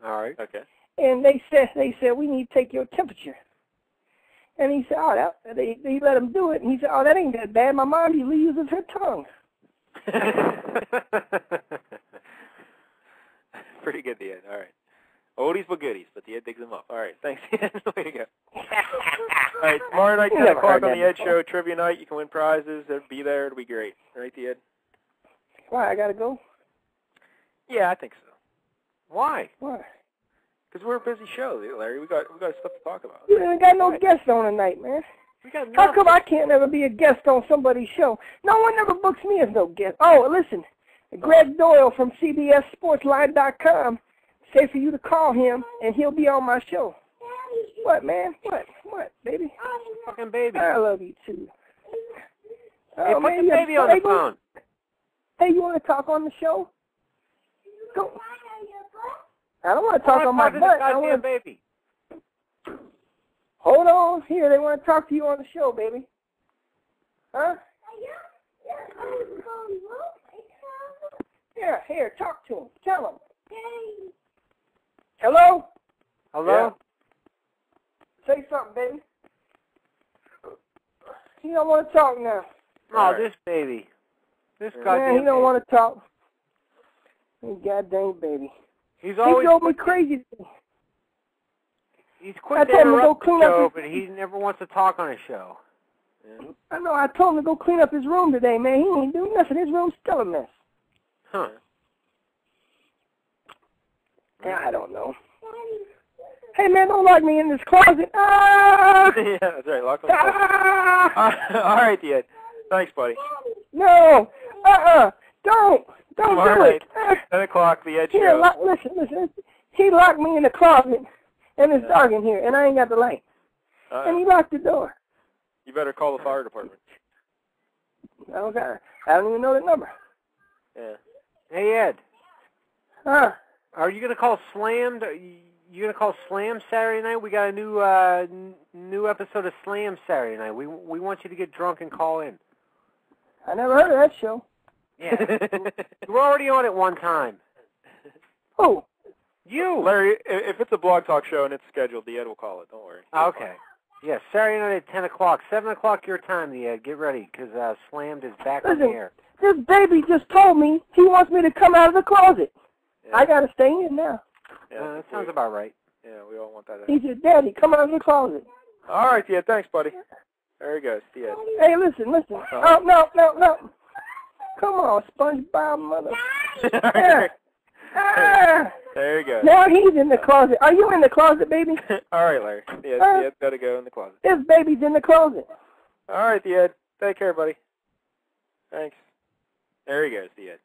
All right. Okay. And they said we need to take your temperature. And he said, oh, they let him do it. And he said, oh, that ain't that bad. My mom usually uses her tongue. Pretty good, the Ed. All right. Oldies but goodies, but the Ed digs them up. All right. Thanks, Ed. Way to go. All right. Tomorrow night, 10 o'clock on the Ed Show, trivia night. You can win prizes. Be there. It'll be great. All right, the Ed? Why? I got to go? Yeah, I think so. Why? Why? Because we're a busy show, Larry. We got stuff to talk about. You ain't got no guests on tonight, man. How come I can't ever be a guest on somebody's show? No one ever books me as no guest. Oh, listen, Greg Doyle from CBSSportsLive.com say for you to call him, and he'll be on my show. What, man? What, baby? Fucking baby. I love you, too. Hey, put the baby on the phone. Hey, you want to talk on the show? Go. I don't want to talk on my butt. I want baby. Hold on. Here, they want to talk to you on the show, baby. Huh? Yeah, here, talk to him. Tell him. Hello? Hello? Yeah. Say something, baby. He don't want to talk now. Oh, this baby. This goddamn he don't want to talk. Goddamn baby. He drove me crazy. He's quick to interrupt the show, but he never wants to talk on a show. Yeah. I know. I told him to go clean up his room today, man. He ain't doing nothing. His room's still a mess. Huh. Yeah, I don't know. Hey, man, don't lock me in this closet. Ah! Yeah, that's right. Lock him in the closet. All right, Ed. Thanks, buddy. No. Don't Tomorrow do it. Night, 10 o'clock, the Ed Here, Show. Listen. He locked me in the closet, and it's dark in here, and I ain't got the light. And he locked the door. You better call the fire department. I don't even know the number. Yeah. Hey, Ed. Huh? Are you gonna call Slammed? You gonna call Slam Saturday night? We got a new episode of Slam Saturday night. We want you to get drunk and call in. I never heard of that show. Yeah. You were already on it one time. Who? You. Larry, if it's a Blog Talk show and it's scheduled, the Ed will call it. Don't worry. Okay. Yeah, Saturday night at 10 o'clock. 7 o'clock your time, the Ed. Get ready, because Slammed is back on the air. This baby just told me he wants me to come out of the closet. Yeah. I got to stay in now. Yeah, that sounds about right. Yeah, we all want that. He said, Daddy, come out of the closet. All right, yeah, thanks, buddy. There he goes, the Ed. Hey, listen. Oh, no. Come on, SpongeBob, mother. There you go. Now he's in the closet. Are you in the closet, baby? All right, Larry. The Ed's got to go in the closet. This baby's in the closet. All right, the Ed. Take care, buddy. Thanks. There he goes, the Ed.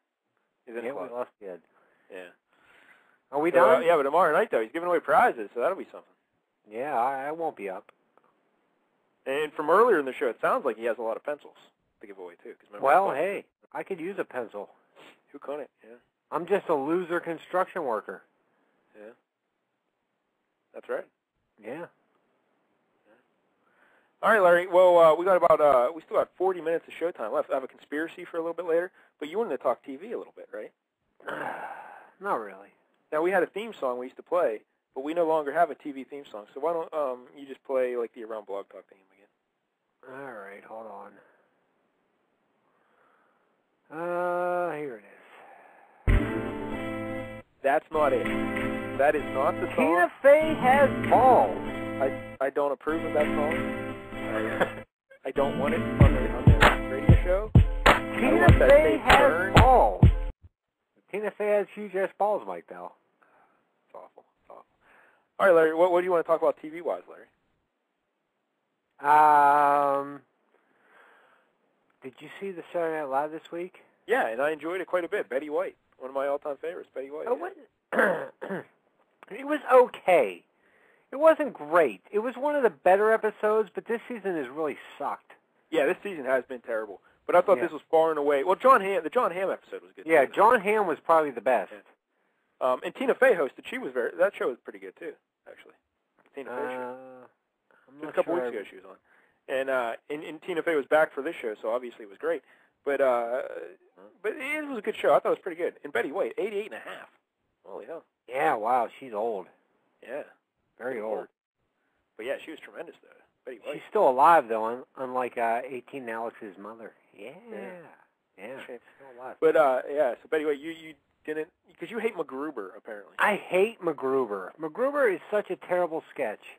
He's in the closet. We lost the Ed. Yeah. Are we done? Yeah, but tomorrow night, though, he's giving away prizes, so that'll be something. Yeah, I won't be up. And from earlier in the show, it sounds like he has a lot of pencils to give away, too. Well, hey, I could use a pencil. Who couldn't? Yeah. I'm just a loser construction worker. Yeah. That's right. Yeah. All right, Larry. Well, we still got 40 minutes of showtime left. I have a conspiracy for a little bit later, but you wanted to talk TV a little bit, right? Not really. Now, we had a theme song we used to play, but we no longer have a TV theme song, so why don't you just play, like, the Around Blog Talk theme again? All right, hold on. Here it is. That's not it. That is not the song. Tina Fey has balls. I don't approve of that song. I don't want it on the radio show. Tina Fey has balls. Tina Fey has huge-ass balls, Mike, though. It's awful. It's awful. All right, Larry, what do you want to talk about TV-wise, Larry? Did you see the Saturday Night Live this week? Yeah, and I enjoyed it quite a bit. Betty White, one of my all-time favorites, Betty White. It was okay. It wasn't great. It was one of the better episodes, but this season has really sucked. Yeah, this season has been terrible. But I thought this was far and away. Well, the John Hamm episode was good. Yeah, too, John Hamm was probably the best. Yeah. And Tina Fey hosted. That show was pretty good too, actually. Tina Fey show. Just a couple weeks ago she was on. And Tina Fey was back for this show, so obviously it was great. But it was a good show. I thought it was pretty good. And Betty White, 88.5. Holy hell. Yeah, wow, she's old. Yeah. Very old. But yeah, she was tremendous, though. Betty White. She's still alive, though, unlike 18 Alex's mother. Yeah. She's still alive. But, so Betty White, you didn't, because you hate MacGruber, apparently. I hate MacGruber. MacGruber is such a terrible sketch.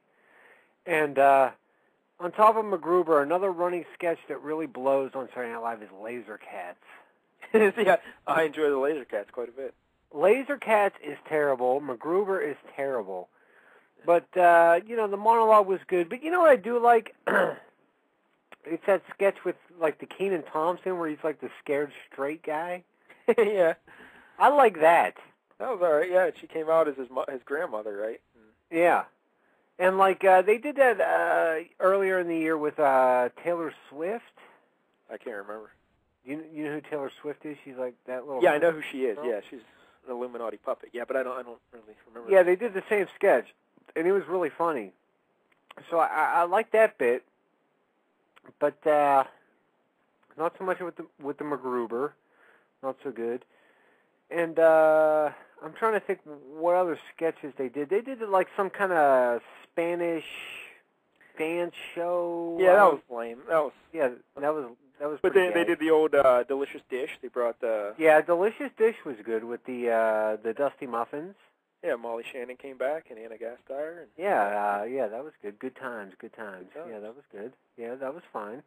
And on top of MacGruber, another running sketch that really blows on Saturday Night Live is Laser Cats. Yeah, I enjoy the Laser Cats quite a bit. Laser Cats is terrible. MacGruber is terrible. But, the monologue was good. But you know what I do like? It's that sketch with, like, the Kenan Thompson where he's, like, the scared straight guy. Yeah. I like that. That was all right. Yeah, she came out as his grandmother, right? Yeah. And, like, they did that earlier in the year with Taylor Swift. I can't remember. You know who Taylor Swift is? She's like that little... Yeah, I know who she is. Yeah, she's an Illuminati puppet. Yeah, but I don't really remember. Yeah, they did the same sketch, and it was really funny. So I like that bit, but not so much with the MacGruber. Not so good. And I'm trying to think what other sketches they did. They did like some kind of Spanish dance show. Yeah, that was lame. That was But they did the old Delicious Dish. They brought Delicious Dish was good with the Dusty Muffins. Yeah, Molly Shannon came back and Anna Gasteyer. Yeah, that was good. Good times. Yeah, that was good. Yeah, that was fine.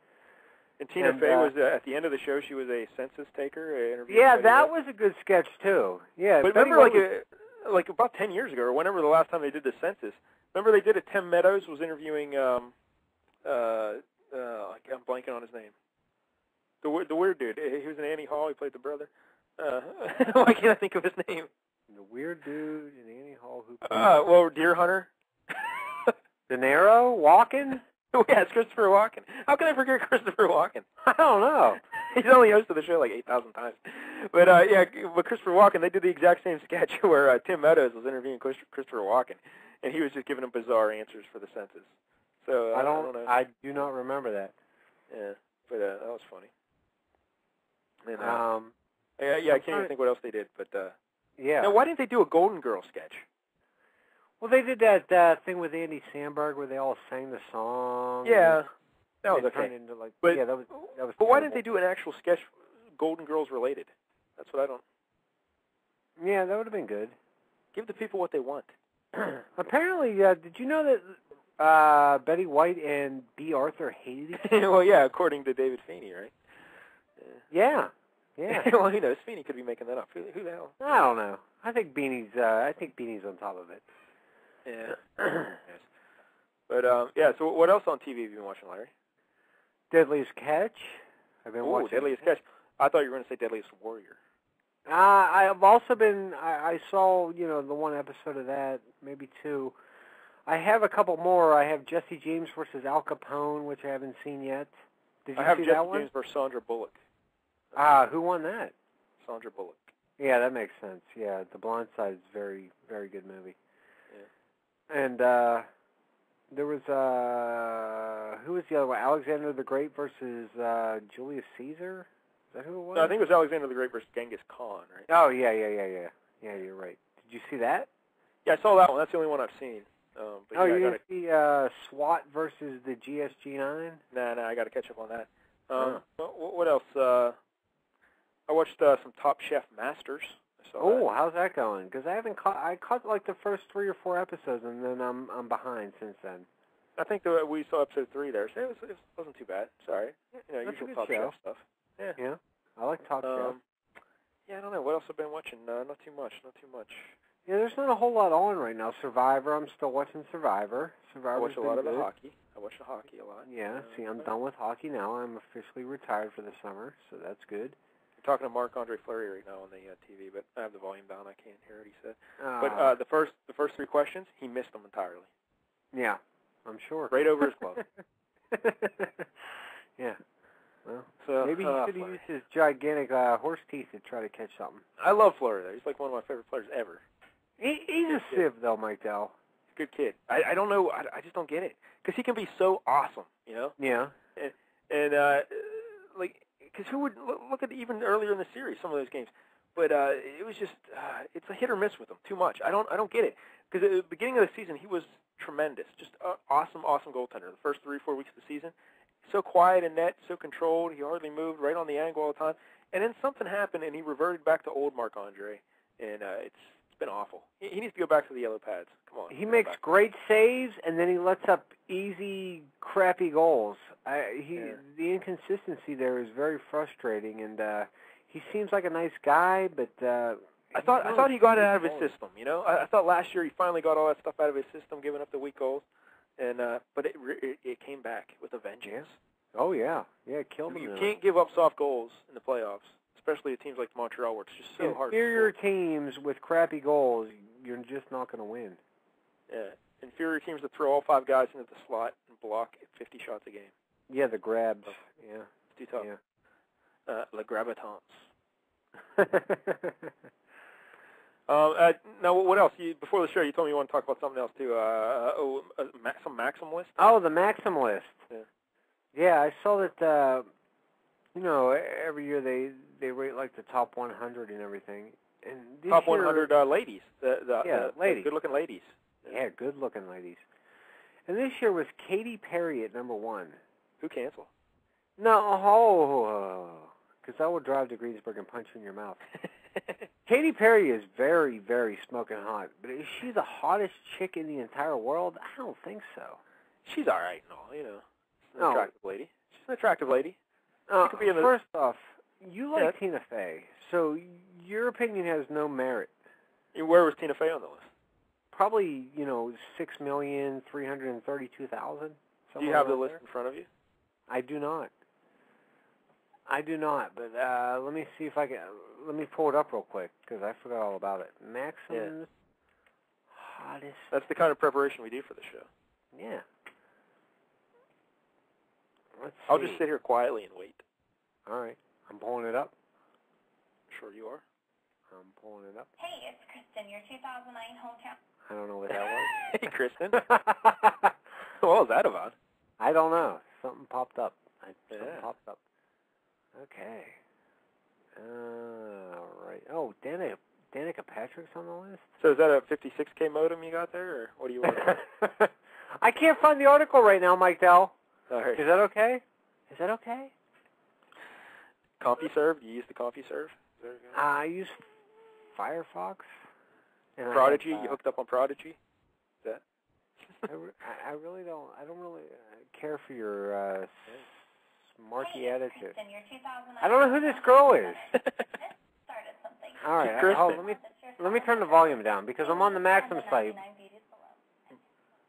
And Tina Fey was at the end of the show. She was a census taker. Yeah, that was a good sketch too. Yeah, but remember, like about 10 years ago, or whenever the last time they did the census. Remember they did it. Tim Meadows was interviewing. I'm blanking on his name. The weird dude. He was in Annie Hall. He played the brother. Why can't I think of his name? The weird dude in Annie Hall who played... Deer Hunter. De Niro? Walken? Yeah, it's Christopher Walken. How can I forget Christopher Walken? I don't know. He's only hosted the show like 8,000 times. But but Christopher Walken, they did the exact same sketch where Tim Meadows was interviewing Christopher Walken, and he was just giving him bizarre answers for the census. So I don't know. I do not remember that. Yeah, but that was funny. And, I can't even think what else they did, but yeah. Now, why didn't they do a Golden Girl sketch? Well, they did that thing with Andy Samberg where they all sang the song. Yeah, that was okay. Into that was. But why didn't they do an actual sketch, Golden Girls related? That's what I don't. Yeah, that would have been good. Give the people what they want. Apparently, did you know that Betty White and B. Arthur hated each other? Well, yeah, according to David Feeney, right? Yeah. Well, who knows? Feeney could be making that up. Who the hell? I don't know. I think Beanie's on top of it. Yeah. Yes. But so what else on TV have you been watching, Larry? Deadliest Catch. I've been watching. Deadliest Catch. I thought you were going to say Deadliest Warrior. I've also been. I saw the one episode of that, maybe two. I have a couple more. I have Jesse James versus Al Capone, which I haven't seen yet. Did you I have see Jesse that one? James versus Sandra Bullock. Who won that? Sandra Bullock. Yeah, that makes sense. Yeah, The Blind Side is a very, very good movie. Yeah. And there was who was the other one? Alexander the Great versus Julius Caesar. Is that who it was? No, I think it was Alexander the Great versus Genghis Khan, right? Oh yeah. Yeah, you're right. Did you see that? Yeah, I saw that one. That's the only one I've seen. But you didn't see SWAT versus the GSG-9? Nah, I got to catch up on that. What else? I watched some Top Chef Masters. How's that going? Because I haven't caught. I caught like the first 3 or 4 episodes, and then I'm behind since then. I think we saw episode 3 there, so it wasn't too bad. Sorry, usual Top Chef stuff. Yeah, I like Top Chef. Yeah, I don't know what else I've been watching. Not too much. Yeah, there's not a whole lot on right now. Survivor, I'm still watching Survivor. I watch a lot of the hockey. I watch the hockey a lot. Yeah, see, I'm done with hockey now. I'm officially retired for the summer, so that's good. I'm talking to Marc-Andre Fleury right now on the TV, but I have the volume down. I can't hear what he said. But the first 3 questions, he missed them entirely. Yeah, I'm sure. Right over his glove. Yeah. Well, so maybe he should have used his gigantic horse teeth to try to catch something. I love Fleury, though. He's like one of my favorite players ever. He's a sieve, though, Mike Dell. Good kid. I don't know. I just don't get it. Because he can be so awesome, Yeah. And because who would look at even earlier in the series, some of those games. But it was just, it's a hit or miss with him, too much. I don't get it. Because at the beginning of the season, he was tremendous. Just awesome goaltender. The first 3 or 4 weeks of the season. So quiet in net, so controlled. He hardly moved, right on the angle all the time. And then something happened, and he reverted back to old Marc-Andre. And it's been awful. He needs to go back to the yellow pads. Come on. He makes great saves, and then he lets up easy, crappy goals. The inconsistency there is very frustrating, and he seems like a nice guy, but I thought he got it out of his system. I thought last year he finally got all that stuff out of his system, giving up the weak goals, and but it came back with a vengeance. Oh yeah, it killed him. You can't give up soft goals in the playoffs, especially at teams like Montreal, where it's just so hard. Inferior teams with crappy goals, you're just not going to win. Yeah, inferior teams that throw all 5 guys into the slot and block 50 shots a game. Yeah, the grabs. Yeah, it's too tough. Yeah. Le gravitant. Now, what else? Before the show, you told me you want to talk about something else too. Some Maxim list. Oh, the Maxim list. Yeah, I saw that. Every year they rate like the top 100 and everything. And this top year, 100 ladies. Ladies. Good-looking ladies. Yeah, good-looking ladies. And this year was Katy Perry at number 1. Who canceled? No, because I would drive to Greensburg and punch you in your mouth. Katy Perry is very, very smoking hot, but is she the hottest chick in the entire world? I don't think so. She's all right and all, She's an attractive lady. She's an attractive lady. First off, you like Tina Fey, so your opinion has no merit. Where was Tina Fey on the list? Probably, 6,332,000. Do you have the list in front of you? I do not, but let me see if I can. Let me pull it up real quick, because I forgot all about it. Maxim's hottest. That's the kind of preparation we do for the show. Yeah. Let's see. I'll just sit here quietly and wait. All right. I'm pulling it up. Sure you are. I'm pulling it up. Hey, it's Kristen, your 2009 hometown. I don't know what that was. Hey, Kristen. What was that about? I don't know. Something popped up. Something Yeah. popped up. Okay. All right. Oh, Danica Patrick's on the list? So is that a 56K modem you got there, or what do you want? I can't find the article right now, Mike Dell. All right. Is that okay? Is that okay? CompuServe? Do you use the CompuServe? I use Firefox. And Prodigy? You hooked up on Prodigy? Is that? I really don't. I don't really care for your smarky attitude. I don't know who this girl is. All right. Let me turn the volume down because I'm on the Maxim site.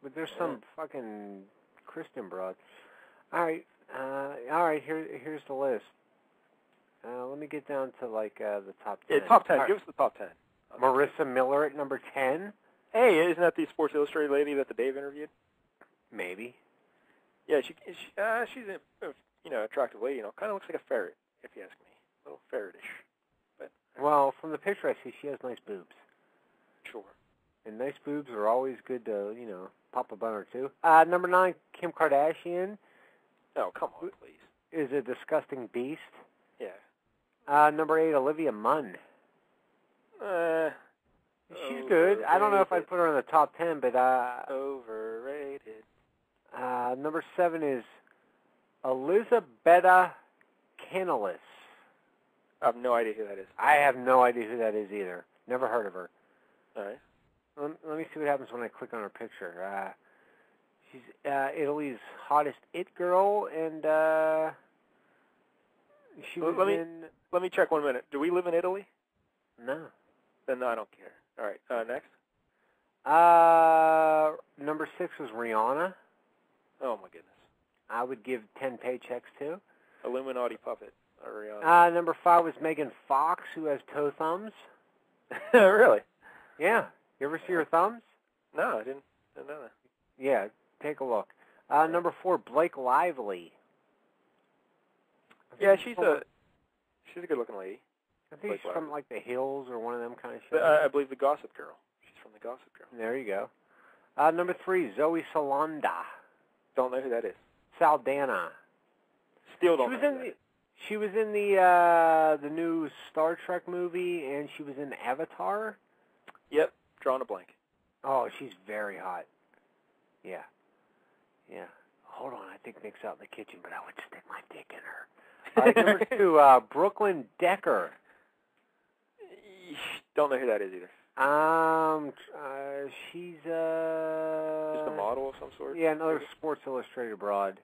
But there's some fucking Christian broad. All right. Here's the list. Let me get down to like the top 10. Yeah, top 10. Give us the top 10. Marissa Miller at number 10. Hey, isn't that the Sports Illustrated lady that the Dave interviewed? Maybe. Yeah, she's a attractive lady. Kind of looks like a ferret, if you ask me. A little ferretish. But well, from the picture I see, she has nice boobs. Sure. And nice boobs are always good to pop a bun or two. Number 9, Kim Kardashian. Oh, come on, please. Is a disgusting beast. Yeah. Number 8, Olivia Munn. She's good. I don't know if I'd put her in the top 10, but overrated. Number 7 is Elizabetta Canalis. I have no idea who that is. I have no idea who that is either. Never heard of her. All right. Let me see what happens when I click on her picture. She's Italy's hottest it girl, and she was Let me check 1 minute. Do we live in Italy? No. Then no, I don't care. All right. Next. Number 6 was Rihanna. Oh my goodness. I would give 10 paychecks to. Illuminati puppet. Rihanna. Number 5 was Megan Fox, who has toe thumbs. Really? Yeah. You ever see her thumbs? No, I didn't know that. Yeah, take a look. Number 4, Blake Lively. Yeah, she's a good-looking lady. I think she's from like the Hills or one of them kind of shows. I believe the Gossip Girl. She's from the Gossip Girl. There you go. Number 3, Zoe Salonda. Don't know who that is. Saldana. Still don't know. She was in the new Star Trek movie, and she was in Avatar. Yep, drawing a blank. Oh, she's very hot. Yeah. Hold on, I think Nick's out in the kitchen, but I would stick my dick in her. All right, number 2, Brooklyn Decker. Don't know who that is either. She's just a model of some sort. Yeah, another Sports Illustrated broad.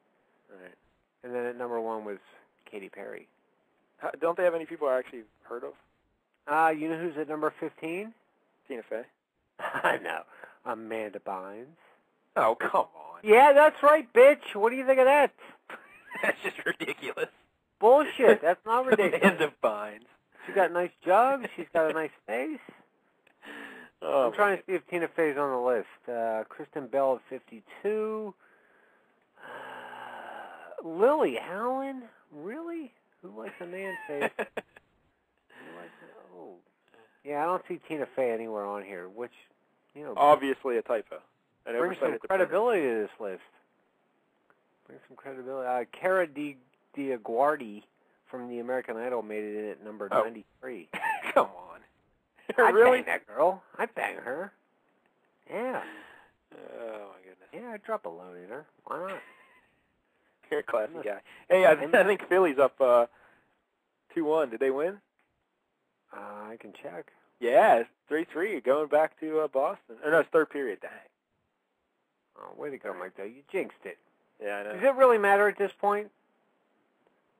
Right. And then at number 1 was Katy Perry. Don't they have any people I actually heard of? You know who's at number 15? Tina Fey. I know. Amanda Bynes. Oh, come on. Yeah, that's right, bitch. What do you think of that? That's just ridiculous. Bullshit. That's not ridiculous. Amanda Bynes. She's got nice jugs. She's got a nice face. Oh, I'm trying to see if Tina Fey's on the list. Kristen Bell at 52. Lily Allen? Really? Who likes a man face? Oh. Yeah, I don't see Tina Fey anywhere on here, which, obviously a typo. Bring some credibility to this list. Bring some credibility. Cara DiGuardi from the American Idol made it in at number 93. Come on. I'd Really? bang that girl. I'd bang her. Yeah. Oh, my goodness. Yeah, I'd drop a load in her. Why not? You're a classy guy. Hey, I think Philly's up 2-1. Did they win? I can check. Yeah, it's 3-3, going back to Boston. Or no, it's third period. Dang. Oh, way to go, Mike, though. You jinxed it. Yeah, I know. Does it really matter at this point?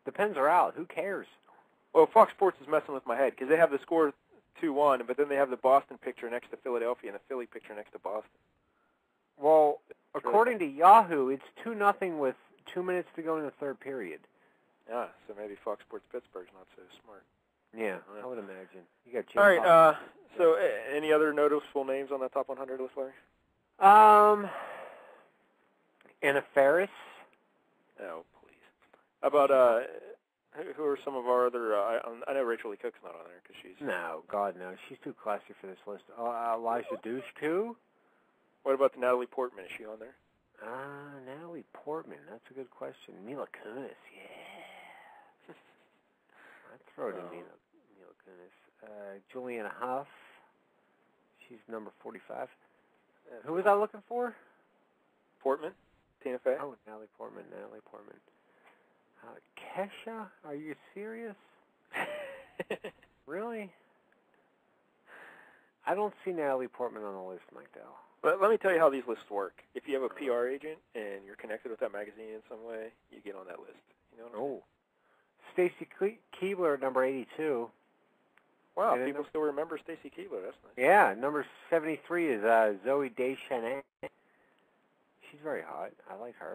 The Pens are out. Who cares? Well, Fox Sports is messing with my head because they have the score 2-1, but then they have the Boston picture next to Philadelphia and the Philly picture next to Boston. Well, according to Yahoo, it's 2-0 with 2 minutes to go in the third period. Yeah, so maybe Fox Sports Pittsburgh's not so smart. Yeah, I would imagine. You got All right, so any other noticeable names on that top 100 list, Larry? Anna Faris. Oh, please. How about Who are some of our other? I know Rachel Lee Cook's not on there because she's. No, God, no. She's too classy for this list. Elijah Dushku? What about the Natalie Portman? Is she on there? Natalie Portman. That's a good question. Mila Kunis, yeah. I'd throw it in Mila Kunis. Juliana Hough. She's number 45. Who was I looking for? Portman. Tina Fey. Oh, Natalie Portman. Kesha? Are you serious? Really? I don't see Natalie Portman on the list, Mike Dell. But let me tell you how these lists work. If you have a PR agent and you're connected with that magazine in some way, you get on that list. You know what I mean? Stacey Keebler, number 82. Wow, people still remember Stacey Keebler. That's nice. Yeah, number 73 is Zoe Deschanel. She's very hot. I like her.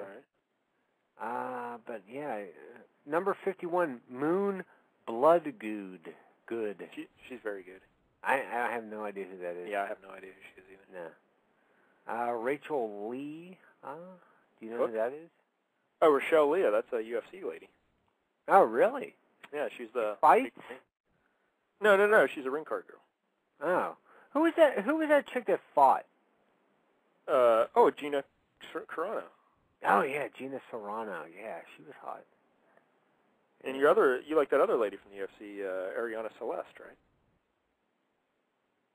All right. But yeah, number 51, Moon Bloodgood. Good. She's very good. I have no idea who that is. Yeah, I have no idea who she is either. No. Rachel Lee. Do you know who that is? Oh, Rochelle Leah. That's a UFC lady. Oh, really? Yeah, she's the. Fight? No. She's a ring card girl. Oh, who was that? Who was that chick that fought? Gina Carano. Oh yeah, Gina Serrano. Yeah, she was hot. And you like that other lady from the UFC, Ariana Celeste, right?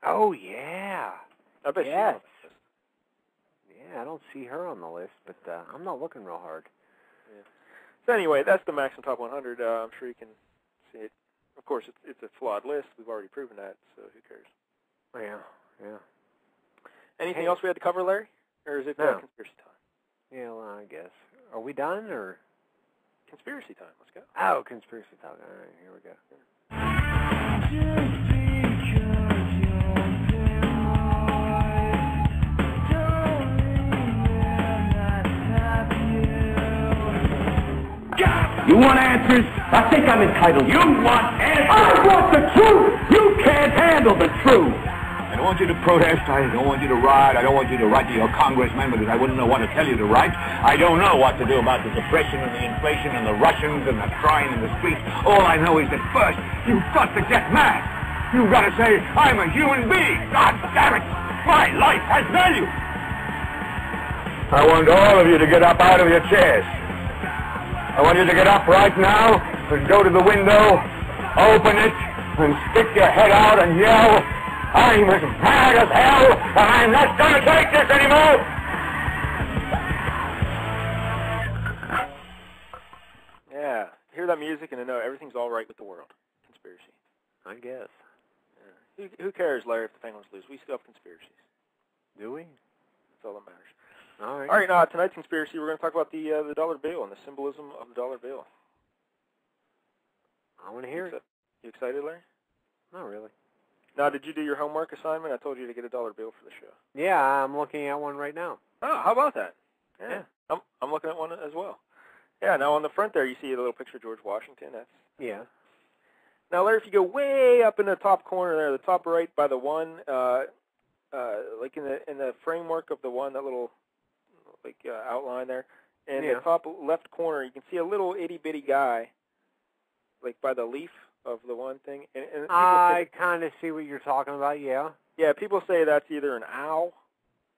Oh yeah. I bet she's on the list. Yeah, I don't see her on the list, but I'm not looking real hard. Yeah. So anyway, that's the Maxim Top 100. I'm sure you can see it. Of course, it's a flawed list. We've already proven that, so who cares? Yeah. Anything else we had to cover, Larry? Or is it conspiracy time? Yeah, well, I guess. Are we done, or? Conspiracy time. Let's go. Oh, conspiracy time. All right, here we go. You want answers? I think I'm entitled. You want answers? I want the truth! You can't handle the truth! I don't want you to protest. I don't want you to riot. I don't want you to write to your congressman because I wouldn't know what to tell you to write. I don't know what to do about the depression and the inflation and the Russians and the crying in the streets. All I know is that first, you've got to get mad. You've got to say, I'm a human being. God damn it. My life has value. I want all of you to get up out of your chairs. I want you to get up right now and go to the window, open it, and stick your head out and yell, I'm as mad as hell, and I'm not going to take this anymore! Yeah, hear that music and know everything's all right with the world. Conspiracy. I guess. Yeah. Who cares, Larry, if the Penguins lose? We still have conspiracies. Do we? That's all that matters. All right. All right, now tonight's conspiracy, we're going to talk about the dollar bill and the symbolism of the dollar bill. I want to hear it. You excited, Larry? Not really. Now, did you do your homework assignment? I told you to get a dollar bill for the show. Yeah, I'm looking at one right now. Oh, how about that? Yeah. I'm looking at one as well. Yeah, now on the front there, you see a little picture of George Washington. Yeah. Now, Larry, if you go way up in the top corner there, the top right by the one, like in the framework of the one, that little outline there, and the top left corner, you can see a little itty-bitty guy, like by the leaf of the one thing. And I kind of see what you're talking about, yeah. Yeah, people say that's either an owl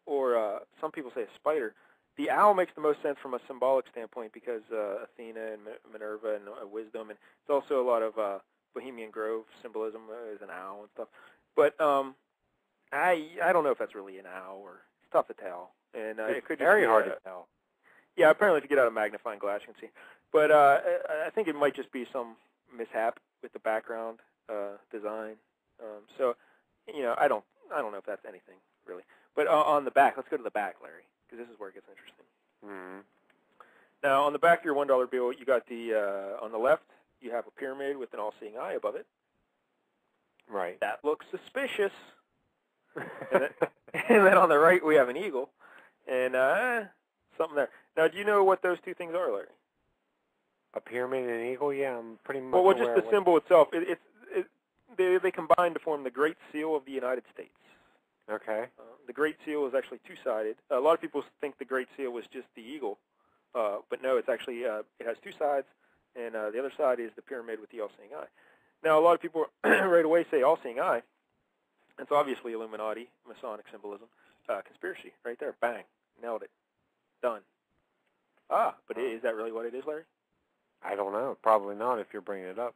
or some people say a spider. The owl makes the most sense from a symbolic standpoint because Athena and Minerva and wisdom, and it's also a lot of Bohemian Grove symbolism as an owl and stuff. But I don't know if that's really an owl, or it's tough to tell. And it could very just be hard to tell. Yeah, apparently if you get out a magnifying glass, you can see. But I think it might just be some mishap with the background design. So, I don't know if that's anything really. But on the back, let's go to the back, Larry, because this is where it gets interesting. Mm-hmm. Now, on the back of your $1 bill, you got on the left, you have a pyramid with an all-seeing eye above it. Right. That looks suspicious. and then on the right, we have an eagle. And something there. Now, do you know what those two things are, Larry? A pyramid and an eagle? Yeah, I'm pretty much Well, just aware the symbol itself. They combine to form the Great Seal of the United States. Okay. The Great Seal is actually two-sided. A lot of people think the Great Seal was just the eagle, but no, it's actually it has two sides, and the other side is the pyramid with the all-seeing eye. Now, a lot of people right away say all-seeing eye. It's obviously Illuminati, Masonic symbolism, conspiracy, right there. Bang, nailed it, done. But is that really what it is, Larry? I don't know. Probably not if you're bringing it up.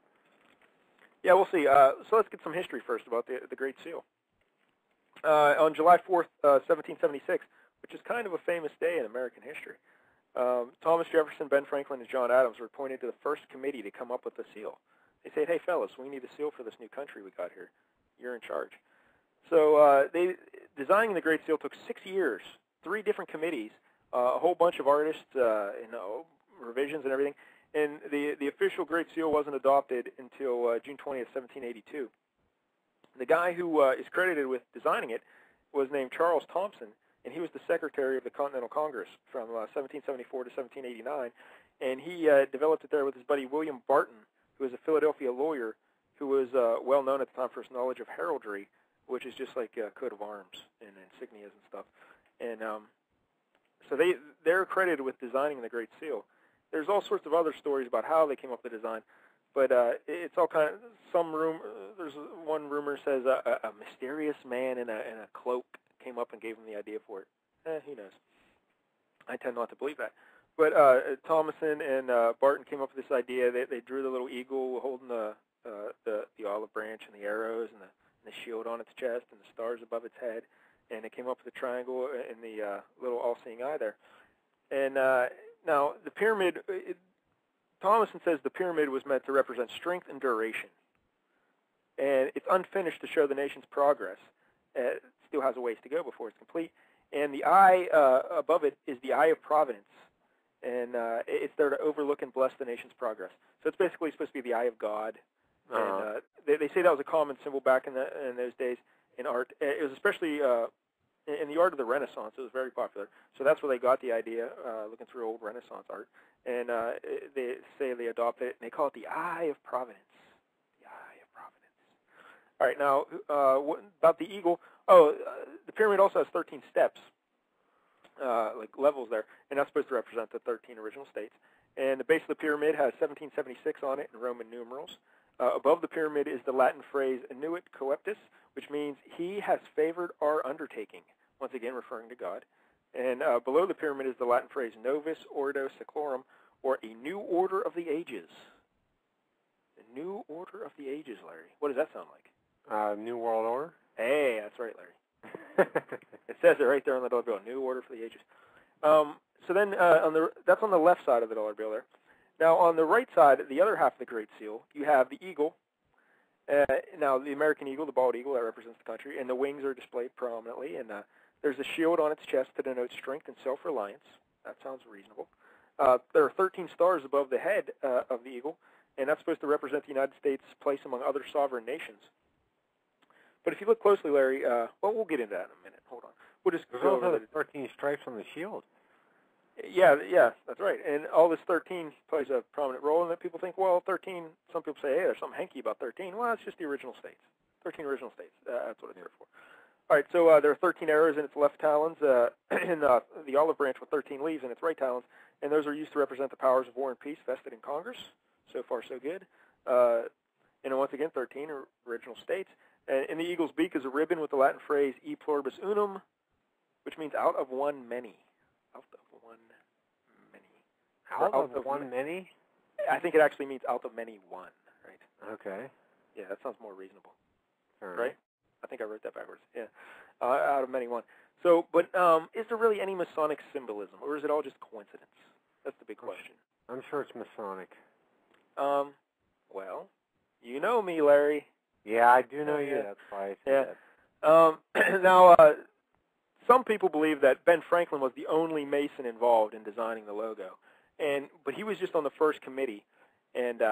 Yeah, we'll see. So let's get some history first about the Great Seal. On July 4th, 1776, which is kind of a famous day in American history, Thomas Jefferson, Ben Franklin, and John Adams were appointed to the first committee to come up with the seal. They said, hey, fellas, we need a seal for this new country we got here. You're in charge. So designing the Great Seal took 6 years, 3 different committees, a whole bunch of artists, revisions and everything. And the official Great Seal wasn't adopted until June 20th, 1782. The guy who is credited with designing it was named Charles Thompson, and he was the secretary of the Continental Congress from 1774 to 1789. And he developed it there with his buddy William Barton, who was a Philadelphia lawyer who was well known at the time for his knowledge of heraldry, which is just like coat of arms and insignias and stuff. And so they're credited with designing the Great Seal. There's all sorts of other stories about how they came up with the design, but it's all kind of there's one rumor says a mysterious man in a cloak came up and gave him the idea for it. Who knows? I tend not to believe that. But Thomason and Barton came up with this idea. They drew the little eagle holding the olive branch and the arrows and the shield on its chest and the stars above its head, and it came up with the triangle and the little all-seeing eye there. And now the pyramid, Thomason says the pyramid was meant to represent strength and duration, and it's unfinished to show the nation's progress. It still has a ways to go before it's complete. And the eye above it is the Eye of Providence, and it's there to overlook and bless the nation's progress. So it's basically supposed to be the eye of God. And they say that was a common symbol back in those days in art. It was especially in the art of the Renaissance. It was very popular. So that's where they got the idea, looking through old Renaissance art. And they say they adopted it, and they call it the Eye of Providence. The Eye of Providence. All right, now, what about the eagle? The pyramid also has 13 steps, like levels there, and that's supposed to represent the 13 original states. And the base of the pyramid has 1776 on it in Roman numerals. Above the pyramid is the Latin phrase "Annuit Coeptis," which means "He has favored our undertaking," once again referring to God. And below the pyramid is the Latin phrase "Novus Ordo Seclorum," or a new order of the ages. A new order of the ages, Larry. What does that sound like? New World Order? Hey, that's right, Larry. It says it right there on the dollar bill, New Order for the Ages. So then that's on the left side of the dollar bill there. Now, on the right side, the other half of the Great Seal, you have the eagle. Now, the American eagle, the bald eagle, that represents the country, and the wings are displayed prominently. And there's a shield on its chest to denote strength and self-reliance. That sounds reasonable. There are 13 stars above the head of the eagle, and that's supposed to represent the United States' place among other sovereign nations. But if you look closely, Larry, well, we'll get into that in a minute. Hold on. We'll just There's go also over the 13 stripes on the shield. Yeah, that's right. And all this 13 plays a prominent role in that. People think, well, 13, some people say, hey, there's something hanky about 13. Well, it's just the original states. 13 original states. That's what it's there for. All right, so there are 13 arrows in its left talons, and the olive branch with 13 leaves in its right talons, and those are used to represent the powers of war and peace vested in Congress. So far, so good. And once again, 13 original states. And in the eagle's beak is a ribbon with the Latin phrase "E pluribus unum," which means out of one many. Out of one many. Out of one many? I think it actually means out of many one, right? Okay. Yeah, that sounds more reasonable. All right? I think I wrote that backwards. Yeah. Out of many one. So, but is there really any Masonic symbolism, or is it all just coincidence? That's the big question. I'm sure it's Masonic. Well, you know me, Larry. Yeah, I do know you. Yeah. That's why I said that. Now, some people believe that Ben Franklin was the only Mason involved in designing the logo, but he was just on the first committee, and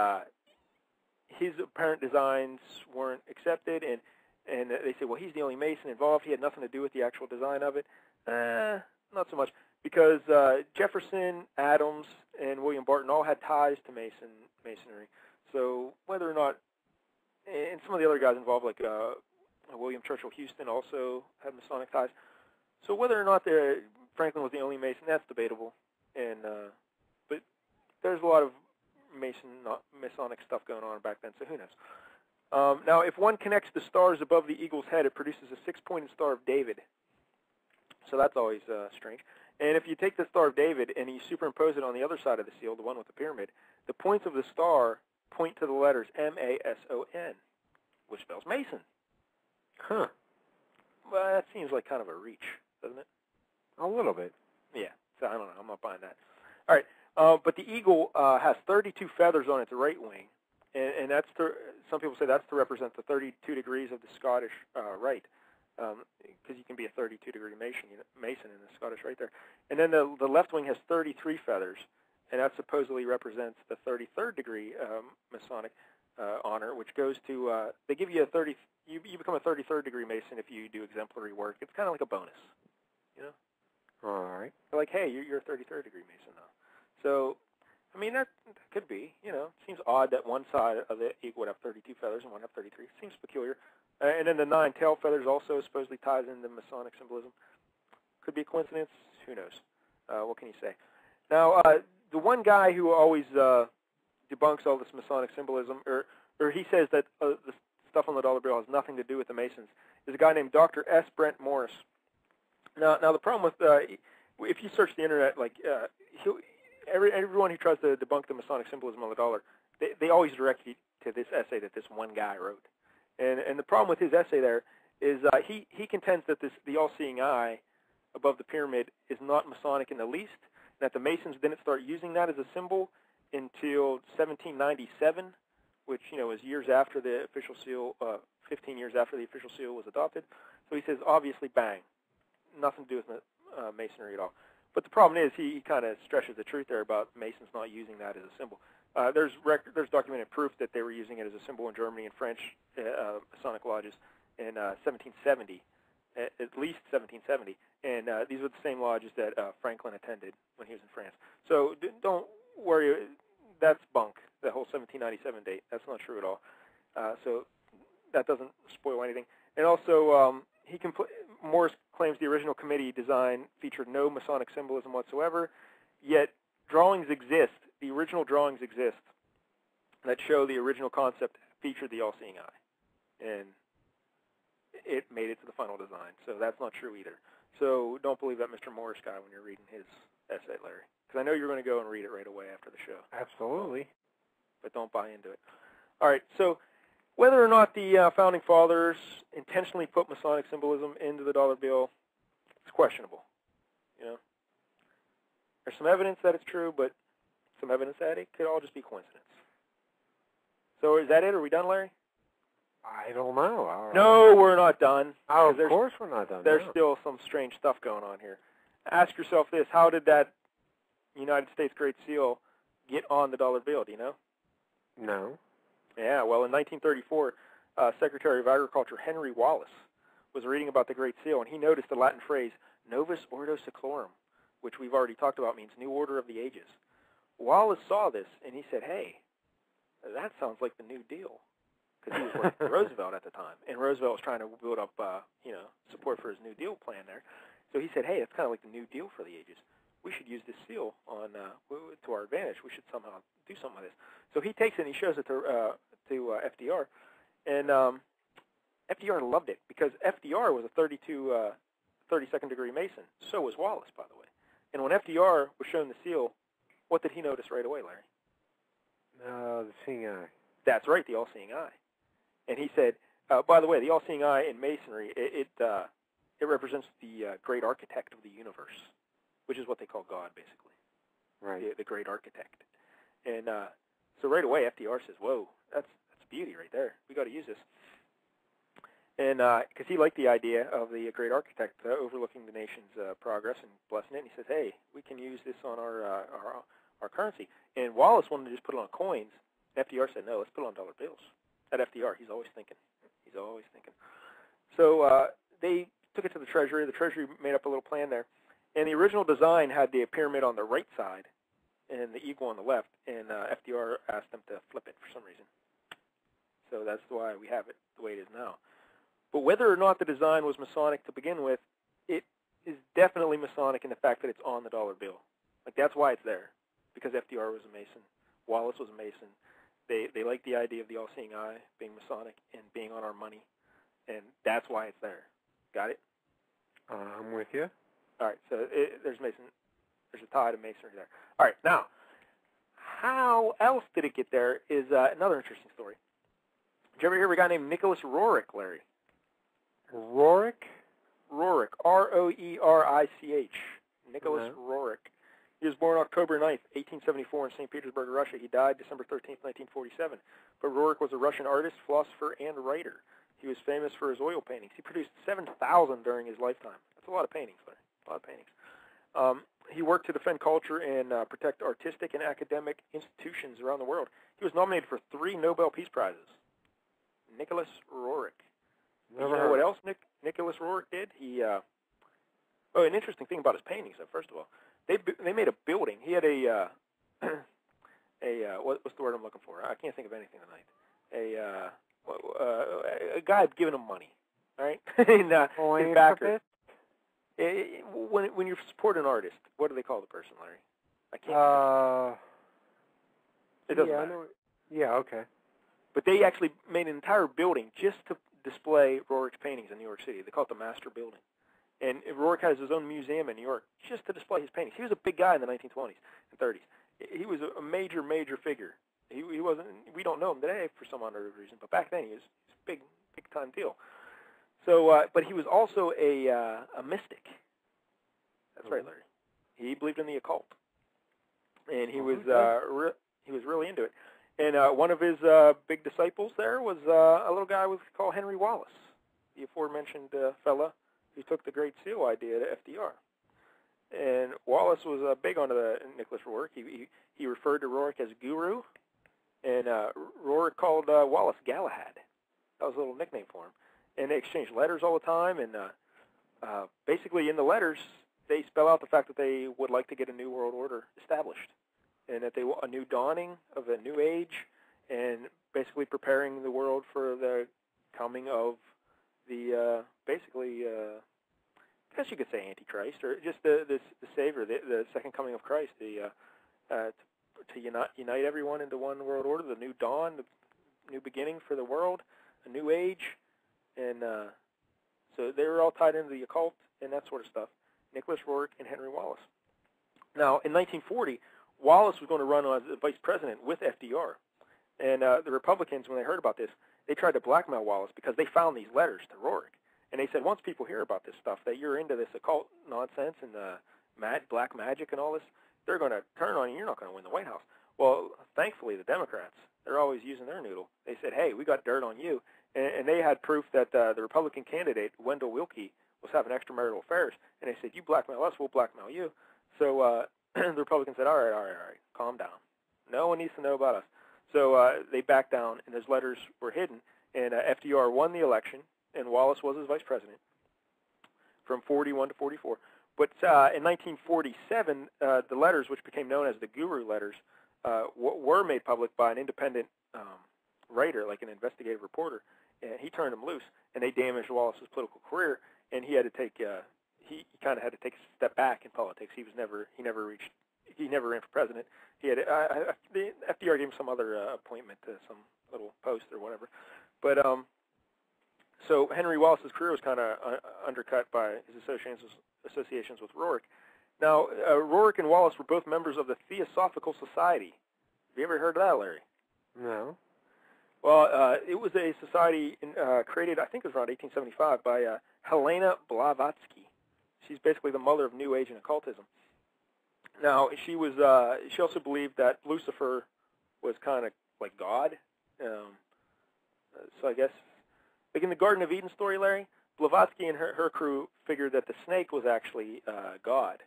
his apparent designs weren't accepted, and they say, well, he's the only Mason involved. He had nothing to do with the actual design of it. Not so much, because Jefferson, Adams, and William Barton all had ties to Masonry. So whether or not, and some of the other guys involved, like William Churchill Houston, also had Masonic ties. So whether or not Franklin was the only Mason, that's debatable. And but there's a lot of Mason Masonic stuff going on back then, so who knows. Now, if one connects the stars above the eagle's head, it produces a 6-pointed Star of David. So that's always strange. And if you take the Star of David and you superimpose it on the other side of the seal, the one with the pyramid, the points of the star point to the letters M-A-S-O-N, which spells Mason. Huh. Well, that seems like kind of a reach, doesn't it? A little bit. Yeah. So I don't know. I'm not buying that. All right. But the eagle has 32 feathers on its right wing, and that's some people say that's to represent the 32 degrees of the Scottish rite, because you can be a 32-degree Mason in the Scottish rite there. And then the left wing has 33 feathers, and that supposedly represents the 33rd degree Masonic honor, which goes to they give you a 30. You become a 33rd degree Mason if you do exemplary work. It's kind of like a bonus, you know. All right. They're like, hey, you're a 33rd degree Mason now. So, I mean, that could be, you know. It seems odd that one side of the eagle would have 32 feathers and one have 33. It seems peculiar. And then the 9 tail feathers also supposedly ties into Masonic symbolism. Could be a coincidence. Who knows? What can you say? Now, the one guy who always debunks all this Masonic symbolism, or he says that the stuff on the dollar bill has nothing to do with the Masons, is a guy named Dr. S. Brent Morris. Now the problem with if you search the internet, like everyone who tries to debunk the Masonic symbolism on the dollar, they always direct you to this essay that this one guy wrote. And the problem with his essay there is he contends that the all-seeing eye above the pyramid is not Masonic in the least, and that the Masons didn't start using that as a symbol until 1797, which, you know, is years after the official seal, 15 years after the official seal was adopted. So he says, obviously, bang, nothing to do with Masonry at all. But the problem is he kind of stretches the truth there about Masons not using that as a symbol. There's documented proof that they were using it as a symbol in Germany and French Masonic lodges in 1770, at least 1770. And these were the same lodges that Franklin attended when he was in France. So don't worry, that's bunk, the whole 1797 date. That's not true at all. So that doesn't spoil anything. And also, Morris claims the original committee design featured no Masonic symbolism whatsoever, yet drawings exist, the original drawings exist, that show the original concept featured the all-seeing eye. And it made it to the final design. So that's not true either. So don't believe that Mr. Morris guy when you're reading his essay, Larry. Because I know you're going to go and read it right away after the show. Absolutely. But don't buy into it. All right, so whether or not the Founding Fathers intentionally put Masonic symbolism into the dollar bill, it's questionable. You know, there's some evidence that it's true, but some evidence that it could all just be coincidence. So is that it? Are we done, Larry? I don't know. No, we're not done. Oh, of course we're not done. There's still some strange stuff going on here. Ask yourself this: how did that United States Great Seal get on the dollar bill? Do you know? No. Yeah, well, in 1934, Secretary of Agriculture Henry Wallace was reading about the Great Seal, and he noticed the Latin phrase Novus Ordo Seclorum, which we've already talked about means New Order of the Ages. Wallace saw this, and he said, hey, that sounds like the New Deal, because he was working for Roosevelt at the time, and Roosevelt was trying to build up support for his New Deal plan there. So he said, hey, it's kind of like the New Deal for the ages. We should use this seal on to our advantage. We should somehow do something with this. So he takes it and he shows it to FDR, and FDR loved it because FDR was a 32nd degree Mason. So was Wallace, by the way. And when FDR was shown the seal, what did he notice right away, Larry? The seeing eye. That's right, the all-seeing eye. And he said, by the way, the all-seeing eye in Masonry, it represents the great architect of the universe, which is what they call God, basically. Right. The great architect. And so right away, FDR says, whoa, that's beauty right there. We got to use this. And because he liked the idea of the great architect overlooking the nation's progress and blessing it, and he says, hey, we can use this on our currency. And Wallace wanted to just put it on coins. FDR said, no, let's put it on dollar bills. At FDR, he's always thinking. He's always thinking. So they took it to the Treasury. The Treasury made up a little plan there. And the original design had the pyramid on the right side and the eagle on the left, and FDR asked them to flip it for some reason. So that's why we have it the way it is now. But whether or not the design was Masonic to begin with, it is definitely Masonic in the fact that it's on the dollar bill. Like, that's why it's there, because FDR was a Mason, Wallace was a Mason, They like the idea of the all-seeing eye being Masonic and being on our money, and that's why it's there. Got it? I'm with you. All right, so there's a tie to masonry there. All right, now, how else did it get there is another interesting story. Did you ever hear of a guy named Nicholas Roerich, Larry? Roerich? Roerich, R-O-E-R-I-C-H. Nicholas Roerich. He was born October 9th, 1874 in St. Petersburg, Russia. He died December 13th, 1947. But Roerich was a Russian artist, philosopher, and writer. He was famous for his oil paintings. He produced 7,000 during his lifetime. That's a lot of paintings, Larry. A lot of paintings. He worked to defend culture and protect artistic and academic institutions around the world. He was nominated for 3 Nobel Peace Prizes. Nicholas Roerich. You know what else Nicholas Roerich did? He an interesting thing about his paintings, first of all. They made a building. He had what's the word I'm looking for? I can't think of anything tonight. A guy had given him money, all right? And, his backers. When you support an artist, what do they call the person, Larry? I can't. It doesn't matter. Yeah, okay. But they actually made an entire building just to display Roerich's paintings in New York City. They call it the Master Building. And Roerich has his own museum in New York just to display his paintings. He was a big guy in the 1920s and 30s. He was a major, major figure. He wasn't. We don't know him today for some unknown reason, but back then he was a big time deal. So, but he was also a mystic. That's right, Larry. He believed in the occult, and he was really into it. And one of his big disciples there was a little guy called Henry Wallace, the aforementioned fella who took the Great Seal idea to FDR. And Wallace was big on the Nicholas Roerich. He referred to Roerich as guru, and Roerich called Wallace Galahad. That was a little nickname for him. And they exchanged letters all the time, and basically in the letters, they spell out the fact that they would like to get a new world order established, and that they want a new dawning of a new age, and basically preparing the world for the coming of the I guess you could say Antichrist, or just the Savior, the second coming of Christ, to unite everyone into one world order, the new dawn, the new beginning for the world, a new age, and so they were all tied into the occult and that sort of stuff. Nicholas Roerich and Henry Wallace. Now, in 1940, Wallace was going to run as vice president with FDR, and the Republicans, when they heard about this, they tried to blackmail Wallace because they found these letters to Roerich. And they said, once people hear about this stuff, that you're into this occult nonsense and black magic and all this, they're going to turn on you. You're not going to win the White House. Well, thankfully, the Democrats, they're always using their noodle. They said, hey, we got dirt on you. And they had proof that the Republican candidate, Wendell Willkie, was having extramarital affairs. And they said, you blackmail us, we'll blackmail you. So the Republicans said, all right, calm down. No one needs to know about us. So they backed down, and those letters were hidden. And FDR won the election, and Wallace was his vice president from 41 to 44. But in 1947, the letters, which became known as the Guru letters, were made public by an independent writer, like an investigative reporter, and he turned them loose, and they damaged Wallace's political career, and he had to take he kind of had to take a step back in politics. He never ran for president. He had the FDR gave him some other appointment to some little post or whatever, but so Henry Wallace's career was kind of undercut by his associations with Roerich. Now, Roerich and Wallace were both members of the Theosophical Society. Have you ever heard of that, Larry? No. Well, it was a society created, I think it was around 1875, by Helena Blavatsky. She's basically the mother of New Age and occultism. Now, she also believed that Lucifer was kind of like God. So I guess, like in the Garden of Eden story, Larry, Blavatsky and her crew figured that the snake was actually God,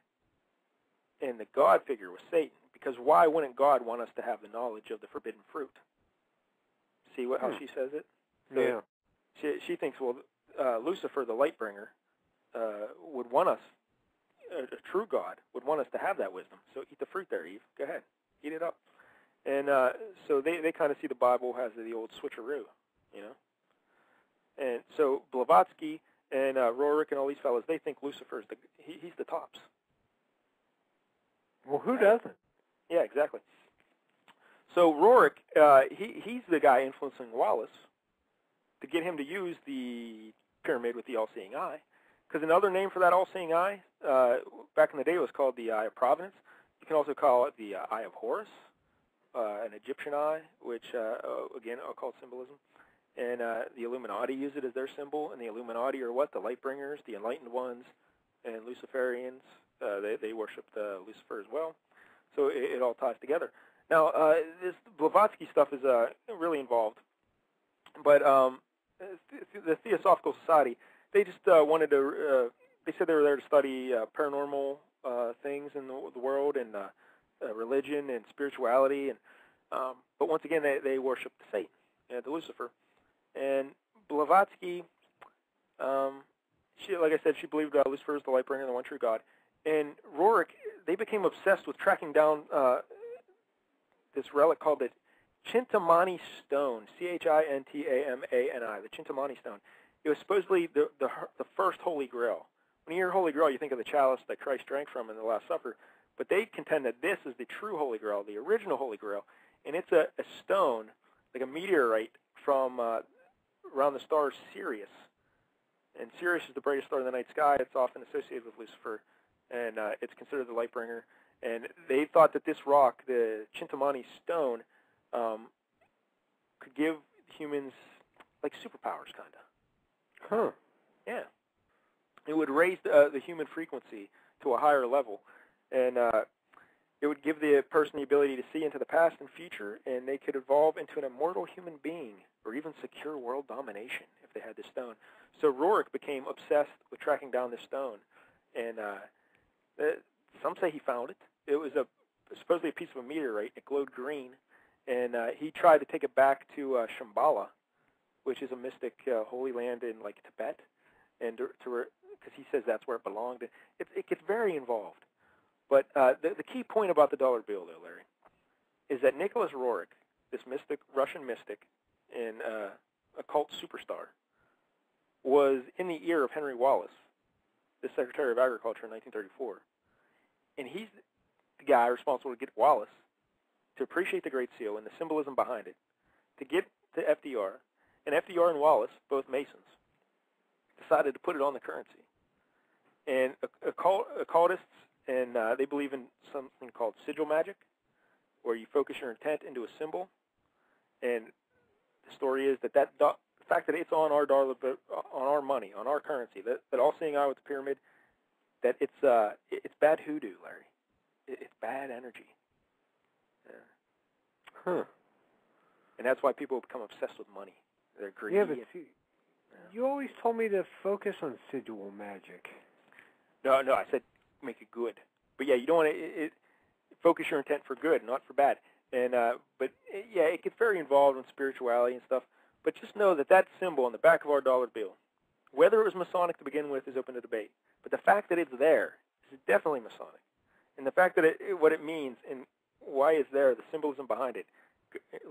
and the God figure was Satan. Because why wouldn't God want us to have the knowledge of the forbidden fruit? See how she says it? So yeah. She thinks, well, Lucifer, the light bringer, would want us, a true God, would want us to have that wisdom. So eat the fruit there, Eve. Go ahead. Eat it up. And so they kind of see the Bible as the old switcheroo, you know? And so Blavatsky and Roerich and all these fellas, they think Lucifer's he's the tops. Well, who doesn't? Yeah, exactly. So Rourke, he's the guy influencing Wallace to get him to use the pyramid with the all-seeing eye. Because another name for that all-seeing eye, back in the day, was called the Eye of Providence. You can also call it the Eye of Horus, an Egyptian eye, which, again, are called symbolism. And the Illuminati use it as their symbol. And the Illuminati are what? The light bringers, the enlightened ones, and Luciferians. They worship Lucifer as well. So it all ties together. Now, this Blavatsky stuff is really involved. But the Theosophical Society, they just wanted to, they said they were there to study paranormal things in the world and religion and spirituality. And but once again, they worship Satan and Lucifer. And Blavatsky, she, like I said, she believed Lucifer is the light bringer, the one true God. And Rourke, they became obsessed with tracking down this relic called the Chintamani Stone, Chintamani, the Chintamani Stone. It was supposedly the first Holy Grail. When you hear Holy Grail, you think of the chalice that Christ drank from in the Last Supper. But they contend that this is the true Holy Grail, the original Holy Grail. And it's a stone, like a meteorite from around the star Sirius. And Sirius is the brightest star in the night sky. It's often associated with Lucifer. And it's considered the light bringer. And they thought that this rock, the Chintamani Stone, could give humans like superpowers, kind of. Huh. Yeah. It would raise the human frequency to a higher level, and it would give the person the ability to see into the past and future, and they could evolve into an immortal human being or even secure world domination if they had this stone. So Rourke became obsessed with tracking down this stone, and some say he found it. It was supposedly a piece of a meteorite. It glowed green, and he tried to take it back to Shambhala, which is a mystic holy land in like Tibet, and because he says that's where it belonged. It gets very involved. But the key point about the dollar bill, though, Larry, is that Nicholas Rourke, this mystic, Russian mystic and occult superstar, was in the ear of Henry Wallace, the Secretary of Agriculture in 1934. And he's the guy responsible to get Wallace to appreciate the Great Seal and the symbolism behind it, to get to FDR. And FDR and Wallace, both Masons, decided to put it on the currency. And occultists, and they believe in something called sigil magic, where you focus your intent into a symbol. And the story is that the fact that it's on our dollar, on our money, on our currency, that all-seeing eye with the pyramid, that it's bad hoodoo, Larry. It's bad energy. Yeah. Huh. And that's why people become obsessed with money. They're greedy. Yeah, but see, you always told me to focus on sigil magic. No, I said make it good. But yeah, you don't want to focus your intent for good, not for bad. And but yeah, it gets very involved in spirituality and stuff. But just know that symbol on the back of our dollar bill, whether it was Masonic to begin with, is open to debate. But the fact that it's there is definitely Masonic. And the fact that what it means and why it's there, the symbolism behind it.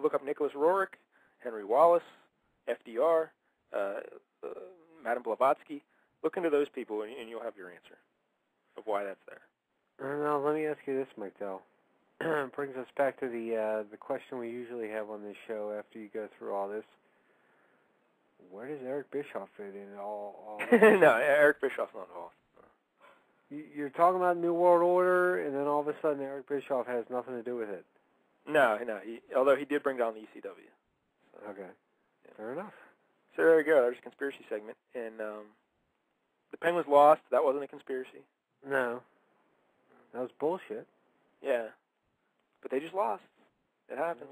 Look up Nicholas Rourke, Henry Wallace, FDR, Madame Blavatsky. Look into those people, and you'll have your answer of why that's there. Now, let me ask you this, Mike Dell. It brings us back to the question we usually have on this show after you go through all this. Where does Eric Bischoff fit in all this? No, Eric Bischoff's not involved. You're talking about New World Order, and then all of a sudden Eric Bischoff has nothing to do with it. No. Although he did bring down the ECW. So. Okay. Yeah. Fair enough. So there you go. There's a conspiracy segment. And the Penguins lost. That wasn't a conspiracy. No. That was bullshit. Yeah. But they just lost. It happens.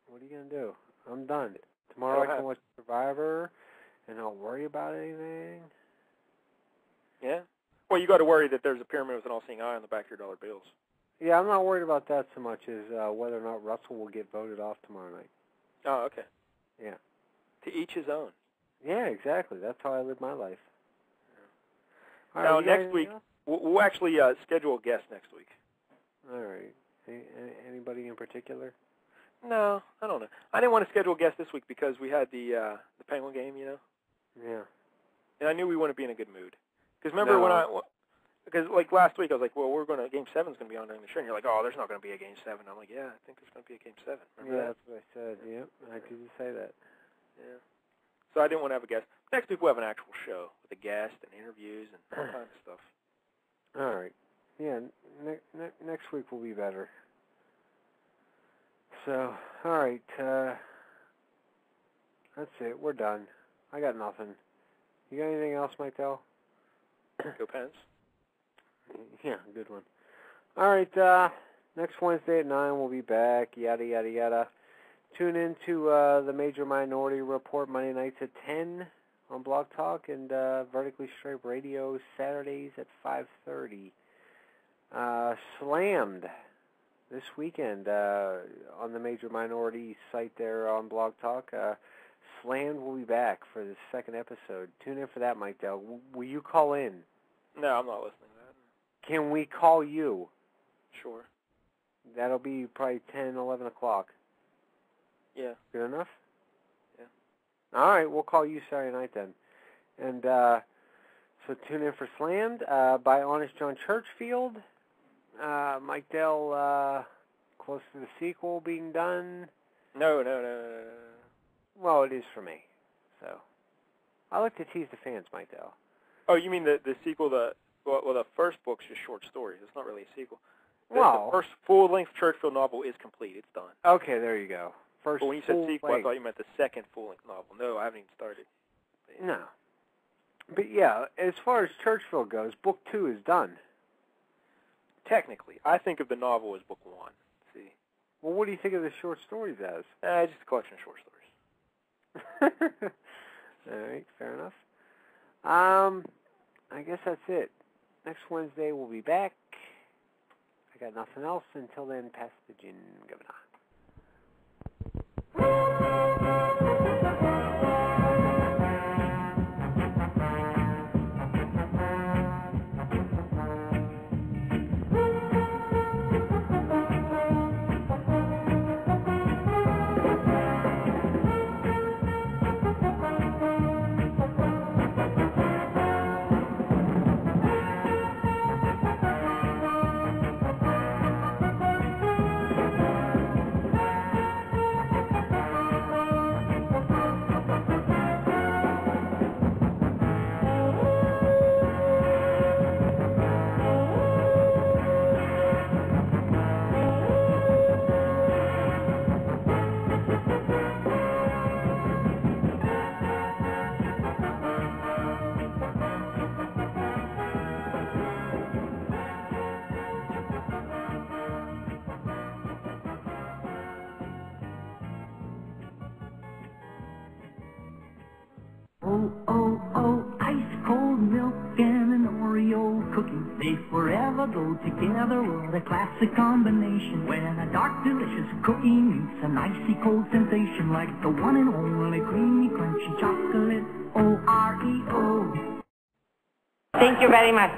What are you going to do? I'm done. Tomorrow I can watch Survivor, and I'll worry about anything. Yeah? Well, you got to worry that there's a pyramid with an all-seeing eye on the back of your dollar bills. Yeah, I'm not worried about that so much as whether or not Russell will get voted off tomorrow night. Oh, okay. Yeah. To each his own. Yeah, exactly. That's how I live my life. Yeah. Now, next week, we'll actually schedule a guest next week. All right. Anybody in particular? No, I don't know. I didn't want to schedule a guest this week because we had the Penguin game, you know? Yeah. And I knew we wouldn't be in a good mood. Because remember because like last week I was like, well, Game 7's going to be on during the show, and you're like, oh, there's not going to be a Game 7. I'm like, yeah, I think there's going to be a Game 7. Remember that? That's what I said. Yep, I did say that. Yeah. So I didn't want to have a guest. Next week we'll have an actual show with a guest and interviews and all kinds of stuff. All right. Yeah, next week will be better. So, all right. That's it. We're done. I got nothing. You got anything else, Michael? Go Pens. Yeah, good one. All right. Next Wednesday at 9 we'll be back. Yada, yada, yada. Tune in to the Major Minority Report Monday nights at 10 on Blog Talk and Vertically Straight Radio Saturdays at 5:30. Slammed this weekend on the Major Minority site there on Blog Talk. Slammed will be back for the second episode. Tune in for that, Mike Dell. Will you call in? No, I'm not listening to that. Can we call you? Sure. That'll be probably 10, 11 o'clock. Yeah. Good enough? Yeah. All right, we'll call you Saturday night then. And so tune in for Slammed by Honest John Churchfield. Mike Dell, close to the sequel being done. No. Well, it is for me. So I like to tease the fans, Mike Dell. Oh, you mean the sequel? The first book's just short stories. It's not really a sequel. The first full-length Churchfield novel is complete. It's done. Okay, there you go. First. But when you said sequel, I thought you meant the second full-length novel. No, I haven't even started. No. But yeah, as far as Churchfield goes, book 2 is done. Technically, I think of the novel as book 1. See. Well, what do you think of the short stories as? Just a collection of short stories. All right, fair enough. I guess that's it. Next Wednesday we'll be back. I got nothing else. Until then, pass the gin, Governor. Together, what a classic combination. When a dark, delicious cookie meets an icy cold sensation, like the one and only creamy, crunchy chocolate Oreo. Thank you very much.